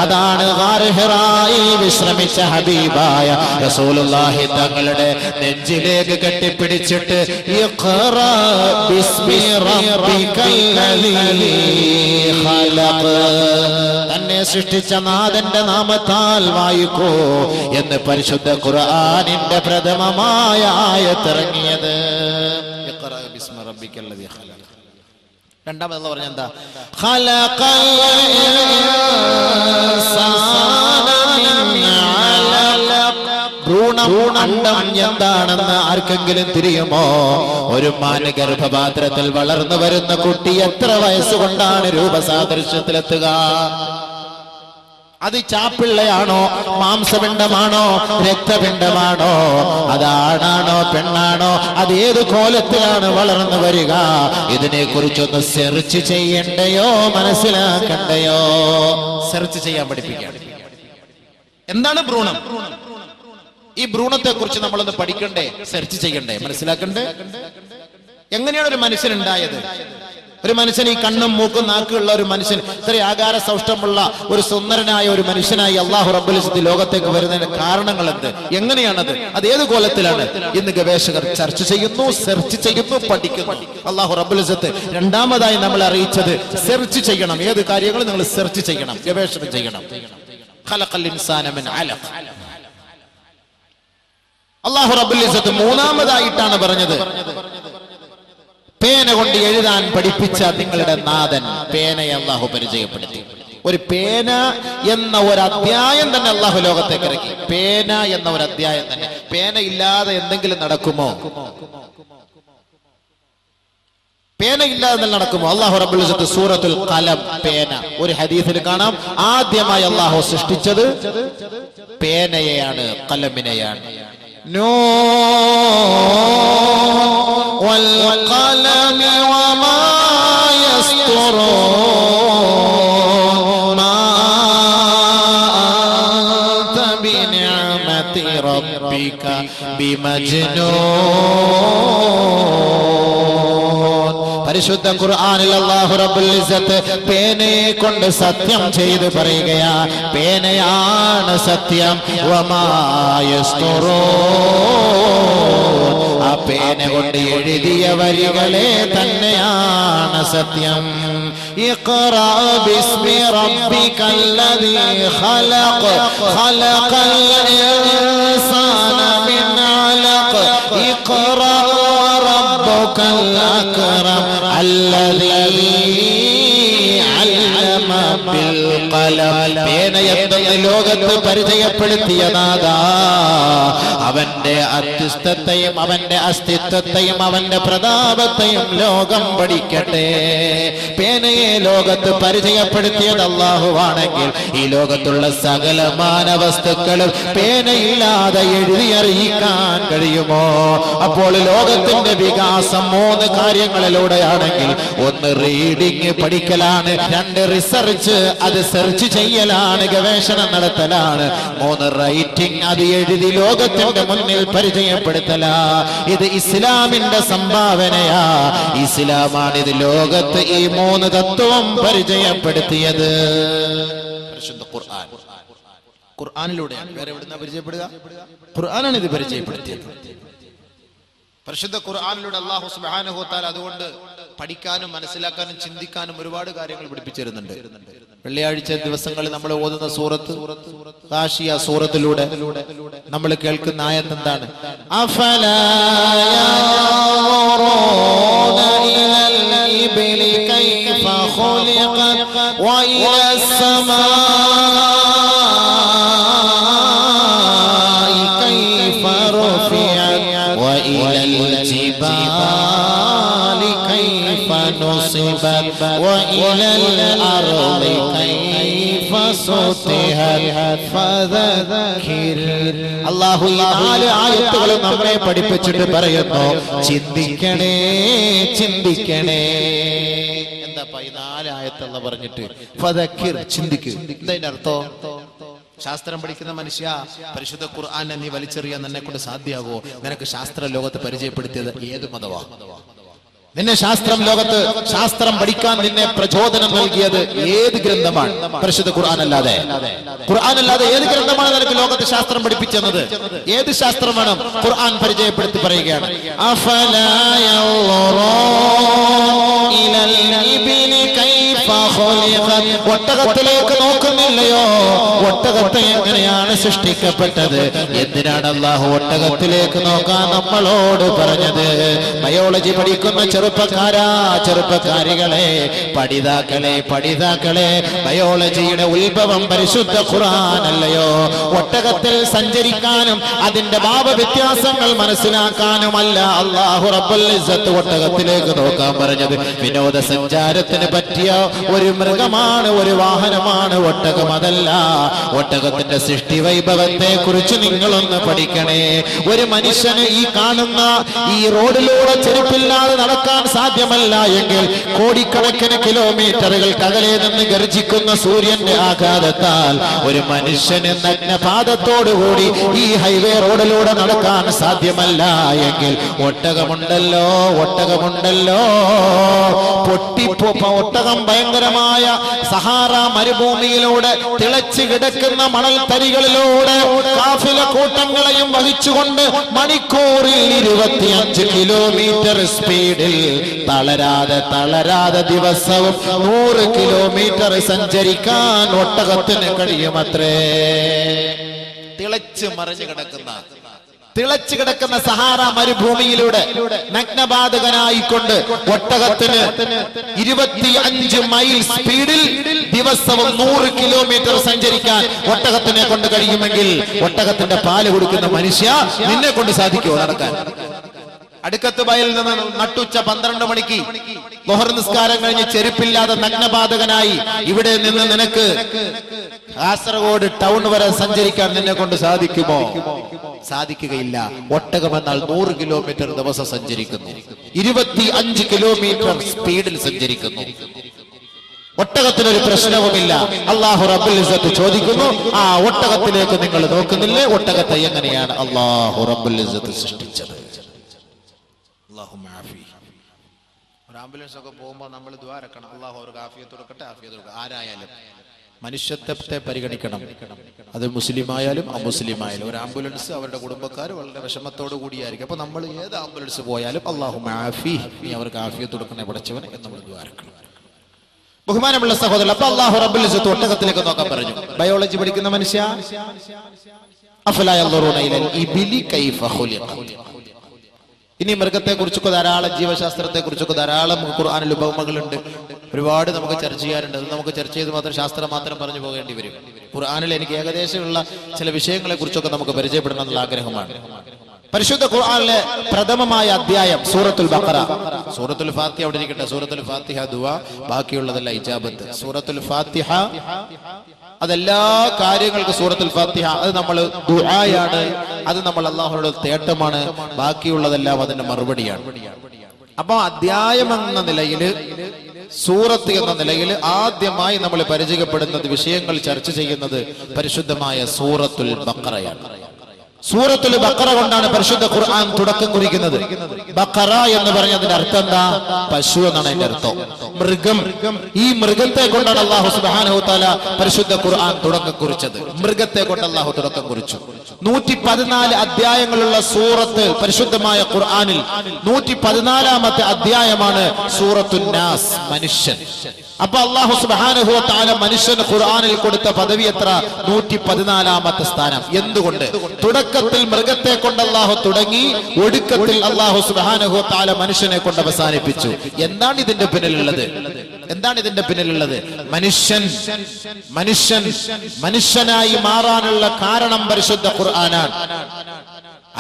അതാണ് ഗാർ ഹിറായിൽ വിശ്രമിച്ച ഹബീബായ റസൂലുള്ളാഹി തങ്ങളുടെ നെഞ്ചിലേക്ക് കെട്ടിപ്പിടിച്ചിട്ട് ഇഖ്റാ ബിസ്മി റബ്ബിക്കല്ലദീ ഖലഖ്. തന്നെ സൃഷ്ടിച്ച നാഥന്റെ നാമത്താൽ വായിക്കൂ എന്ന് പരിശുദ്ധ ഖുർആനിന്റെ പ്രഥമമായ ആയത്തിറങ്ങിയത്. ഇഖ്റാ ബിസ്മി റബ്ബിക്കല്ലദീ ഖലഖ്. രണ്ടാമത് അല്ലാഹു പറഞ്ഞ എന്താ? ഖലഖൽ ഇൻസാന മിൻ അലഖ. ഭ്രൂണം എന്താണെന്ന് ആർക്കെങ്കിലും തിരിയുമോ? ഒരു മാന് ഗർഭപാത്രത്തിൽ വളർന്നു വരുന്ന കുട്ടി എത്ര വയസ്സുകൊണ്ടാണ് രൂപസാദൃശ്യത്തിലെത്തുക? അത് ചാപ്പിള്ളയാണോ, മാംസപിണ്ഡമാണോ, രക്തപിണ്ഡമാണോ, അതാണാണോ പെണ്ണാണോ, അത് ഏത് കോലത്തിലാണ് വളർന്നു വരിക? ഇതിനെ കുറിച്ചൊന്ന് സെർച്ച് ചെയ്യണ്ടയോ, മനസ്സിലാക്കണ്ടയോ? സെർച്ച് ചെയ്യാൻ പഠിപ്പിക്കാം. എന്താണ് ഭ്രൂണം? ഈ ഭ്രൂണത്തെ കുറിച്ച് നമ്മളൊന്ന് പഠിക്കണ്ടേ, സെർച്ച് ചെയ്യണ്ടേ, മനസ്സിലാക്കണ്ടേ? എങ്ങനെയാണ് ഒരു മനുഷ്യൻ ഉണ്ടായത്? ഒരു മനുഷ്യൻ, ഈ കണ്ണും മൂക്കും നാക്കുള്ള ഒരു മനുഷ്യൻ, ഇത്ര ആകാര സൗഷ്ടമുള്ള ഒരു സുന്ദരനായ ഒരു മനുഷ്യനായി അല്ലാഹു റബ്ബുൽ ഇസ്സത്ത് ലോകത്തേക്ക് വരുന്നതിന് കാരണങ്ങൾ എന്ത്? എങ്ങനെയാണത്? അത് ഏത് കോലത്തിലാണ്? ഇന്ന് ഗവേഷകർ ചർച്ച ചെയ്യുന്നു, സെർച്ച് ചെയ്യുന്നു, പഠിക്കുന്നു. അല്ലാഹു റബ്ബുൽ ഇസ്സത്ത് രണ്ടാമതായി നമ്മൾ അറിയിച്ചത് സെർച്ച് ചെയ്യണം. ഏത് കാര്യങ്ങളും നിങ്ങൾ സെർച്ച് ചെയ്യണം, ഗവേഷണം ചെയ്യണം. ഖലഖൽ ഇൻസാന മിൻ അലഖ. അല്ലാഹു റബ്ബുൽ ഇസ്സത്ത് മൂന്നാമതായിട്ടാണ് പറഞ്ഞത്, പേന കൊണ്ട് എഴുതാൻ പഠിപ്പിച്ച നിങ്ങളുടെ നാഥൻ പേനയെ അല്ലാഹു പരിചയപ്പെടുത്തി. ഒരു പേന എന്ന ഒരു അധ്യായം തന്നെ അല്ലാഹു ലോകത്തേക്ക് ഇറക്കി. പേന എന്ന ഒരു അധ്യായം തന്നെ. പേന ഇല്ലാതെ എന്തെങ്കിലും നടക്കുമോ? പേന ഇല്ലാതെ നടക്കുമോ? അല്ലാഹു റബ്ബുൽ ഇസ്സത്ത് സൂറത്തുൽ ഖലം, പേന. ഒരു ഹദീസിൽ കാണാം, ആദ്യമായി അല്ലാഹു സൃഷ്ടിച്ചത് പേനയെയാണ്, ഖലമിനെയാണ്. والقلم وما يسطرون ما أنت بنعمة ربك بمجنون. പരിശുദ്ധ ഖുർആനിൽ അല്ലാഹു റബ്ബുൽ ഇസ്സത്ത് പേനയെ കൊണ്ട് സത്യം ചെയ്തു പറയുകയാ, പേനയാണ് സത്യം. വമാ യസ്തുറൂൻ, ആ പേന കൊണ്ട് എഴുതിയ വരികളെ തന്നെയാണ് സത്യം. ഇഖ്റാ ബിസ്മി റബ്ബിക്കല്ലദീ ഖലഖ ഖലഖൽ ഇൻസാന മിൻ അലഖ ഇഖ്റാ റബ്ബുക്കൽ അക്റം അല്ലദീ അല്ലമ ബിൽ ഖലം. പേനയെന്ന് ലോകത്ത് പരിചയപ്പെടുത്തിയ നാഥാ, അവന്റെ അത്യുസ്ഥത്തെയും അവന്റെ അസ്തിത്വത്തെയും അവന്റെ പ്രതാപത്തെയും ലോകം പഠിക്കട്ടെ. പേനയെ ലോകത്ത് പരിചയപ്പെടുത്തിയത് അല്ലാഹുവാണെങ്കിൽ ഈ ലോകത്തുള്ള സകല മാനവസ്തുക്കളും പേനയില്ലാതെ എഴുതി അറിയിക്കാൻ കഴിയുമോ? അപ്പോൾ ലോകത്തിന്റെ വികാസം 3 കാര്യങ്ങളിലൂടെയാണെങ്കിൽ, 1 റീഡിങ് പഠിക്കലാണ്, 2 റിസർച്ച് അത് സെർച്ച് ചെയ്യലാണ്, ഗവേഷണം നടത്തലാണ്, 3 റൈറ്റിംഗ് അത് എഴുതി ലോകത്തിന്റെ മുന്നിൽ പരിചയപ്പെടുത്തലാ. ഇത് ഇസ്ലാമിന്റെ സംഭാവനയാ. ഇസ്ലാമാണ് ഇത് ലോകത്ത് ഈ 3 തത്വം പരിചയപ്പെടുത്തിയത്. പരിശുദ്ധ ഖുർആൻ, ഖുർആനിലൂടെയാണ്. വേറെ എവിടുന്നാ പരിചയപ്പെടുക? ഖുർആനാണ് ഇത് പരിചയപ്പെടുത്തിയത്. പരിശുദ്ധ ഖുർആനിലൂടെ അല്ലാഹു സുബ്ഹാനഹു വ തആല അതുകൊണ്ട് പഠിക്കാനും മനസ്സിലാക്കാനും ചിന്തിക്കാനും ഒരുപാട് കാര്യങ്ങൾ പഠിപ്പിച്ചിരുന്നുണ്ട്. വെള്ളിയാഴ്ച ദിവസങ്ങളിൽ നമ്മൾ ഓതുന്ന സൂറത്ത് ഗാശിയ സൂറത്തിലൂടെ നമ്മൾ കേൾക്കുന്ന ആയത്ത് എന്താണ്? അഫലാ യൻദുറൂന ഇലൽ ഇബ്ലി കൈഫ ഖുലിഖത് വ ഇലസ് സമാഇ കൈഫ റുഫിഅത് വ ഇലൽ ജിബാലി കൈഫ നുസിബത് വ ഇലൽ അർളി കൈഫ സുതിഹത് ഫദക്കിർ. അല്ലാഹു ഈ 4 ആയത്തുകളും നമ്മെ പഠിപ്പിച്ചിട്ട് പറയുന്നു, ചിന്തിക്കണേ, ചിന്തിക്കണേ. എന്താ ഈ 4 ആയത്തെന്ന് പറഞ്ഞിട്ട് ഫദക്കിർ, ചിന്തിക്ക്. എന്താ അർത്ഥം? ശാസ്ത്രം പഠിക്കുന്ന മനുഷ്യ, പരിശുദ്ധ ഖുർആനെ നീ വലിച്ചെറിയാൻ നിന്നെ കൊണ്ട് സാധ്യമാകോ? നിനക്ക് ശാസ്ത്ര ലോകത്ത് പരിചയപ്പെടുത്തിയത് ഏത് മതവാ? നിന്നെ ശാസ്ത്രം ലോകത്ത് ശാസ്ത്രം പഠിക്കാൻ നിന്നെ പ്രചോദനം നൽകിയത് ഏത് ഗ്രന്ഥമാണ്? പരിശുദ്ധ ഖുർആൻ അല്ലാതെ. ഖുർആൻ അല്ലാതെ ഏത് ഗ്രന്ഥമാണ് നിനക്ക് ലോകത്ത് ശാസ്ത്രം പഠിപ്പിച്ചത്? ഏത് ശാസ്ത്രമാണ്? ഖുർആൻ പരിചയപ്പെടുത്തി പറയുകയാണ്, അഫലാ യൻദുറൂന ഇലൽ ഇബ്ലി കൈഫ ഖുലിഖത്. ഒട്ടകത്തിലേക്ക് നോക്കുന്നില്ലയോ? വ ഒട്ടകത്തെ എങ്ങനെയാണ് സൃഷ്ടിക്കപ്പെട്ടത്? എന്തിനാണ് അല്ലാഹു ഒട്ടകത്തിലേക്ക് നോക്കാൻ നമ്മളോട് പറഞ്ഞത്? ബയോളജി പഠിക്കുന്ന ചെറുപ്പക്കാരികളെ, പഠിതാക്കളെ, ബയോളജിയുടെ ഉത്ഭവം പരിശുദ്ധ ഖുർആനല്ലയോ? ഒട്ടകത്തിൽ സഞ്ചരിക്കാനും അതിന്റെ ഭാവവ്യത്യാസങ്ങൾ മനസ്സിലാക്കാനുമല്ല അല്ലാഹു റബ്ബുൽ ഇസ്സത്ത് ഒട്ടകത്തിലേക്ക് നോക്കാൻ പറഞ്ഞത്. വിനോദസഞ്ചാരത്തിന് പറ്റിയ ഒരു മൃഗമാണ്, ഒരു വാഹനമാണ് ഒട്ടകം. അതല്ല, ഒട്ടകത്തിന്റെ സൃഷ്ടി വൈഭവത്തെ കുറിച്ച് നിങ്ങളൊന്ന് പഠിക്കണേ. ഒരു മനുഷ്യന് ഈ കാണുന്ന ഈ റോഡിലൂടെ ചെരുപ്പില്ലാതെ നടക്കാൻ സാധ്യമല്ല എങ്കിൽ കോടിക്കണക്കിന് കിലോമീറ്ററുകൾക്ക് അകലെ നിന്ന് ഗർജിക്കുന്ന സൂര്യന്റെ ആഘാതത്താൽ ഒരു മനുഷ്യന് നഗ്നപാദത്തോടുകൂടി ഈ ഹൈവേ റോഡിലൂടെ നടക്കാൻ സാധ്യമല്ല എങ്കിൽ ഒട്ടകമുണ്ടല്ലോ. ഒട്ടകം ഭയങ്കരമായ സഹാറ മരുഭൂമിയിലൂടെ തിളച്ചു കിടക്കുന്ന മണൽ തരികളിലൂടെ കാഫില കൂട്ടങ്ങളെയും വഹിച്ചുകൊണ്ട് മണിക്കൂറിൽ 25 കിലോമീറ്റർ സ്പീഡിൽ തളരാതെ ദിവസവും 100 കിലോമീറ്റർ സഞ്ചരിക്കാൻ ഒട്ടകത്തിന് കഴിയുമത്രേ. തിളച്ചു കിടക്കുന്ന സഹാറ മരുഭൂമിയിലൂടെ നഗ്നപാതകനായിക്കൊണ്ട് ഒട്ടകത്തിന് 25 മൈൽ സ്പീഡിൽ ദിവസവും 100 കിലോമീറ്റർ സഞ്ചരിക്കാൻ ഒട്ടകത്തിനെ കൊണ്ട് കഴിയുമെങ്കിൽ ഒട്ടകത്തിന്റെ പാല് കൊടുക്കുന്ന മനുഷ്യ, നിന്നെ കൊണ്ട് സാധിക്കുമോ നടക്കാൻ? അടുക്കത്ത് വയലിൽ നിന്ന് നട്ടുച്ച 12 മണിക്ക് ളുഹർ നിസ്കാരം കഴിഞ്ഞ് ചെരുപ്പില്ലാതെ നഗ്നപാതകനായി ഇവിടെ നിന്ന് നിനക്ക് കാസർഗോഡ് ടൗൺ വരെ സഞ്ചരിക്കാൻ നിന്നെ കൊണ്ട് സാധിക്കുമോ? സാധിക്കുകയില്ല. ഒട്ടകം എന്നാൽ 100 കിലോമീറ്റർ ദിവസം സഞ്ചരിക്കുന്നു, 25 കിലോമീറ്റർ സ്പീഡിൽ സഞ്ചരിക്കുന്നു. ഒട്ടകത്തിനൊരു പ്രശ്നവുമില്ല. അല്ലാഹു റബ്ബുൽ ഇസ്സത്ത് ചോദിക്കുന്നു, ആ ഒട്ടകത്തിലേക്ക് നിങ്ങൾ നോക്കുന്നില്ലേ? ഒട്ടകത്തെ എങ്ങനെയാണ് അല്ലാഹു റബ്ബുൽ ഇസ്സത്ത് സൃഷ്ടിച്ചത്? ഒരു ആംബുലൻസ് ഒക്കെ പോകുമ്പോൾ നമ്മൾ ദുആ ഇറക്കണം, അല്ലാഹു അവർക്ക് ആഫിയത്ത് കൊടുക്കട്ടെ, ആഫിയത്ത് കൊടുക്കട്ടെ. ആരായാലും മനുഷ്യത്വത്തെ പരിഗണിക്കണം. അത് മുസ്ലിം ആയാലും അമുസ്ലിമായാലും. ഒരു ആംബുലൻസ് അവരുടെ കുടുംബക്കാർ വളരെ വിഷമത്തോടു കൂടിയായിരിക്കും. അപ്പൊ നമ്മൾ ഏത് ആംബുലൻസ് പോയാലും അല്ലാഹു ആഫി, നീ അവർക്ക് ആഫിയത്ത് കൊടുക്കണേ പഠിച്ചവനെ എന്ന് നമ്മൾ ദുആ ഇറക്കണം. ബഹുമാനമുള്ള സഹോദരൻ, അപ്പൊ അല്ലാഹു റബ്ബുൽ ഇസ്സത്ത് ഒട്ടകത്തിലേക്ക് നോക്കാൻ പറഞ്ഞു. ബയോളജി പഠിക്കുന്ന മനുഷ്യ, അഫലാ യൻദുറൂന ഇലൽ ഇബിലി കൈഫ ഖുലിഖ. ഇനി മൃഗത്തെ കുറിച്ചൊക്കെ ധാരാളം, ജീവശാസ്ത്രത്തെ കുറിച്ചൊക്കെ ധാരാളം ഖുർആനിൽ ഉപമകളുണ്ട്. ഒരുപാട് നമുക്ക് ചർച്ച ചെയ്യാറുണ്ട്. അത് നമുക്ക് ചർച്ച ചെയ്ത് മാത്രം ശാസ്ത്രം മാത്രം പറഞ്ഞു പോകേണ്ടി വരും. ഖുർആനിൽ എനിക്ക് ഏകദേശമുള്ള ചില വിഷയങ്ങളെ കുറിച്ചൊക്കെ നമുക്ക് പരിചയപ്പെടണം എന്നുള്ള ആഗ്രഹമാണ്. പരിശുദ്ധ ഖുർആനിലെ പ്രഥമമായ അധ്യായം സൂറത്തുൽ ബഖറ. സൂറത്തുൽ ഫാത്തിഹ അവിടെ ഇരിക്കട്ടെ. സൂറത്തുൽ ഫാത്തിഹ ദുആ, ബാക്കിയുള്ളതല്ല ഇജാബത്ത്. സൂറത്തുൽ ഫാത്തിഹ അതെല്ലാ കാര്യങ്ങൾക്കും സൂറത്തുൽ ഫാത്തിഹ അത് നമ്മൾ ദുആയാണ്, അത് നമ്മൾ അല്ലാഹുവിനോട് തേട്ടമാണ്. ബാക്കിയുള്ളതെല്ലാം അതിന്റെ മറുപടിയാണ്. അപ്പൊ അധ്യായം എന്ന നിലയിൽ, സൂറത്ത് എന്ന നിലയിൽ ആദ്യമായി നമ്മൾ പരിചയപ്പെടുന്നത്, വിഷയങ്ങൾ ചർച്ച ചെയ്യുന്നത് പരിശുദ്ധമായ സൂറത്തുൽ ബഖറയാണ്. സൂറത്തുൽ ബഖറ കൊണ്ടാണ് പരിശുദ്ധ ഖുർആൻ തുടക്കം കുറിക്കുന്നത്. ബഖറ എന്ന് പറഞ്ഞതിന്റെ അർത്ഥം എന്താ? പശു എന്നാണ് അതിന്റെ അർത്ഥം, മൃഗം. ഈ മൃഗത്തെ കൊണ്ടാണ് അല്ലാഹു സുബ്ഹാനഹു വ തആല പരിശുദ്ധ ഖുർആൻ തുടക്കം കുറിച്ചത്. മൃഗത്തെ കൊണ്ട് അല്ലാഹു തുടക്കം കുറിച്ചു. 114 അധ്യായങ്ങളുള്ള സൂറത്ത് പരിശുദ്ധമായ ഖുർആനിൽ 114ാമത്തെ അധ്യായമാണ് സൂറത്തുൻ നാസ്, മനുഷ്യൻ. അപ്പൊ അല്ലാഹു സുബ്ഹാനഹു വ തആല മനുഷ്യന് ഖുർആനിൽ കൊടുത്ത പദവി എത്ര? 114ാമത്തെ സ്ഥാനം. എന്തുകൊണ്ട്? തുടക്കത്തിൽ മൃഗത്തെ കൊണ്ട് അല്ലാഹു തുടങ്ങി, ഒടുക്കത്തിൽ അല്ലാഹു സുബ്ഹാനഹു വ തആല മനുഷ്യനെ കൊണ്ട് അവസാനിപ്പിച്ചു. എന്താണ് ഇതിന്റെ പിന്നിലുള്ളത്? മനുഷ്യനായി മാറാനുള്ള കാരണം പരിശുദ്ധ ഖുർആനാണ്.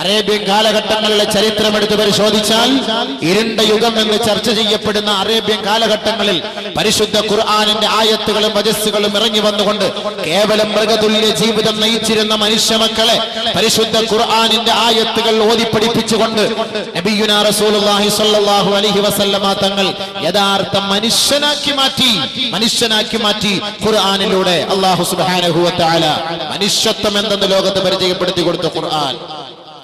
അറേബ്യൻ കാലഘട്ടങ്ങളിലെ ചരിത്രം എടുത്ത് പരിശോധിച്ചാൽ, ഇരുണ്ട യുഗം എന്ന് ചർച്ച ചെയ്യപ്പെടുന്ന അറേബ്യൻ കാലഘട്ടങ്ങളിൽ പരിശുദ്ധ ഖുർആനിന്റെ ആയത്തുകളും വജസ്സുകളും ഇറങ്ങി വന്നുകൊണ്ട് കേവലം മൃഗതുല്യ ജീവിതം നയിച്ചിരുന്ന മനുഷ്യ മക്കളെ പരിശുദ്ധ ഖുർആനിന്റെ ആയത്തുകൾ ഓതി പഠിപ്പിച്ചുകൊണ്ട് നബിയുനാ റസൂലുള്ളാഹി സ്വല്ലല്ലാഹു അലൈഹി വസല്ലമ തങ്ങൾ യഥാർത്ഥ മനുഷ്യനാക്കി മാറ്റി ഖുർആനിലൂടെ. അല്ലാഹു സുബ്ഹാനഹു വ തആല മനുഷ്യത്വം എന്തെന്ന് ലോകത്ത് പരിചയപ്പെടുത്തി കൊടുത്ത ഖുർആൻ.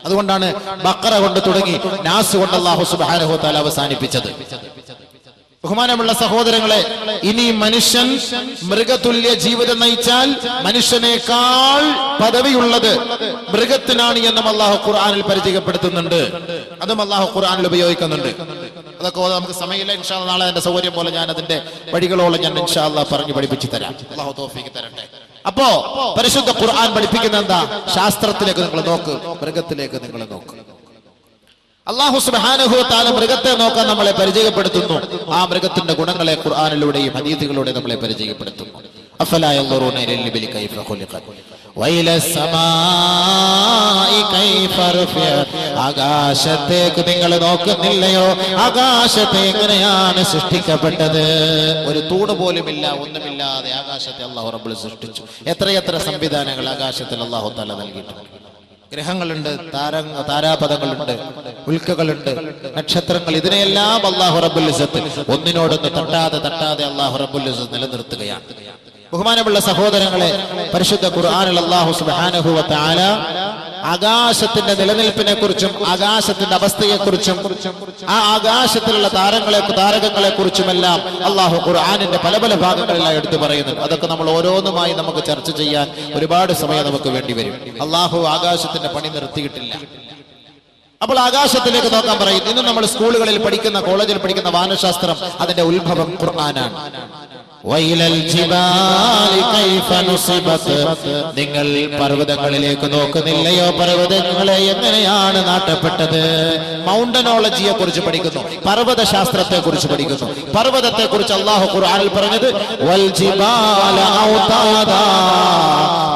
അതുകൊണ്ടാണ് ബഖറ കൊണ്ട് തുടങ്ങി നാസ് കൊണ്ട് അല്ലാഹു സുബ്ഹാനഹു വ തആല അവസാനിപ്പിച്ചത്. ബഹുമാനമുള്ള സഹോദരങ്ങളെ, ഇനി മനുഷ്യൻ മൃഗതുല്യ ജീവിതം നയിച്ചാൽ മനുഷ്യനേക്കാൾ പദവിയുള്ളത് മൃഗത്തിനാണ് എന്നും അല്ലാഹു ഖുർആനിൽ പരിചയപ്പെടുത്തുന്നുണ്ട്. അതും അല്ലാഹു ഖുർആനിൽ ഉപയോഗിക്കുന്നുണ്ട്. അതൊക്കെ നമുക്ക് സമയമില്ല. ഇൻഷാ അല്ലാഹ് നാളെ എന്റെ സൗകര്യം പോലെ ഞാൻ അതിന്റെ വഴികളോളം ഞാൻ ഇൻഷാ അല്ലാഹ് പറഞ്ഞു പഠിപ്പിച്ചു തരാം. അല്ലാഹു തൗഫീഖ് തരട്ടെ. അപ്പോ പരിശുദ്ധ ഖുർആൻ പഠിപ്പിക്കുന്ന എന്താ? ശാസ്ത്രത്തിലേക്ക് നിങ്ങൾ നോക്ക്, മൃഗത്തിലേക്ക് നിങ്ങൾ നോക്ക്. അല്ലാഹു സുബ്ഹാനഹു വ തആല മൃഗത്തെ നോക്കാൻ നമ്മളെ പരിചയപ്പെടുത്തുന്നു. ആ മൃഗത്തിന്റെ ഗുണങ്ങളെ ഖുർആനിലൂടെയും ഹദീസുകളിലൂടെയും നമ്മളെ പരിചയപ്പെടുത്തുന്നു. അഫലാ യൻദുറൂന ഇലൽ ഇബ്ലി കൈഫ ഖുലിഖത് വഇല സമാഇ കൈഫ റുഫിഅത്. ആകാശത്തേക്ക് നിങ്ങൾ നോക്കുന്നില്ലയോ? ആകാശത്തെ എങ്ങനെയാണ് സൃഷ്ടിക്കപ്പെട്ടത്? ഒരു തൂണ് പോലുമില്ല, ഒന്നുമില്ലാതെ ആകാശത്തെ അല്ലാഹു റബ്ബുൽ സൃഷ്ടിച്ചു. എത്രയെത്ര സംവിധാനങ്ങൾ ആകാശത്തിൽ അല്ലാഹു തആല നൽകിയിട്ടുണ്ട്. ഗ്രഹങ്ങളുണ്ട്, താരാപഥങ്ങളുണ്ട്, ഉൽക്കകളുണ്ട്, നക്ഷത്രങ്ങൾ. ഇതിനെയെല്ലാം അല്ലാഹു റബ്ബുൽ ഇസ്സത്ത് ഒന്നിനോടൊന്ന് തട്ടാതെ അല്ലാഹു റബ്ബുൽ ഇസ്സത്ത് നിലനിർത്തുകയാണ്. ബഹുമാനമുള്ള സഹോദരങ്ങളെ, പരിശുദ്ധ ഖുർആനിൽ അല്ലാഹു സുബ്ഹാനഹു വ തആല ആകാശത്തിന്റെ നിലനിൽപ്പിനെ കുറിച്ചും ആകാശത്തിന്റെ അവസ്ഥയെക്കുറിച്ചും ആ ആകാശത്തിലുള്ള താരകങ്ങളെ കുറിച്ചുമെല്ലാം അല്ലാഹു ഖുർആനിന്റെ പല പല ഭാഗങ്ങളിലായി എടുത്തു പറയുന്നുണ്ട്. അതൊക്കെ നമ്മൾ ഓരോന്നുമായി നമുക്ക് ചർച്ച ചെയ്യാൻ ഒരുപാട് സമയം നമുക്ക് വേണ്ടി വരും. അല്ലാഹു ആകാശത്തിന്റെ പണി നിർത്തിയിട്ടില്ല. അപ്പോൾ ആകാശത്തിലേക്ക് നോക്കാൻ പറയും. ഇന്ന് നമ്മൾ സ്കൂളുകളിൽ പഠിക്കുന്ന, കോളേജിൽ പഠിക്കുന്ന വാനശാസ്ത്രം, അതിന്റെ ഉത്ഭവം ഖുർആനാണ്. നിങ്ങൾ പർവ്വതങ്ങളിലേക്ക് നോക്കുന്നില്ലയോ? പർവ്വതങ്ങളെ എങ്ങനെയാണ് നാട്ടപ്പെട്ടത്? മൗണ്ടനോളജിയെ കുറിച്ച് പഠിക്കുന്നു, പർവ്വത ശാസ്ത്രത്തെ കുറിച്ച് പഠിക്കുന്നു. പർവ്വതത്തെ കുറിച്ച് അല്ലാഹു ഖുർആനിൽ പറഞ്ഞത് വൽ ജിബാല ഔതാദാ,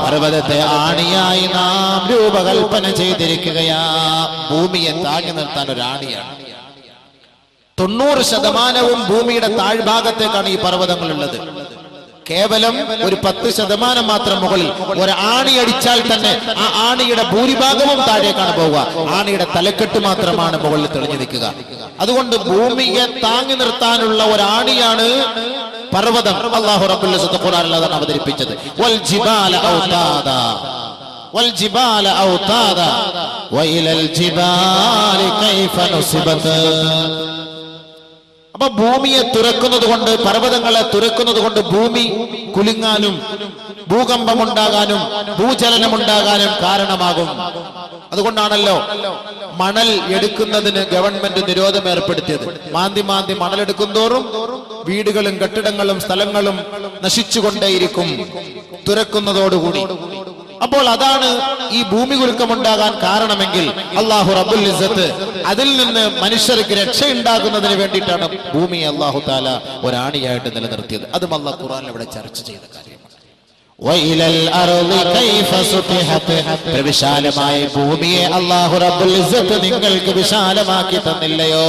പർവ്വതത്തെ ആണിയായി നാം രൂപകൽപ്പന ചെയ്തിരിക്കുകയാ. ഭൂമിയെ താങ്ങി നിർത്താൻ ഒരു ആണിയാണ്. 90% ഭൂമിയുടെ താഴ്ഭാഗത്തേക്കാണ് ഈ പർവ്വതങ്ങളുള്ളത്. കേവലം ഒരു 10% മാത്രം മുകളിൽ. ഒരു ആണി അടിച്ചാൽ തന്നെ ആ ആണിയുടെ ഭൂരിഭാഗവും താഴേക്കാണ് പോവുക. ആണിയുടെ തലക്കെട്ട് മാത്രമാണ് മുകളിൽ തെളിഞ്ഞു നിൽക്കുക. അതുകൊണ്ട് ഭൂമിയെ താങ്ങി നിർത്താനുള്ള ഒരാണിയാണ് പർവ്വതം. അല്ലാഹു റബ്ബുൽ ഇസ്സത്ത് ഖുർആനിൽ അതാണ് അവതരിപ്പിച്ചത്. വൽ ജിബാല ഔതാദാ വൽ ജിബാല ഔതാദാ വഇലൽ ജിബാലി കൈഫ നുസിബത്. അപ്പൊ ഭൂമിയെ തുറക്കുന്നത് കൊണ്ട്, പർവ്വതങ്ങളെ തുറക്കുന്നത് കൊണ്ട് ഭൂമി കുലുങ്ങാനും ഭൂകമ്പമുണ്ടാകാനും ഭൂചലനമുണ്ടാകാനും കാരണമാകും. അതുകൊണ്ടാണല്ലോ മണൽ എടുക്കുന്നതിന് ഗവൺമെന്റ് നിരോധനം ഏർപ്പെടുത്തിയത്. മാന്തി മണലെടുക്കും തോറും വീടുകളും കെട്ടിടങ്ങളും സ്ഥലങ്ങളും നശിച്ചുകൊണ്ടേയിരിക്കും തുറക്കുന്നതോടുകൂടി. അപ്പോൾ അതാണ് ഈ ഭൂമി കുലുക്കമുണ്ടാകാൻ കാരണമെങ്കിൽ അല്ലാഹു റബ്ബുൽ ഇസ്സത്ത് അതിൽ നിന്ന് മനുഷ്യർക്ക് രക്ഷയുണ്ടാകുന്നതിന് വേണ്ടിയിട്ടാണ് ഭൂമിയെ അല്ലാഹു തആല ഒരാണിയായിട്ട് നിലനിർത്തിയത്. അതും അല്ലാഹു ഖുർആനിൽ ഇവിടെ ചർച്ച ചെയ്ത കാര്യമാണ്. വഇലൽ അർളി കൈഫ സുതിഹത്, വിശാലമായ ഭൂമിയെ അല്ലാഹു റബ്ബുൽ ഇസ്സത്ത് നിങ്ങൾക്ക് വിശാലമാക്കി തന്നില്ലയോ?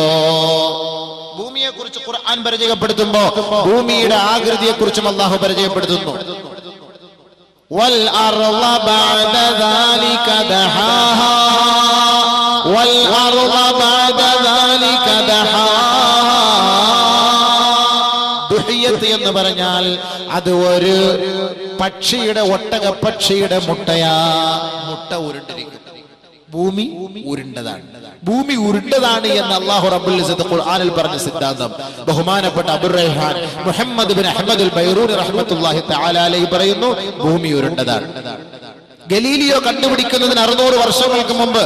ഭൂമിയെ കുറിച്ച് ഖുർആൻ പരിചയപ്പെടുത്തുമ്പോ ഭൂമിയുടെ ആകൃതിയെ കുറിച്ചും അല്ലാഹു പരിചയപ്പെടുത്തുന്നു. والأرض بعد ذلك دحاها والأرض بعد ذلك دحاها. ദുഹിയത്ത് എന്ന് പറഞ്ഞാൽ അത് ഒരു പക്ഷിയുടെ, ഒട്ടക പക്ഷിയുടെ മുട്ടയാ. മുട്ട ഉരുണ്ടിരിക്കും. ഭൂമി ഉരുണ്ടതാണ്. ഭൂമി ഉരുണ്ടതാണ് എന്ന് അല്ലാഹു റബ്ബുൽ ഇസ്സത്ത് ഖുർആനിൽ പറഞ്ഞ സിദ്ധാന്തം ബഹുമാനപ്പെട്ട അബുർ റൈഹാൻ മുഹമ്മദ് ബിൻ അഹ്മദ് അൽ ബൈറൂനി റഹ്മത്തുള്ളാഹി തആല അലൈഹി പറയുന്നു, ഭൂമി ഉരുണ്ടതാണ്. ഗലീലിയോ കണ്ടുപിടിക്കുന്നതിന് 600 വർഷങ്ങൾക്ക് മുമ്പ്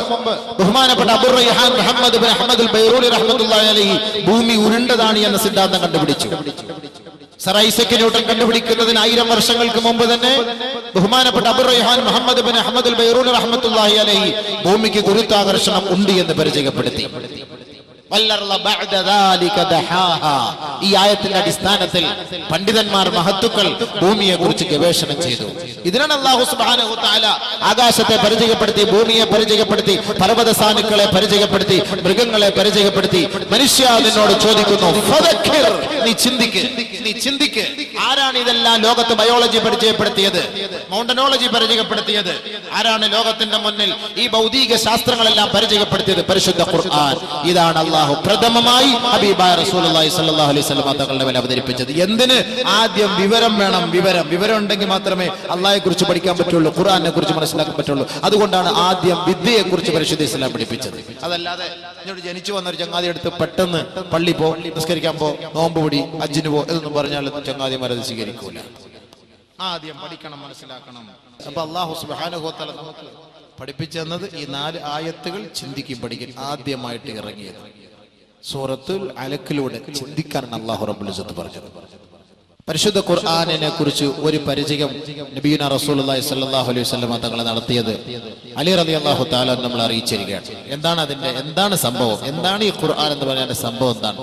ബഹുമാനപ്പെട്ട അബുർ റൈഹാൻ മുഹമ്മദ് ബിൻ അഹ്മദ് അൽ ബൈറൂനി റഹ്മത്തുള്ളാഹി അലൈഹി ഭൂമി ഉരുണ്ടതാണ് എന്ന സിദ്ധാന്തം കണ്ടുപിടിച്ചു. സർ ഐസക് ന്യൂട്ടൺ കണ്ടുപിടിക്കുന്നതിന് 1000 വർഷങ്ങൾക്ക് മുമ്പ് തന്നെ ബഹുമാനപ്പെട്ട അബുർ റൈഹാൻ മുഹമ്മദ് ബിൻ അഹ്മദ് അൽ ബൈറൂനി റഹ്മത്തുള്ളാഹി അലൈഹി ഭൂമിക്ക് ഗുരുത്വാകർഷണം ഉണ്ട് എന്ന് പരിചയപ്പെടുത്തി. ഈ ആയത്തിന്റെ അടിസ്ഥാനത്തിൽ പണ്ഡിതന്മാർ, മഹത്തുക്കൾ ഭൂമിയെ കുറിച്ച് ഗവേഷണം ചെയ്തു. ഇതിനാണ് അല്ലാഹു സുബ്ഹാനഹു വ തആല ആകാശത്തെ പരിചയപ്പെടുത്തി, ഭൂമിയെ പരിചയപ്പെടുത്തി, പർവ്വത സാനുക്കളെ പരിചയപ്പെടുത്തി, മൃഗങ്ങളെ പരിചയപ്പെടുത്തി. മനുഷ്യ നിന്നോട് ചോദിക്കുന്നു, ഫദക്കിർ, നീ ചിന്തിക്ക്. ആരാണ് ഇതെല്ലാം ലോകത്ത് ബയോളജി പരിചയപ്പെടുത്തിയത്, മൗണ്ടനോളജി പരിചയപ്പെടുത്തിയത്? ആരാണ് ലോകത്തിന്റെ മുന്നിൽ ഈ ഭൗതിക ശാസ്ത്രങ്ങളെല്ലാം പരിചയപ്പെടുത്തിയത്? പരിശുദ്ധ ഖുർആൻ. ഇതാണ് അല്ലാഹു പ്രഥമമായി ഹബീബായ റസൂലുള്ളാഹി സ്വല്ലല്ലാഹു അലൈഹി വസല്ലം തങ്ങളുടെ മേൽ അവതരിപ്പിച്ചത്. എന്തിന്? ആദ്യം വിവരം വേണം. വിവരം ഉണ്ടെങ്കിൽ മാത്രമേ അല്ലാഹയെ കുറിച്ച് പഠിക്കാൻ പറ്റുള്ളൂ, ഖുർആനെ കുറിച്ച് മനസ്സിലാക്കാൻ പറ്റുള്ളൂ. അതുകൊണ്ടാണ് ആദ്യം വിദ്യയെ കുറിച്ച് പരിശുദ്ധ ഇസ്ലാം പഠിപ്പിച്ചത്. അതല്ലാതെ ഇങ്ങോട്ട് ജനിച്ചു വന്ന ഒരു ചങ്ങാതി എടുത്ത് പെട്ടെന്ന് പള്ളി പോ, നിസ്കരിക്കാൻ പോ, നോമ്പ് പിടി, ഹജ്ജിന് പോ എന്നൊന്നും പറഞ്ഞാൽ ചങ്ങാതിമാരത് സ്വീകരിക്കൂല. ആദ്യം പഠിക്കണം, മനസ്സിലാക്കണം. അപ്പൊ അല്ലാഹു സുബ്ഹാനഹു വ തആല നമുക്ക് പഠിപ്പിച്ചു തന്നത് ഈ 4 ആയത്തുകൾ ചിന്തിക്കും, പഠിക്കും. ആദ്യമായിട്ട് ഇറങ്ങിയത് സൂറത്തുൽ അലക്കിലൂടെ ചിന്തിക്കാനാണ് അല്ലാഹു റബ്ബുൽ ഇസ്സത്ത് പറഞ്ഞത്. പരിശുദ്ധ ഖുർആനിനെ കുറിച്ച് ഒരു പരിചയം നബിയുനാ റസൂലുള്ളാഹി സ്വല്ലല്ലാഹു അലൈഹി വസല്ലം തങ്ങൾ നടത്തിയത് അലി റളിയല്ലാഹു തആല നമ്മൾ അറിയിച്ചിരിക്കുകയാണ്. എന്താണ് സംഭവം, എന്താണ് ഈ ഖുർആൻ എന്ന് പറയുന്ന സംഭവം, എന്താണ്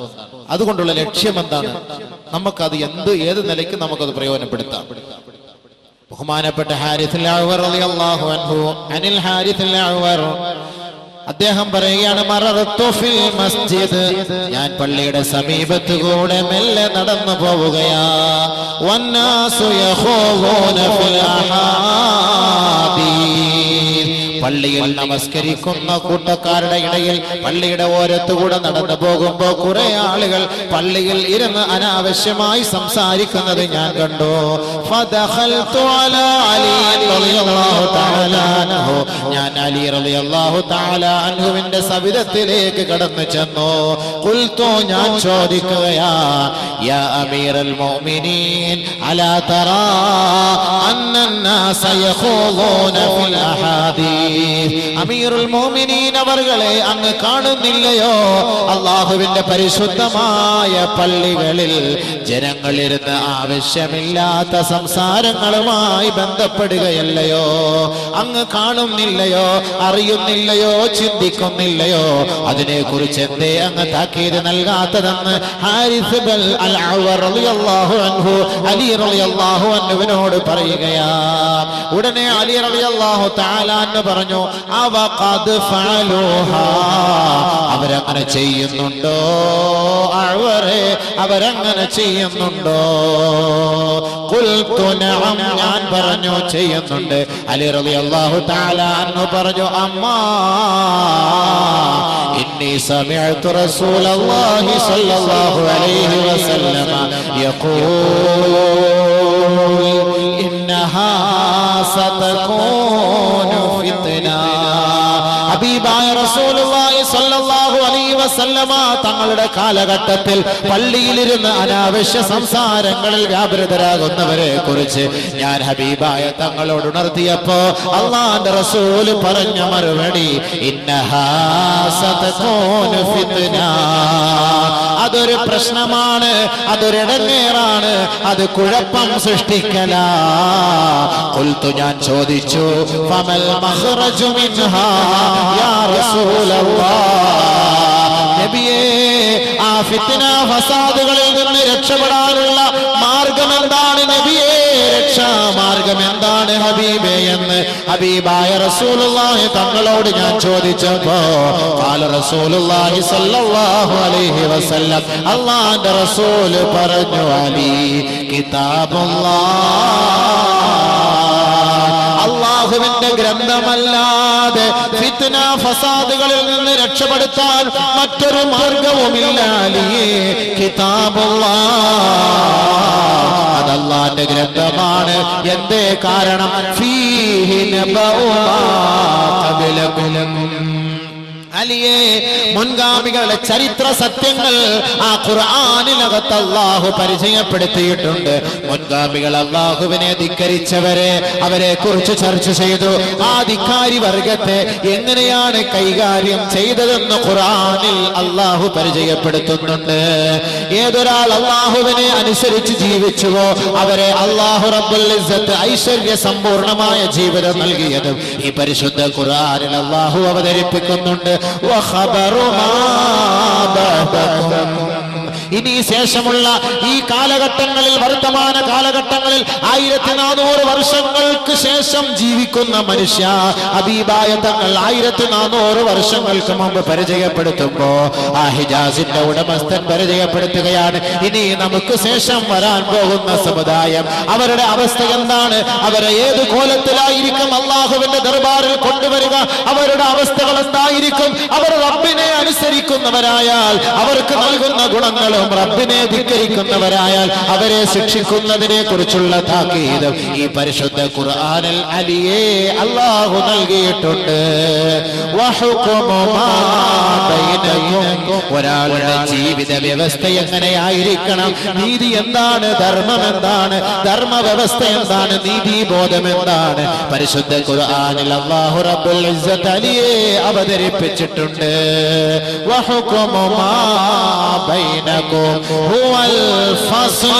അതുകൊണ്ടുള്ള ലക്ഷ്യം, എന്താണ്, നമുക്കത് ഏത് നിലയ്ക്ക് നമുക്കത് പ്രയോജനപ്പെടുത്താം. ബഹുമാനപ്പെട്ട ഹാരിസുൽ അഅ്വർ റളിയല്ലാഹു അൻഹു അനിൽ ഹാരിസുൽ അഅ്വർ അദ്ദേഹം പറയുകയാണ്, മററത്തു ഫിൽ മസ്ജിദ്, ഞാൻ പള്ളിയുടെ സമീപത്ത് കൂടെ മെല്ലെ നടന്നു പോവുകയാ, വന്നാസു യഖൂദൂന ഫിൽ അഹാദീസ്, പള്ളിയിൽ നമസ്കരിക്കുന്ന കൂട്ടക്കാരുടെ ഇടയിൽ പള്ളിയുടെ ഓരത്തുകൂടെ നടന്നു പോകുമ്പോൾ കുറെ ആളുകൾ പള്ളിയിൽ ഇരുന്ന് അനാവശ്യമായി സംസാരിക്കുന്നത് ഞാൻ കണ്ടു. ഫദഖൽതു അലാ അലി റളിയല്ലാഹു തആല അൻഹു, ഞാൻ അലി റളിയല്ലാഹു തആല അൻഹുവിന്റെ സവിധത്തിലേക്ക് കടന്നു ചെന്നു. ഖുൽതു, ഞാൻ ചോദിക്കുകയാ, യാ അമീറൽ മുഅ്മിനീൻ അലാ തറാ അന്നന്നാസ യഖൂദൂന ഫിൽ അഹാദീസ്, അമീറുൽ മുഅ്മിനീൻ അവർകളെ അങ്ങ് കാണുന്നില്ലയോ, അല്ലാഹുവിന്റെ പരിശുദ്ധമായ പള്ളികളിൽ ജനങ്ങളിരുന്ന് ആവശ്യമില്ലാത്ത സംസാരങ്ങളുമായി ബന്ധപ്പെടുകയല്ലയോ, അങ്ങ് കാണുന്നില്ലയോ, അറിയുന്നില്ലയോ, ചിന്തിക്കുന്നില്ലയോ, അതിനെക്കുറിച്ച് എന്തേ അങ്ങ് താക്കീത് നൽകാത്തതെന്ന് ഹാരിസ് ബിൻ അൽ-അഅ്വർ റളിയല്ലാഹു അൻഹു അലി റളിയല്ലാഹു അൻഹുവിനോട് പറയുകയാ. ഉടനെ അലി റളിയല്ലാഹു തആല അൻഹു പറഞ്ഞു, അവഖദ് ഫഅലൂഹാ, അവരങ്ങനെ ചെയ്യുന്നുണ്ടോ അഅ്വറെ, അവരങ്ങനെ ചെയ്യുന്നുണ്ടോ? ഖുൽതു നഅം, ഞാൻ പറഞ്ഞു ചെയ്യുന്നുണ്ട്. അലി റളിയല്ലാഹു തആല അൻഹു പറഞ്ഞു, അമ്മാ ഇന്നി സമിഅതു റസൂലല്ലാഹി സ്വല്ലല്ലാഹു അലൈഹി വസല്ലമ യഖൂൽ ഇന്നഹാ സതകൂനു ഫിത്ന, ഹബീബായ റസൂലുള്ളാഹി സ്വല്ലല്ലാഹു അലൈഹി വസല്ലമ തങ്ങളുടെ കാലഘട്ടത്തിൽ പള്ളിയിലിരുന്ന് അനാവശ്യ സംസാരങ്ങളിൽ വ്യാപൃതരാകുന്നവരെ കുറിച്ച് ഞാൻ ഹബീബായ തങ്ങളോട് ഉണർത്തിയപ്പോ അല്ലാഹുവിന്റെ റസൂൽ പറഞ്ഞ മറുപടി, ഇന്നഹാ സതകൂനു ഫിത്ന, അതൊരു പ്രശ്നമാണ്, അതൊരു ഇടങ്ങേറാണ്, അത് കുഴപ്പം സൃഷ്ടിക്കലാ. ഖുൽതു, ഞാൻ ചോദിച്ചു, ഫമൽ മഖ്റജു മിൻഹാ യാ റസൂലല്ലാഹ്, നബിയേ, ആ ഫിത്ന ഫസാദുകളിൽ നിന്ന് രക്ഷപ്പെടാനുള്ള മാർഗം എന്താണ് നബിയേ, രക്ഷാമാർഗം എന്താണ് ഹബീബേ എന്ന് ഹബീബായ റസൂലുള്ളാഹി തങ്ങളോട് ഞാൻ ചോദിച്ചപ്പോ ഖാല റസൂലുള്ളാഹി സ്വല്ലല്ലാഹു അലൈഹി വസല്ലം, അല്ലാഹുവിന്റെ റസൂൽ പറഞ്ഞു, അലി കിതാബുല്ലാഹ്, അല്ലാഹുവിന്റെ ഗ്രന്ഥമല്ലാതെ ഫിത്ന ഫസാദുകളിൽ നിന്ന് രക്ഷപ്പെടുത്താൻ മറ്റൊരു മാർഗവുമില്ല. അലിയേ, കിതാബുല്ലാഹ്, അത് അല്ലാഹുവിന്റെ ഗ്രന്ഥമാണ്. എന്തേ കാരണം? ഫീഹി നബഉ മാ ഖബലകും, അലിയേ, മുൻഗാമികളുടെ ചരിത്ര സത്യങ്ങൾ ആ ഖുർആനിനകത്ത് അല്ലാഹു പരിചയപ്പെടുത്തിയിട്ടുണ്ട്. മുൻഗാമികൾ അല്ലാഹുവിനെ ധിക്കരിച്ചവരെ, അവരെ കുറിച്ച് ചർച്ച ചെയ്തു. ആ ധിക്കാരി വർഗത്തെ എങ്ങനെയാണ് കൈകാര്യം ചെയ്തതെന്ന് ഖുർആനിൽ അല്ലാഹു പരിചയപ്പെടുത്തുന്നുണ്ട്. ഏതൊരാൾ അല്ലാഹുവിനെ അനുസരിച്ച് ജീവിച്ചുവോ അവരെ അല്ലാഹു റബ്ബുൽ ഇസ്സത്ത് ഐശ്വര്യ സമ്പൂർണമായ ജീവിതം നൽകിയതും ഈ പരിശുദ്ധ ഖുർആനിൽ അല്ലാഹു അവതരിപ്പിക്കുന്നുണ്ട്. ഇനി ശേഷമുള്ള ഈ കാലഘട്ടങ്ങളിൽ, വർത്തമാന കാലഘട്ടങ്ങളിൽ 1400 വർഷങ്ങൾക്ക് ശേഷം ജീവിക്കുന്ന മനുഷ്യ ഹബീബായ തങ്ങൾ 1400 വർഷങ്ങൾക്ക് മുമ്പ് പരിചയപ്പെടുത്തുമ്പോ ആ ഹിജാസിന്റെ ഉടമസ്ഥൻ പരിചയപ്പെടുത്തുകയാണ്, ഇനി നമുക്ക് ശേഷം വരാൻ പോകുന്ന സമുദായം അവരുടെ അവസ്ഥ എന്താണ്, അവരെ ഏത് കോലത്തിലായിരിക്കും അല്ലാഹുവിന്റെ ദർബാറിൽ കൊണ്ടുവരിക, അവരുടെ അവസ്ഥകൾ എന്തായിരിക്കും, അവർ റബ്ബിനെ അനുസരിക്കുന്നവരായാൽ അവർക്ക് നൽകുന്ന ഗുണങ്ങളും റബ്ബിനെ ധിക്കരിക്കുന്നവരായാൽ അവരെ ശിക്ഷിക്കുന്നതിനെ കുറിച്ചുള്ള താക്കീത് ഈ പരിശുദ്ധ ഖുർആനിൽ അലിയെ അല്ലാഹു നൽകിയിട്ടുണ്ട്. ഒരാളുടെ ജീവിത വ്യവസ്ഥ എങ്ങനെയായിരിക്കണം, നീതി എന്താണ്, ധർമ്മം എന്താണ്, ധർമ്മ വ്യവസ്ഥ എന്താണ്, നീതിബോധം എന്താണ്, പരിശുദ്ധ ഖുർആനിൽ അല്ലാഹു റബ്ബുൽ ഇസ്സത്ത് അലിയെ അവതരിപ്പിച്ചിട്ടുണ്ട്. വഹുകുമു മാ ബൈനകും, ബൈനകും ഹുവൽ ഫസ്ൽ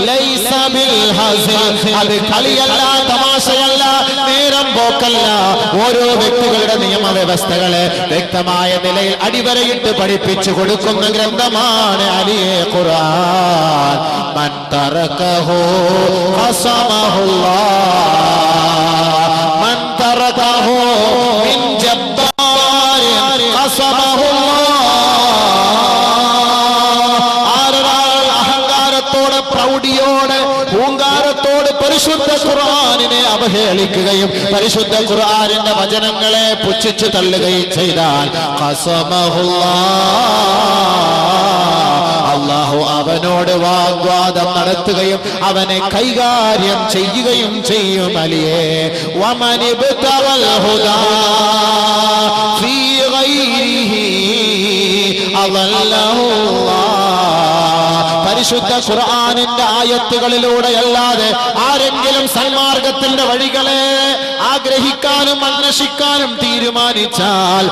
ലൈസ ബിൽ ഹസ്ൽ. അത് കളിയല്ല, തമാശയല്ല, നേരം പോക്കല്ല. ഓരോ വ്യക്തികളുടെ നിയമവ്യവസ്ഥകളെ വ്യക്തമായ നിലയിൽ അടിവരയിട്ട് പഠിപ്പിച്ചു കൊടുക്കുന്ന ഗ്രന്ഥമാണ് അലിയെ ഖുർആൻ. മൻ തറകഹു ഖസമഹുല്ലാഹ്, മൻ തറകഹു മിൻ ജബ്ബാരിൻ ഖസമഹുല്ലാഹ്. ആരൊരാൾ അഹങ്കാരത്തോടെ, പ്രൗഢിയോടെ, പൂങ്കാരത്തോട് പരിശുദ്ധ ഖുർആനിനെ അവഹേളിക്കുകയും പരിശുദ്ധ ഖുർആനിന്റെ വചനങ്ങളെ പുച്ഛിച്ചു തള്ളുകയും ചെയ്താൽ അല്ലാഹു അവനോട് വാഗ്വാദം നടത്തുകയും അവനെ കൈകാര്യം ചെയ്യുകയും ചെയ്യും. അലിയേ വമൻ ഇബ്തഗൽ ഹുദാ ഫീ ഗൈരിഹി അളല്ലഹു പരിശുദ്ധ ഖുർആനിന്റെ ആയത്തുകളിലൂടെയല്ലാതെ ആരെങ്കിലും സന്മാർഗത്തിന്റെ വഴികളെ ആഗ്രഹിക്കാനും അന്വേഷിക്കാനും തീരുമാനിച്ചാൽ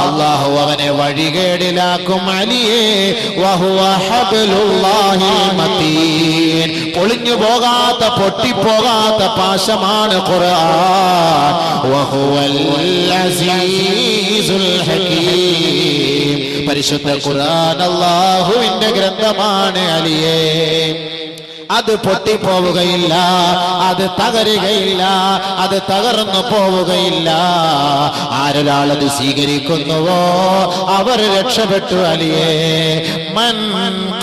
അല്ലാഹു അവനെ വഴികേടിലാക്കും. അലിയേ വഹുവ ഹബ്ലുല്ലാഹിൽ മതീൻ. പൊളിഞ്ഞു പോകാത്ത, പൊട്ടിപ്പോകാത്ത പാശമാണ് ഖുർആൻ. വഹുവൽ അസീസുൽ ഹകീം. പരിശുദ്ധ ഖുർആൻ അല്ലാഹുവിന്റെ ഗ്രന്ഥമാണ് അലിയേ. അത് പൊട്ടിപ്പോവുകയില്ല, അത് തകരുകയില്ല, അത് തകർന്നു പോവുകയില്ല. ആരൊരാളത് സ്വീകരിക്കുന്നുവോ അവർ രക്ഷപ്പെട്ടു. അലിയേ മൻ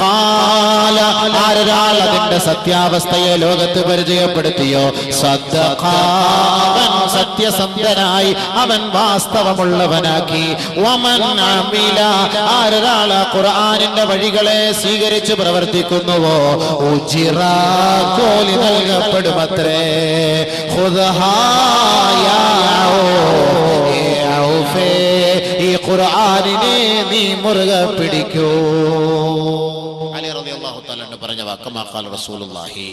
ഖാല, ആരൊരാൾ അതിന്റെ സത്യാവസ്ഥയെ ലോകത്ത് പരിചയപ്പെടുത്തിയോ സദ്ദഖ, അവൻ സത്യസന്ധനായി, അവൻ വാസ്തവമുള്ളവനാക്കി. വമൻ അമില, ആരൊരാൾ ഖുർആനിന്റെ വഴികളെ സ്വീകരിച്ച് പ്രവർത്തിക്കുന്നുവോ ഉജിറ, കൂലി നൽകപ്പെടുമത്രേ. ഈ ഖുർആനിനെ നീ മുറുകെ പിടിക്കൂ. അലി റളിയല്ലാഹു തആല പറഞ്ഞ വാക്ക് ഖാല റസൂലുള്ളാഹി.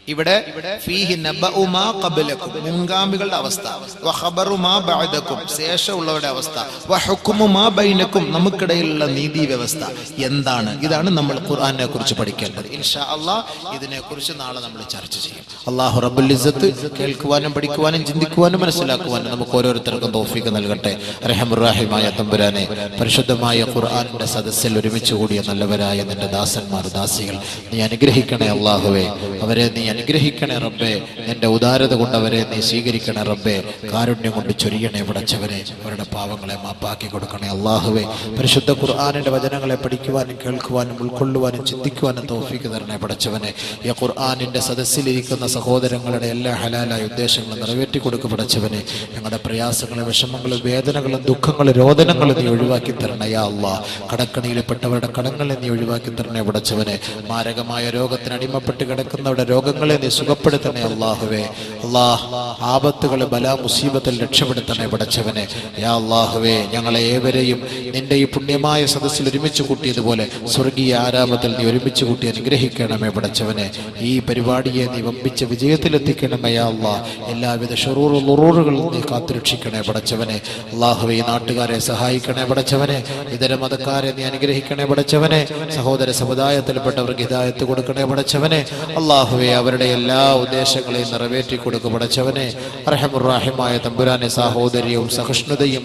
ഇവിടെ ഫീഹി നബഉ മാ ഖബലകും, മുൻഗാമികളുടെ അവസ്ഥ, വ ഖബറു മാ ബഅദകും, ശേഷമുള്ളവരുടെ അവസ്ഥ, വ ഹുക്മു മാ ബൈനകും, നമുക്കിടയിലുള്ള നീതി വ്യവസ്ഥ എന്താണ്. ഇതാണ് നമ്മൾ ഖുർആനെ കുറിച്ച് പഠിക്കേണ്ടത്. ഇൻഷാ അല്ലാഹ് ഇതിനെക്കുറിച്ച് നാളെ നമ്മൾ ചർച്ച ചെയ്യും. അല്ലാഹു റബ്ബുൽ ഇസ്സത്ത് കേൾക്കുവാനും പഠിക്കുവാനും ചിന്തിക്കുവാനും മനസ്സിലാക്കുവാനും നമുക്ക് ഓരോരുത്തർക്കും തൗഫീഖ് നൽകട്ടെ. റഹ്മാനുർ റഹീമായ തമ്പുരാനെ, പരിശുദ്ധമായ ഖുർആനിന്റെ സദസ്സിൽ ഒരുമിച്ച് കൂടിയ നല്ലവരായ നിന്റെ ദാസന്മാർ, ദാസികൾ നീ അനുഗ്രഹിക്കണേ അല്ലാഹുവേ. അവരെ നീ അനുഗ്രഹിക്കണേ റബ്ബേ. നിന്റെ ഉദാരത കൊണ്ട് അവരെ നീ സ്വീകരിക്കണേ റബ്ബേ. കാരുണ്യം കൊണ്ട് ചൊരിയണേ പടച്ചവനെ. അവരുടെ പാവങ്ങളെ മാപ്പാക്കി കൊടുക്കണേ അല്ലാഹുവേ. പരിശുദ്ധ ഖുർആനിന്റെ വചനങ്ങളെ പഠിക്കുവാനും കേൾക്കുവാനും ഉൾക്കൊള്ളുവാനും ചിന്തിക്കുവാനും തൗഫീഖ് തരണേ പടച്ചവനെ. ഈ ഖുർആനിന്റെ സദസ്സിലിരിക്കുന്ന സഹോദരങ്ങളുടെ എല്ലാ ഹലാലായ ഉദ്ദേശങ്ങളും നിറവേറ്റി കൊടുക്കും പടച്ചവനെ. ഞങ്ങളുടെ പ്രയാസങ്ങളും വിഷമങ്ങളും വേദനകളും ദുഃഖങ്ങളും രോദനങ്ങളും നീ ഒഴിവാക്കി തരണേ യാ അല്ലാഹ്. കടക്കണിയിൽപ്പെട്ടവരുടെ കടങ്ങളെ നീ ഒഴിവാക്കി തരണേ പടച്ചവനെ. മാരകമായ രോഗത്തിന് അടിമപ്പെട്ട് കിടക്കുന്നവരുടെ രോഗങ്ങളെ നീ സുഖപ്പെടുത്തണേ അല്ലാഹുവേ. അല്ലാഹ് ആപത്തുകൾ, ബലാ, മുസീബത്തിൽ രക്ഷപ്പെടുത്തണേ പടച്ചവനെ. യാ അല്ലാഹുവേ, ഞങ്ങളെ ഏവരെയും നിന്റെ ഈ പുണ്യമായ സദസ്സിൽ ഒരുമിച്ച് കൂട്ടിയതുപോലെ സ്വർഗീയ ആരാമത്തിൽ നീ ഒരുമിച്ച് കൂട്ടി അനുഗ്രഹിക്കണമേ പടച്ചവനെ. ഈ പരിപാടിയെ നീ വമ്പിച്ച വിജയത്തിലെത്തിക്കണമേ യാ അല്ലാഹ്. എല്ലാവിധ ഷുറൂറുകളും നീ കാത്തുരക്ഷിക്കണേ പടച്ചവനെ. അല്ലാഹുവേ, ഈ നാട്ടുകാരെ സഹായിക്കണേ പടച്ചവനെ. ഇതര മതക്കാരെ നീ അനുഗ്രഹിക്കണേ പടച്ചവനെ. സഹോദര സമുദായത്തിൽപ്പെട്ടവർക്ക് ഹിദായത്ത് കൊടുക്കണേ പടച്ചവനെ. അല്ലാഹുവേ, അവരുടെ എല്ലാ ഉദ്ദേശങ്ങളെയും നിറവേറ്റി കൊടുക്കും പടച്ചവനെ. റഹ്മാനുർ റഹീമായ തമ്പുരാനെ, സാഹോദര്യവും സഹിഷ്ണുതയും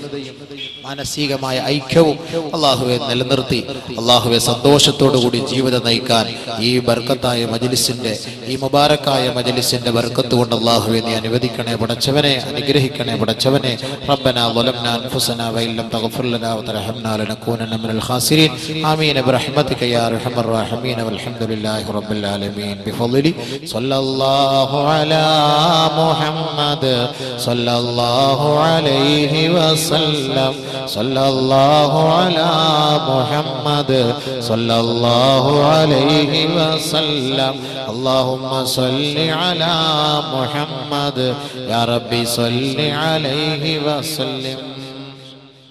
മാനസികമായ ഐക്യവും അല്ലാഹുവേ നിലനിർത്തി അല്ലാഹുവേ സന്തോഷത്തോടു കൂടി ജീവിതം നയിക്കാൻ ഈ ബർക്കത്തായ മജ്ലിസിന്റെ, ഈ മുബാറക്കായ മജ്ലിസിന്റെ ബർക്കത്ത് കൊണ്ട് അല്ലാഹുവേ നീ അനുവദിക്കണേ പടച്ചവനെ. അനുഗ്രഹിക്കണേ പടച്ചവനെ. റബ്ബനാ ളലംനാ അൻഫുസനാ വഇൻ ലം തഗ്ഫിർ ലനാ വതർഹംനാ ലനകൂനന്ന മിനൽ ഖാസിരീൻ. ആമീൻ ബിറഹ്മതിക യാ അർഹമർ റഹീമീൻ. വൽഹംദുലില്ലാഹി റബ്ബിൽ ആലമീൻ. ബിഫളലി സല്ലല്ലാഹു അലാ മുഹമ്മദ് സല്ലല്ലാഹു അലൈഹി വസല്ലം. സല്ലല്ലാഹു അലാ മുഹമ്മദ് സല്ലല്ലാഹു അലൈഹി വസല്ലം. അല്ലാഹുമ്മ സല്ലി അലാ മുഹമ്മദ് യാ റബ്ബി സല്ലി അലൈഹി വസല്ലം.